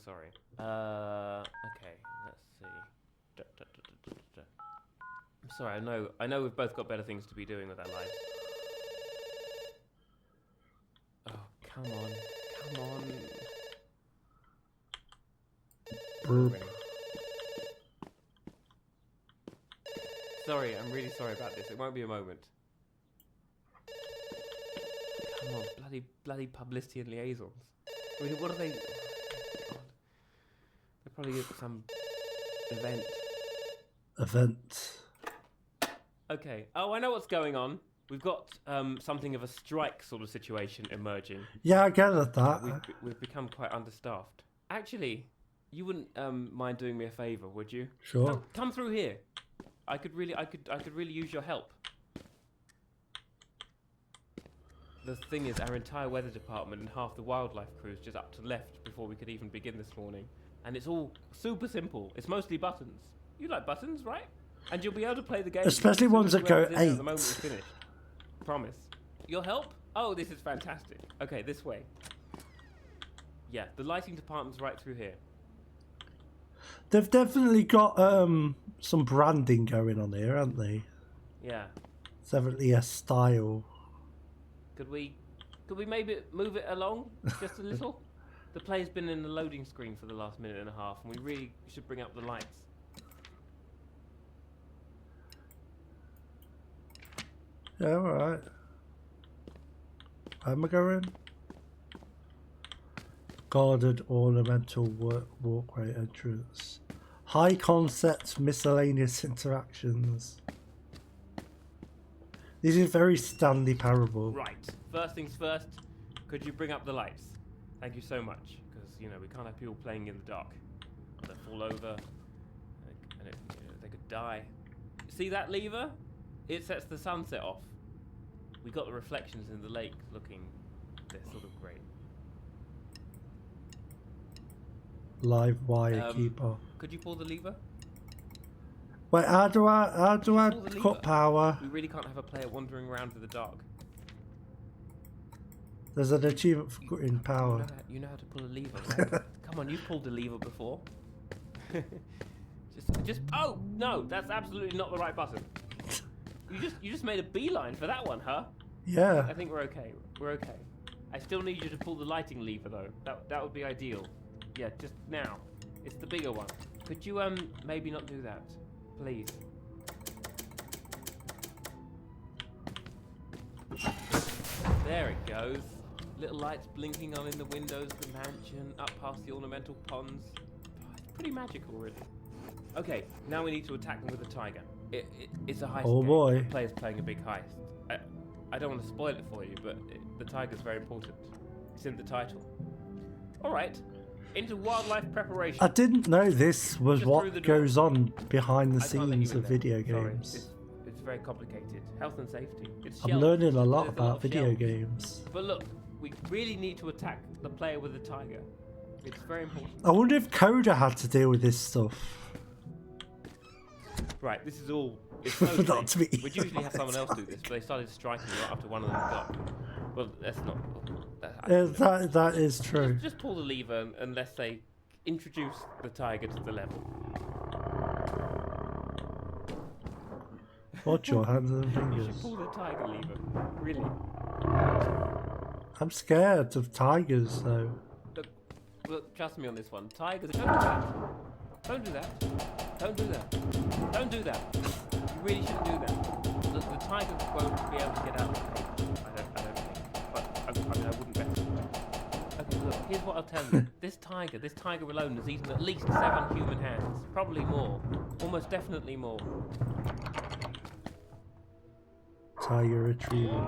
let's see. I'm sorry. I know we've both got better things to be doing with our lives. Oh, come on. Burp. Sorry, I'm really sorry about this. It won't be a moment. Come on, bloody publicity and liaisons. I mean, what are they? Oh, God. They're probably at some event. Okay. Oh, I know what's going on. We've got something of a strike sort of situation emerging. Yeah, I get at that. We've become quite understaffed. Actually, you wouldn't mind doing me a favour, would you? Sure. Come through here. I could really use your help. The thing is, our entire weather department and half the wildlife crew's just up to the left before we could even begin this morning. And it's all super simple. It's mostly buttons. You like buttons, right? And you'll be able to play the game. Especially ones that go 8. The moment we're finished. Promise. Your help? Oh, this is fantastic. Okay, this way. Yeah, the lighting department's right through here. They've definitely got some branding going on here, haven't they? Yeah. It's definitely a style. Could we maybe move it along just a little? The play's been in the loading screen for the last minute and a half, and we really should bring up the lights. Yeah, alright. Where am I going? Guarded ornamental walkway entrance. High concept miscellaneous interactions. This is very Stanley Parable. Right. First things first, could you bring up the lights? Thank you so much, because, you know, we can't have people playing in the dark. They'll fall over, and they could die. See that lever? It sets the sunset off. We got the reflections in the lake looking, they're sort of great. Live wire keeper. Could you pull the lever? Wait, how do I Pull the lever. cut power? We really can't have a player wandering around in the dark. There's an achievement for cutting power. You know how to pull a lever, right? Come on, you've pulled a lever before. Oh no, that's absolutely not the right button. You just made a beeline for that one, huh? Yeah. I think we're okay. We're okay. I still need you to pull the lighting lever though. That would be ideal. Yeah, just now. It's the bigger one. Could you maybe not do that, please? There it goes. Little lights blinking on in the windows of the mansion, up past the ornamental ponds. It's pretty magical, really. Okay, now we need to attack them with a tiger. It's a heist Oh game. boy. The player's playing a big heist. I don't want to spoil it for you, but the tiger's very important. It's in the title. Alright, into wildlife preparation. I didn't know this was Just through the what door. goes on behind the I can't let you scenes in of there. video Sorry, games. it's very complicated. Health and safety. It's I'm shelves. learning a lot There's about of video shelves. games. But look, we really need to attack the player with the tiger. It's very important. I wonder if Coda had to deal with this stuff. Right, this is all. It's so Not to strange. be We'd usually have someone else do this, but they started striking right after one of them got. Well, that's not. That is true. Just pull the lever unless they introduce the tiger to the level. Watch your hands and You fingers. should pull the tiger lever. Really. I'm scared of tigers though. Look, trust me on this one. Tigers. Don't do that. Don't do that. Don't do that. Don't do that. You really shouldn't do that. The tiger won't be able to get out of the cage. I don't think. But I mean, I wouldn't bet. Okay, look. Here's what I'll tell you. This tiger alone has eaten at least 7 human hands. Probably more. Almost definitely more. Tiger retrieval.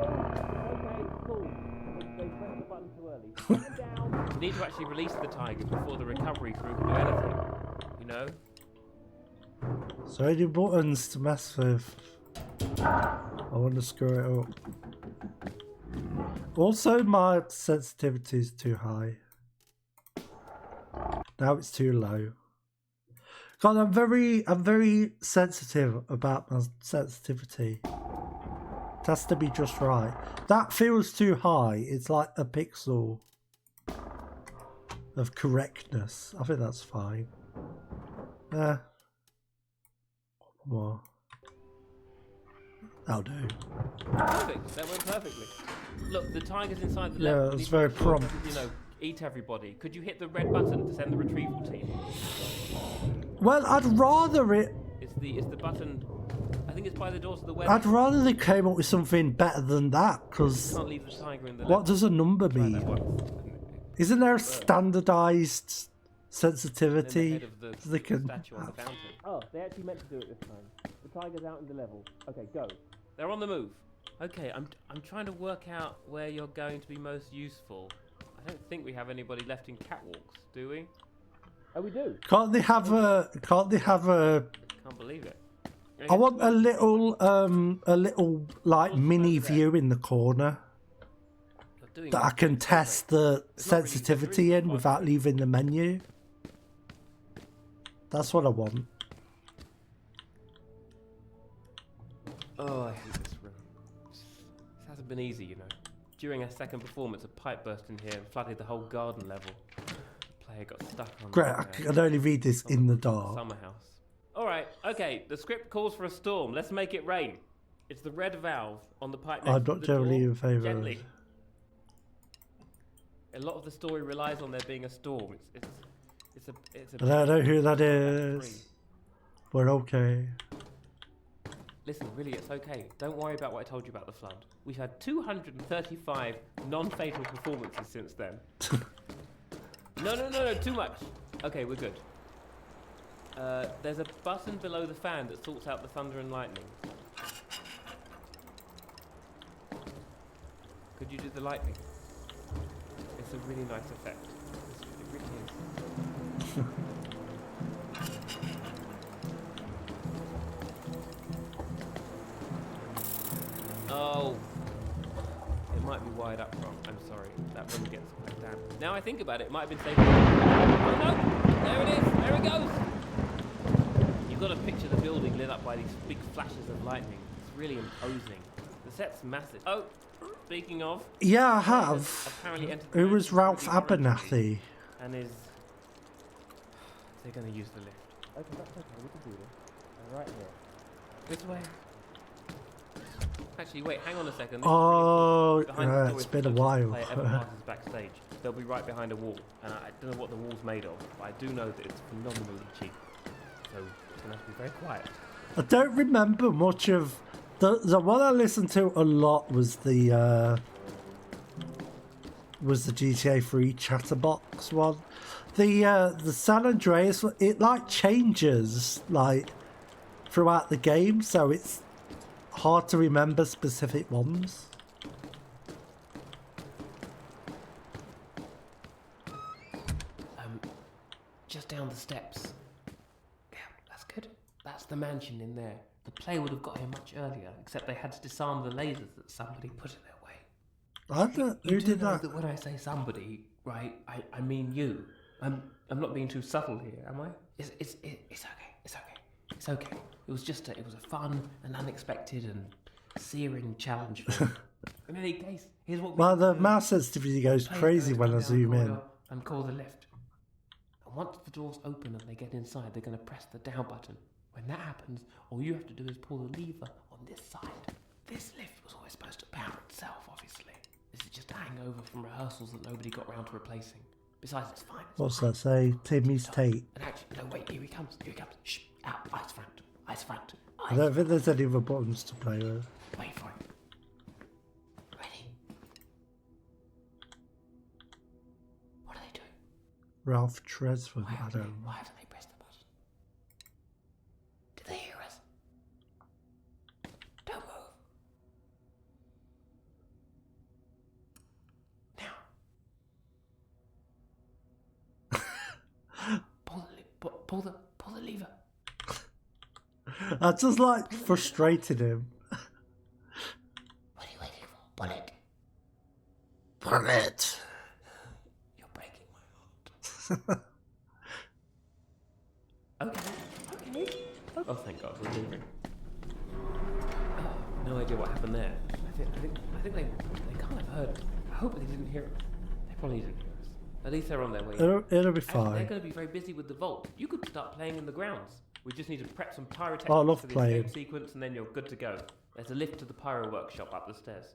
Okay, cool. They press the button to too early. Stand down. You need to actually release the tiger before the recovery crew can do anything. You know? So many buttons to mess with. I want to screw it up. Also, my sensitivity is too high. Now it's too low. God, I'm very sensitive about my sensitivity. It has to be just right. That feels too high. It's like a pixel of correctness. I think that's fine. More. That'll do. Perfect. That went perfectly. Look, the tiger's inside the Yeah, level. it was very prompt. You know, eat everybody. Could you hit the red button to send the retrieval team? Well, I'd rather it. It's the button. I think it's by the door to the west. I'd rather they came up with something better than that. Because Can't leave the tiger in the what level. does a number Try that mean? once. Isn't there a standardized And then the sensitivity head of the they can statue on the have? fountain. Oh, they actually meant to do it this time. The tiger's out in the level. Okay, go. They're on the move. Okay, I'm trying to work out where you're going to be most useful. I don't think we have anybody left in catwalks, do we? Oh, we do. Can't they have a? Can't they have a? Can't believe it. I want a little like mini view in the corner that I can test the sensitivity in without leaving the menu. That's what I want. Oh, I hate this room. This hasn't been easy, you know. During our second performance, a pipe burst in here and flooded the whole garden level. The player got stuck on Great, I can only read this in the dark. summer house. Alright, okay, the script calls for a storm. Let's make it rain. It's the red valve on the pipe next I'm to not the generally door. in favour of Gently. A lot of the story relies on there being a storm. It's a I don't know who that is. But okay. Listen, really, it's okay. Don't worry about what I told you about the flood. We've had 235 non-fatal performances since then. No, too much. Okay, we're good. There's a button below the fan that sorts out the thunder and lightning. Could you do the lightning? It's a really nice effect. It really is. Oh, it might be wired up wrong. I'm sorry. That room gets quite damp. Now I think about it, it might have been safe. Oh no! There it is! There it goes! You've got to picture the building lit up by these big flashes of lightning. It's really imposing. The set's massive. Oh, speaking of. Yeah, I have. Apparently entered the Who was mansion Ralph through the orange Abernathy? tree And is. They're going to use the lift. Okay, that's okay. We can do this. Right here. This way. Actually, wait, hang on a second. This is Oh, really behind the door it's is been the a closest while. player ever passes backstage. They'll be right behind a wall, and I don't know what the wall's made of, but I do know that it's phenomenally cheap. So it's gonna have to be very quiet. I don't remember much of the one I listened to a lot was the GTA 3 Chatterbox one. The San Andreas, it like changes like throughout the game, so it's hard to remember specific ones. Just down the steps. Yeah, that's good. That's the mansion in there. The player would have got here much earlier, except they had to disarm the lasers that somebody put in their way. I don't. Who You do did know that? when I say somebody, right, I mean you. I'm not being too subtle here, am I? It's okay. It's okay. It's okay. It was just it was a fun and unexpected and searing challenge for me. In any case, here's what we Well, the do. mouse sensitivity goes Players crazy go when I down the zoom in. corridor and call the lift. And once the doors open and they get inside, they're going to press the down button. When that happens, all you have to do is pull the lever on this side. This lift was always supposed to power itself, obviously. This is just a hangover from rehearsals that nobody got round to replacing. Besides, it's fine. It's What's fine. that say? Timmy's No, Tate. And actually, no, wait, here he comes. Shh, out, eyes front, eyes front. I don't think there's any other buttons to play with. Wait for it. Ready? What are they doing? Ralph Tresford. Why I haven't don't they, know. why haven't they pressed the button? Did they hear us? Don't move. Now, pull the lever. I just like frustrated him. What are you waiting for? Pull it. Pull it. You're breaking my heart. Okay. Oh, thank God, we're leaving. Oh, no idea what happened there. I think they can't have heard. I hope they didn't hear it. They probably didn't hear us. At least they're on their way. It'll be Actually, fine. they're going to be very busy with the vault. You could start playing in the grounds. We just need to prep some pyrotechnics Oh, I love for the playing. escape sequence, and then you're good to go. There's a lift to the pyro workshop up the stairs.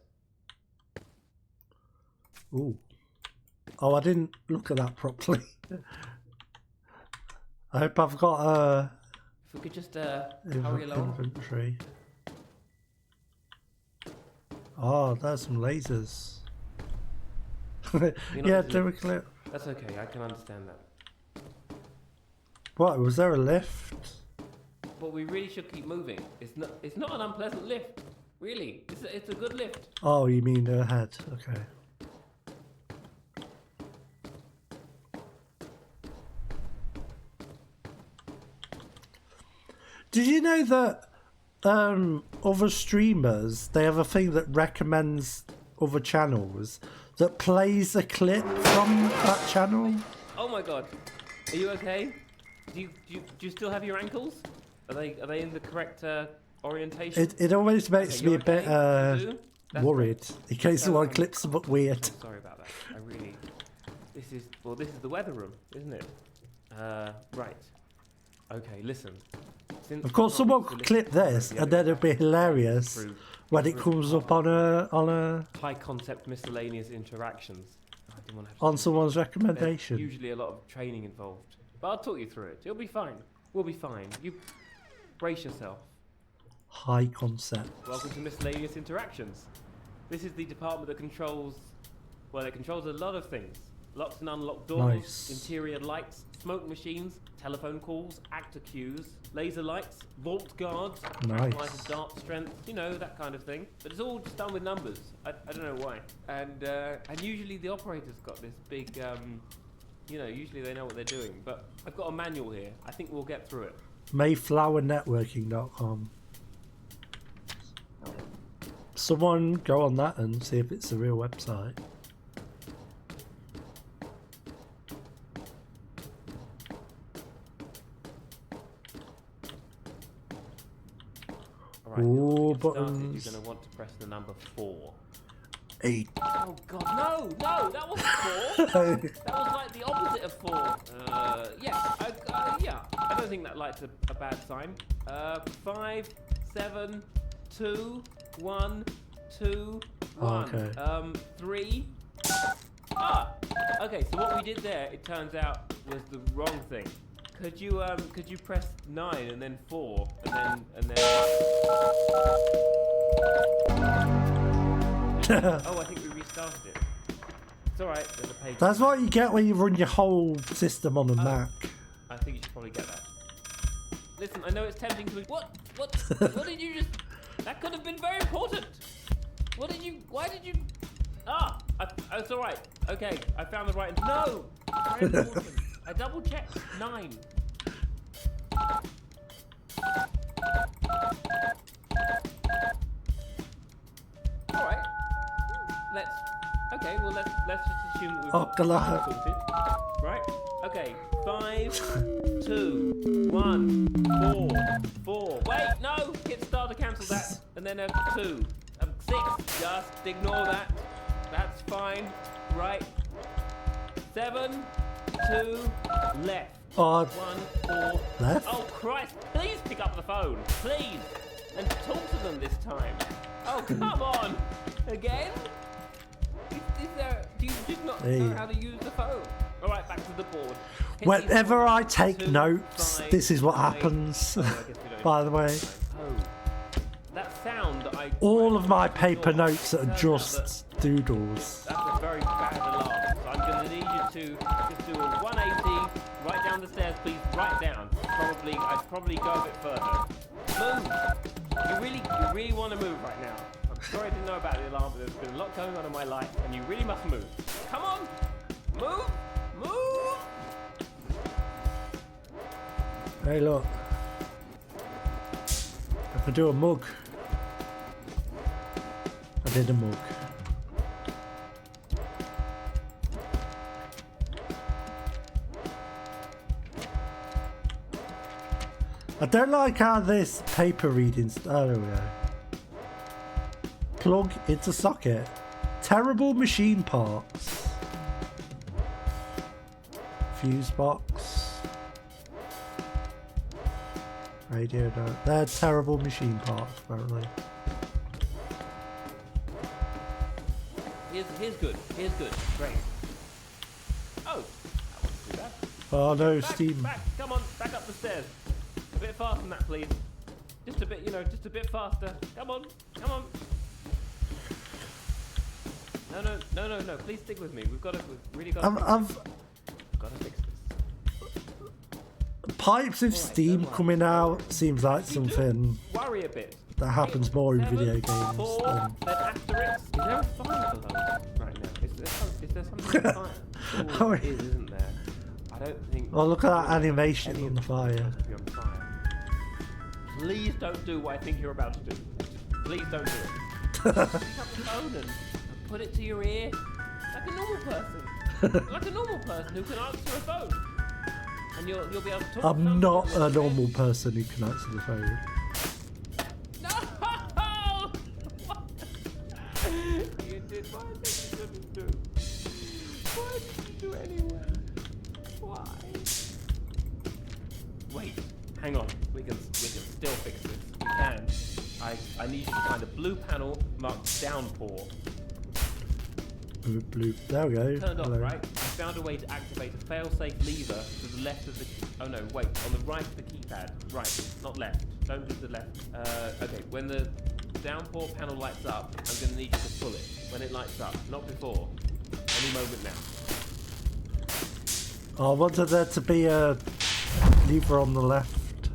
Ooh. Oh, I didn't look at that properly. I hope I've got If we could just hurry along. inventory. Oh, there's some lasers. Yeah, do a clip. That's okay, I can understand that. What, was there a lift? But we really should keep moving. It's not an unpleasant lift. Really, it's a good lift. Oh, you mean ahead? Okay. Did you know that other streamers, they have a thing that recommends other channels that plays a clip from that channel? Oh my God, are you okay? Do you still have your ankles? Are they in the correct orientation? It always makes me you a bit okay? You do? That's worried in case someone clips a bit weird. I'm sorry about that. I really. This is the weather room, isn't it? Right. Okay, listen. Of course, someone could clip this, and then it'd be hilarious when it comes up on a high concept miscellaneous interactions. I didn't want to have on to- someone's There's recommendation. usually a lot of training involved, but I'll talk you through it. It'll be fine. We'll be fine. You brace yourself. High concept. Welcome to miscellaneous interactions. This is the department that controls. Well, it controls a lot of things. Locked and unlocked doors, Nice. interior lights, smoke machines, telephone calls, actor queues, laser lights, vault guards, Nice. analyzer dart strength, you know, that kind of thing. But it's all just done with numbers. I don't know why. And usually the operator's got this big, usually they know what they're doing. But I've got a manual here. I think we'll get through it. MayflowerNetworking.com. Someone go on that and see if it's a real website. All right, Ooh, to get started, buttons. you're going to want to press the number 4. 8. Oh God, no, that wasn't 4. That was like the opposite of 4. I don't think that light's a bad sign. 5, 7, 2, 1, 2, 1. Okay. 3. Okay. So what we did there, it turns out, was the wrong thing. Could you press 9 and then 4 and then? Oh, I think we restarted it. It's alright, there's a page. That's what you get when you run your whole system on a Mac. I think you should probably get that. Listen, I know it's tempting to... What did you just... That could have been very important. Why did you... it's alright. Okay, I found the right... No! Very important. I double checked. 9. Alright. Let's just assume that we've Oh, God. sorted. Right? Okay. 5, 2, 1, 4. Wait, no! Hit start to cancel that. And then a 2. 6. Just ignore that. That's fine. Right. 7, 2, left. Oh, 1, 4. left? Oh Christ! Please pick up the phone, please, and talk to them this time. Oh come on! Again? Do you just not know how to use the phone? All right, back to the board. Hit Whenever these I ones. take 2, notes, 5, this is what 9. happens. Oh, I guess we don't By the way, Oh, that sound that I. all of my paper saw, notes are turns out just doodles. That's a very bad alarm. So I'm going to need you to just do a 180, right down the stairs, please. Right down. I'd probably go a bit further. Move. You really want to move right now. I'm sorry I didn't know about the alarm, but there's been a lot going on in my life, and you really must move. Come on. Move. Hey, look. I can do a mug. I did a mug. I don't like how this paper reading. Oh, there we go. Plug into socket. Terrible machine parts. Fuse box. Radio note. They're terrible machine parts, apparently. Here's good. Here's good. Great. Oh, that wasn't too bad. Oh no, Back, steam. back. Come on, back up the stairs. A bit faster than that, please. Just a bit, just a bit faster. Come on, come on. No. Please stick with me. We've really got to fix this. Pipes of steam don't worry. coming out seems like something Worry a bit. that happens more in 7, video games 4, than... then asterisk. Is there a fire below right now? Is there something on fire? Oh, Oh, it is, isn't there? I don't think... Oh, look at that animation any on of the them fire. are supposed to be on fire. Please don't do what I think you're about to do. Please don't do it. Pick up the phone and put it to your ear like a normal person. Like a normal person who can answer a phone. And you'll be able to talk to I'm somebody not on a the normal bed. person who can answer the phone. No! You did what I think you shouldn't do. Why did you do it anyway? Why? Wait, hang on. We can still fix this. We can. I need you to find a blue panel marked downpour. Blue. There we go. Turned off, Hello. right? I found a way to activate a fail-safe lever to the left of the... Oh no, wait. On the right of the keypad. Right, not left. Don't do the left. Okay, when the downpour panel lights up, I'm going to need you to pull it. When it lights up, not before. Any moment now. Oh, I wanted there to be a lever on the left.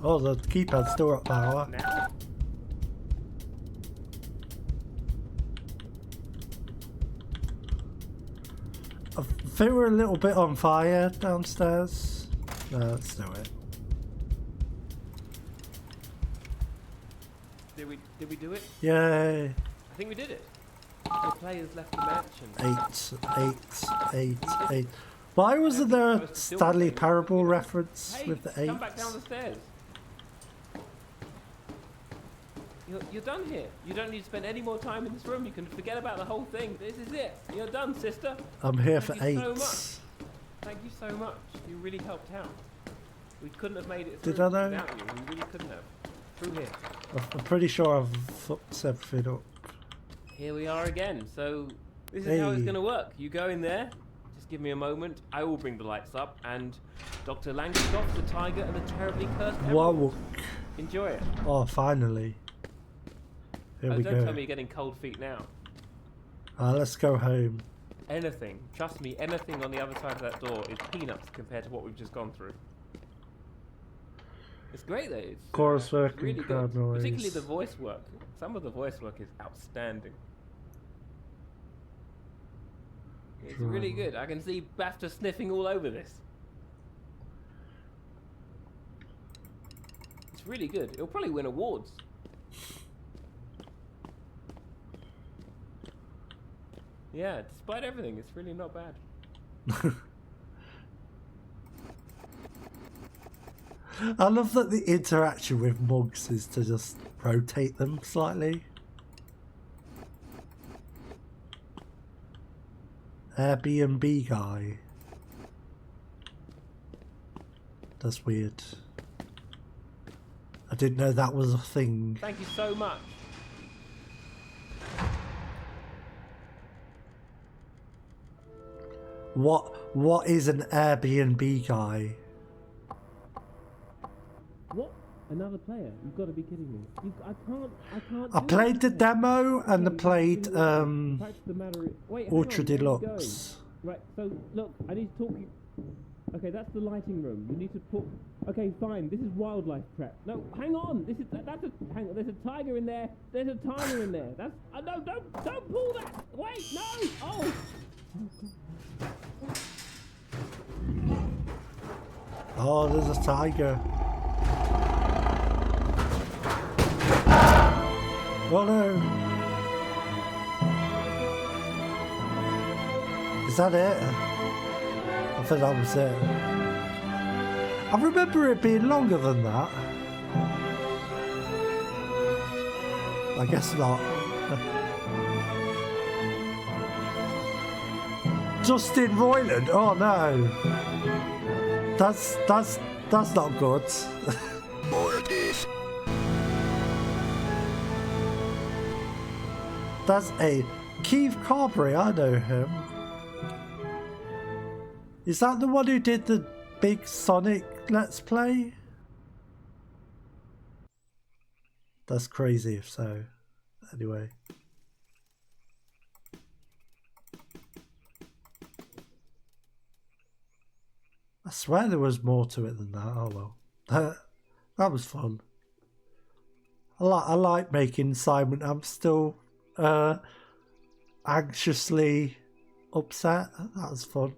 Oh, the keypad's still at power. Now? I think we're a little bit on fire downstairs. No, let's do it. Did we do it? Yay! I think we did it. The players left the mansion. 8. Why wasn't there a Supposed to do Stanley anything. Parable reference Hey, with the 8? come back down the stairs. You're done here. You don't need to spend any more time in this room. You can forget about the whole thing. This is it. You're done, sister. I'm here for Thank 8. you so much. Thank you so much. You really helped out. We couldn't have made it through Did I though? without you. We really couldn't have. Through here. I'm pretty sure I've fucked everything up. Here we are again. So this is how it's Hey. going to work. You go in there. Just give me a moment. I will bring the lights up. And Dr. Langeskov, the tiger, and the terribly cursed Whoa. emerald. Enjoy it. Oh, finally. Here we Don't go. tell me you're getting cold feet now. Let's go home. Anything, trust me, anything on the other side of that door is peanuts compared to what we've just gone through. It's great though. It's Chorus work it's really and crowd good. noise. Particularly the voice work. Some of the voice work is outstanding. It's really good. I can see BAFTA sniffing all over this. It's really good. It'll probably win awards. Yeah, despite everything, it's really not bad. I love that the interaction with mugs is to just rotate them slightly. Airbnb guy. That's weird. I didn't know that was a thing. Thank you so much. What is an Airbnb guy? What? Another player? You've got to be kidding me. I can't. I played the demo and I played The fact of the matter is, wait, hang on, Ultra where are you Deluxe. going? Right. So look, I need to talk you. Okay, that's the lighting room. You need to put. Okay, fine. This is wildlife prep. No, hang on. That's a. Hang on. There's a tiger in there. There's a tiger in there. That's. No, don't pull that. Wait, no. Oh. Oh, there's a tiger. Oh no. Is that it? I think that was it. I remember it being longer than that. I guess not. Justin Roiland. Oh no. That's not good. More of this. That's a Keith Carberry. I know him. Is that the one who did the big Sonic Let's Play? That's crazy if so. Anyway. I swear there was more to it than that. Oh well. That was fun. I like making Simon. I'm still anxiously upset. That was fun.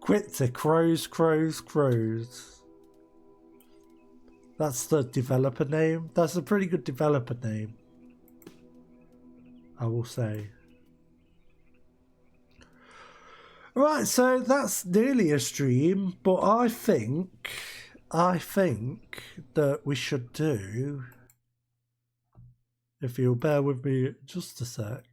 Quit to crows. That's the developer name. That's a pretty good developer name, I will say. Right, so that's nearly a stream, but I think that we should do, if you'll bear with me just a sec.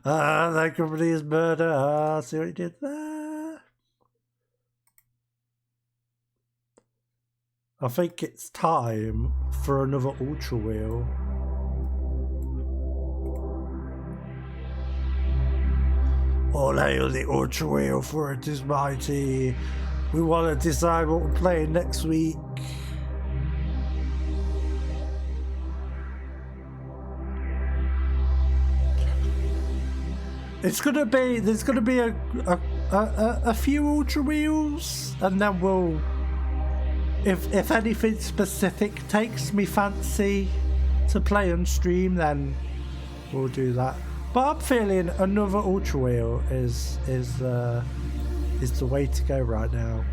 That company is murder. See what you did there? I think it's time for another Ultra Wheel. All hail the Ultra Wheel, for it is mighty. We want to decide what we're playing next week. There's gonna be a few Ultra Wheels, and then we'll, if anything specific takes me fancy to play on stream, then we'll do that. But I'm feeling another Ultra Wheel is the way to go right now.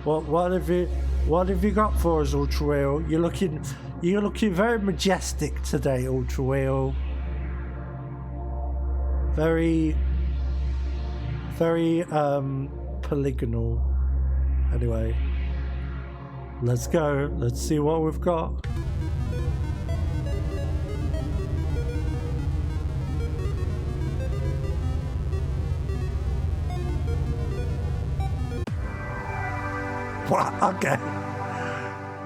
What have you got for us, Ultra Wheel? You're looking very majestic today, Ultra Wheel. Very polygonal. Anyway, let's go. Let's see what we've got. What? Okay.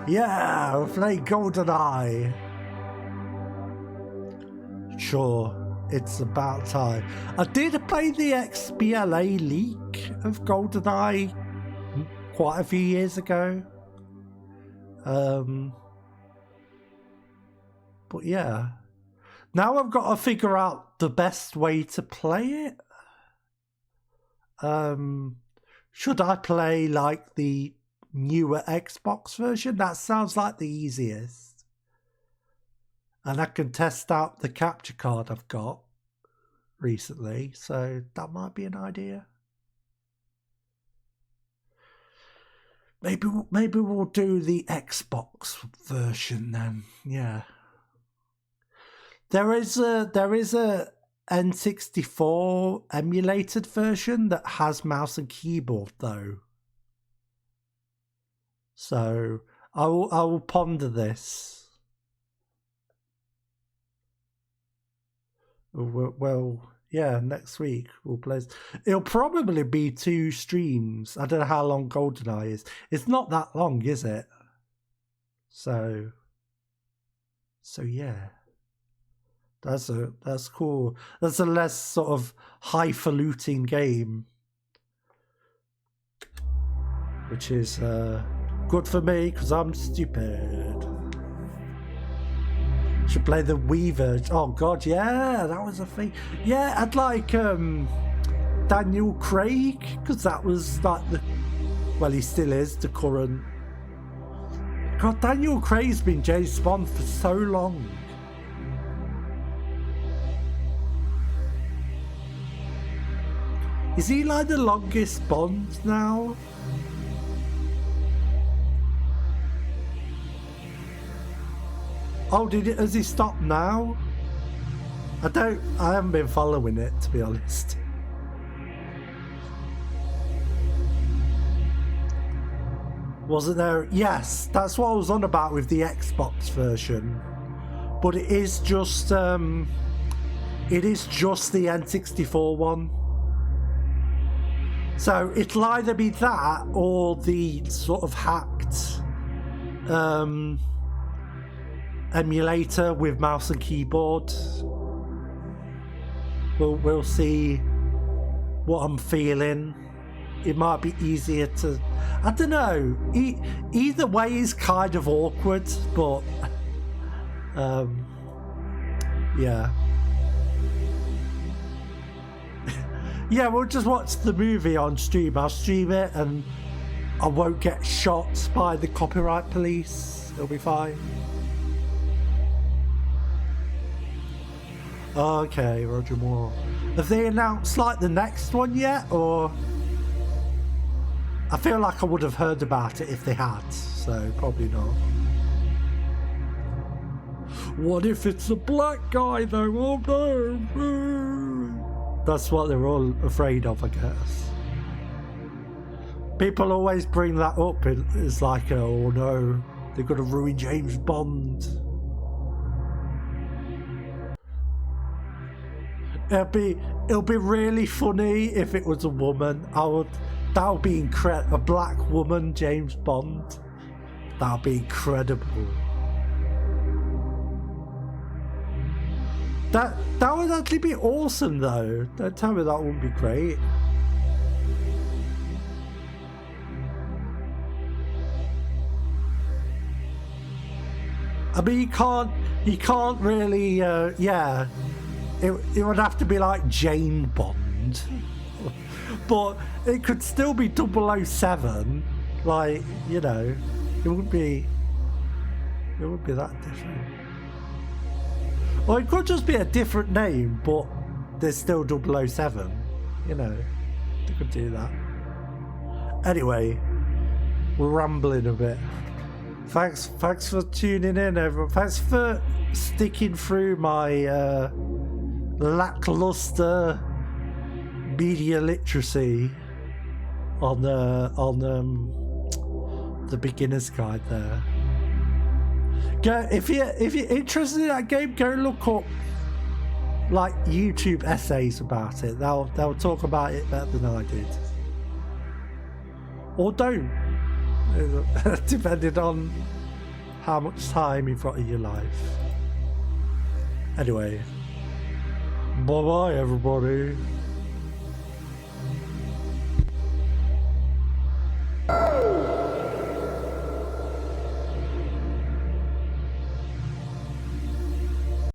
Yeah, we're playing GoldenEye. Sure. It's about time. I did play the XBLA leak of GoldenEye quite a few years ago. But yeah. Now I've got to figure out the best way to play it. Should I play like the newer Xbox version? That sounds like the easiest. And I can test out the capture card I've got recently, so that might be an idea. Maybe we'll do the Xbox version then. Yeah. There is a N64 emulated version that has mouse and keyboard though. So I will ponder this. Well, yeah, next week we'll play. It'll probably be 2 streams. I don't know how long GoldenEye is. It's not that long, is it? So yeah. That's cool. That's a less sort of highfalutin game, which is good for me because I'm stupid. Should play the Weaver. Oh god, yeah, that was a thing. Yeah, I'd like Daniel Craig, because that was like well, he still is the current. God, Daniel Craig's been James Bond for so long. Is he like the longest Bond now? Oh, has he stopped now? I haven't been following it, to be honest. Wasn't there? Yes, that's what I was on about with the Xbox version. But it is just the N64 one. So it'll either be that or the sort of hacked emulator with mouse and keyboard. We'll see what I'm feeling. It might be easier to, I don't know. Either way is kind of awkward, but yeah. Yeah, we'll just watch the movie on stream. I'll stream it and I won't get shot by the copyright police. It'll be fine. Okay, Roger Moore. Have they announced like the next one yet, or? I feel like I would have heard about it if they had, so probably not. What if it's a black guy though? Oh no! That's what they're all afraid of, I guess. People always bring that up. It's like, oh no, they're gonna ruin James Bond. It'll be really funny if it was a woman. That would be incredible. A black woman, James Bond. That would be incredible. That would actually be awesome, though. Don't tell me that wouldn't be great. I mean, you can't really, yeah. It would have to be like Jane Bond, but it could still be 007. Like, you know, it wouldn't be that different. Or it could just be a different name, but there's still 007. You know, they could do that. Anyway, we're rambling a bit. Thanks for tuning in, everyone. Thanks for sticking through my lackluster media literacy on the beginner's guide there. Go if you're interested in that game, go look up like YouTube essays about it. They'll talk about it better than I did, or don't, depending on how much time you've got in your life. Anyway. Bye bye, everybody.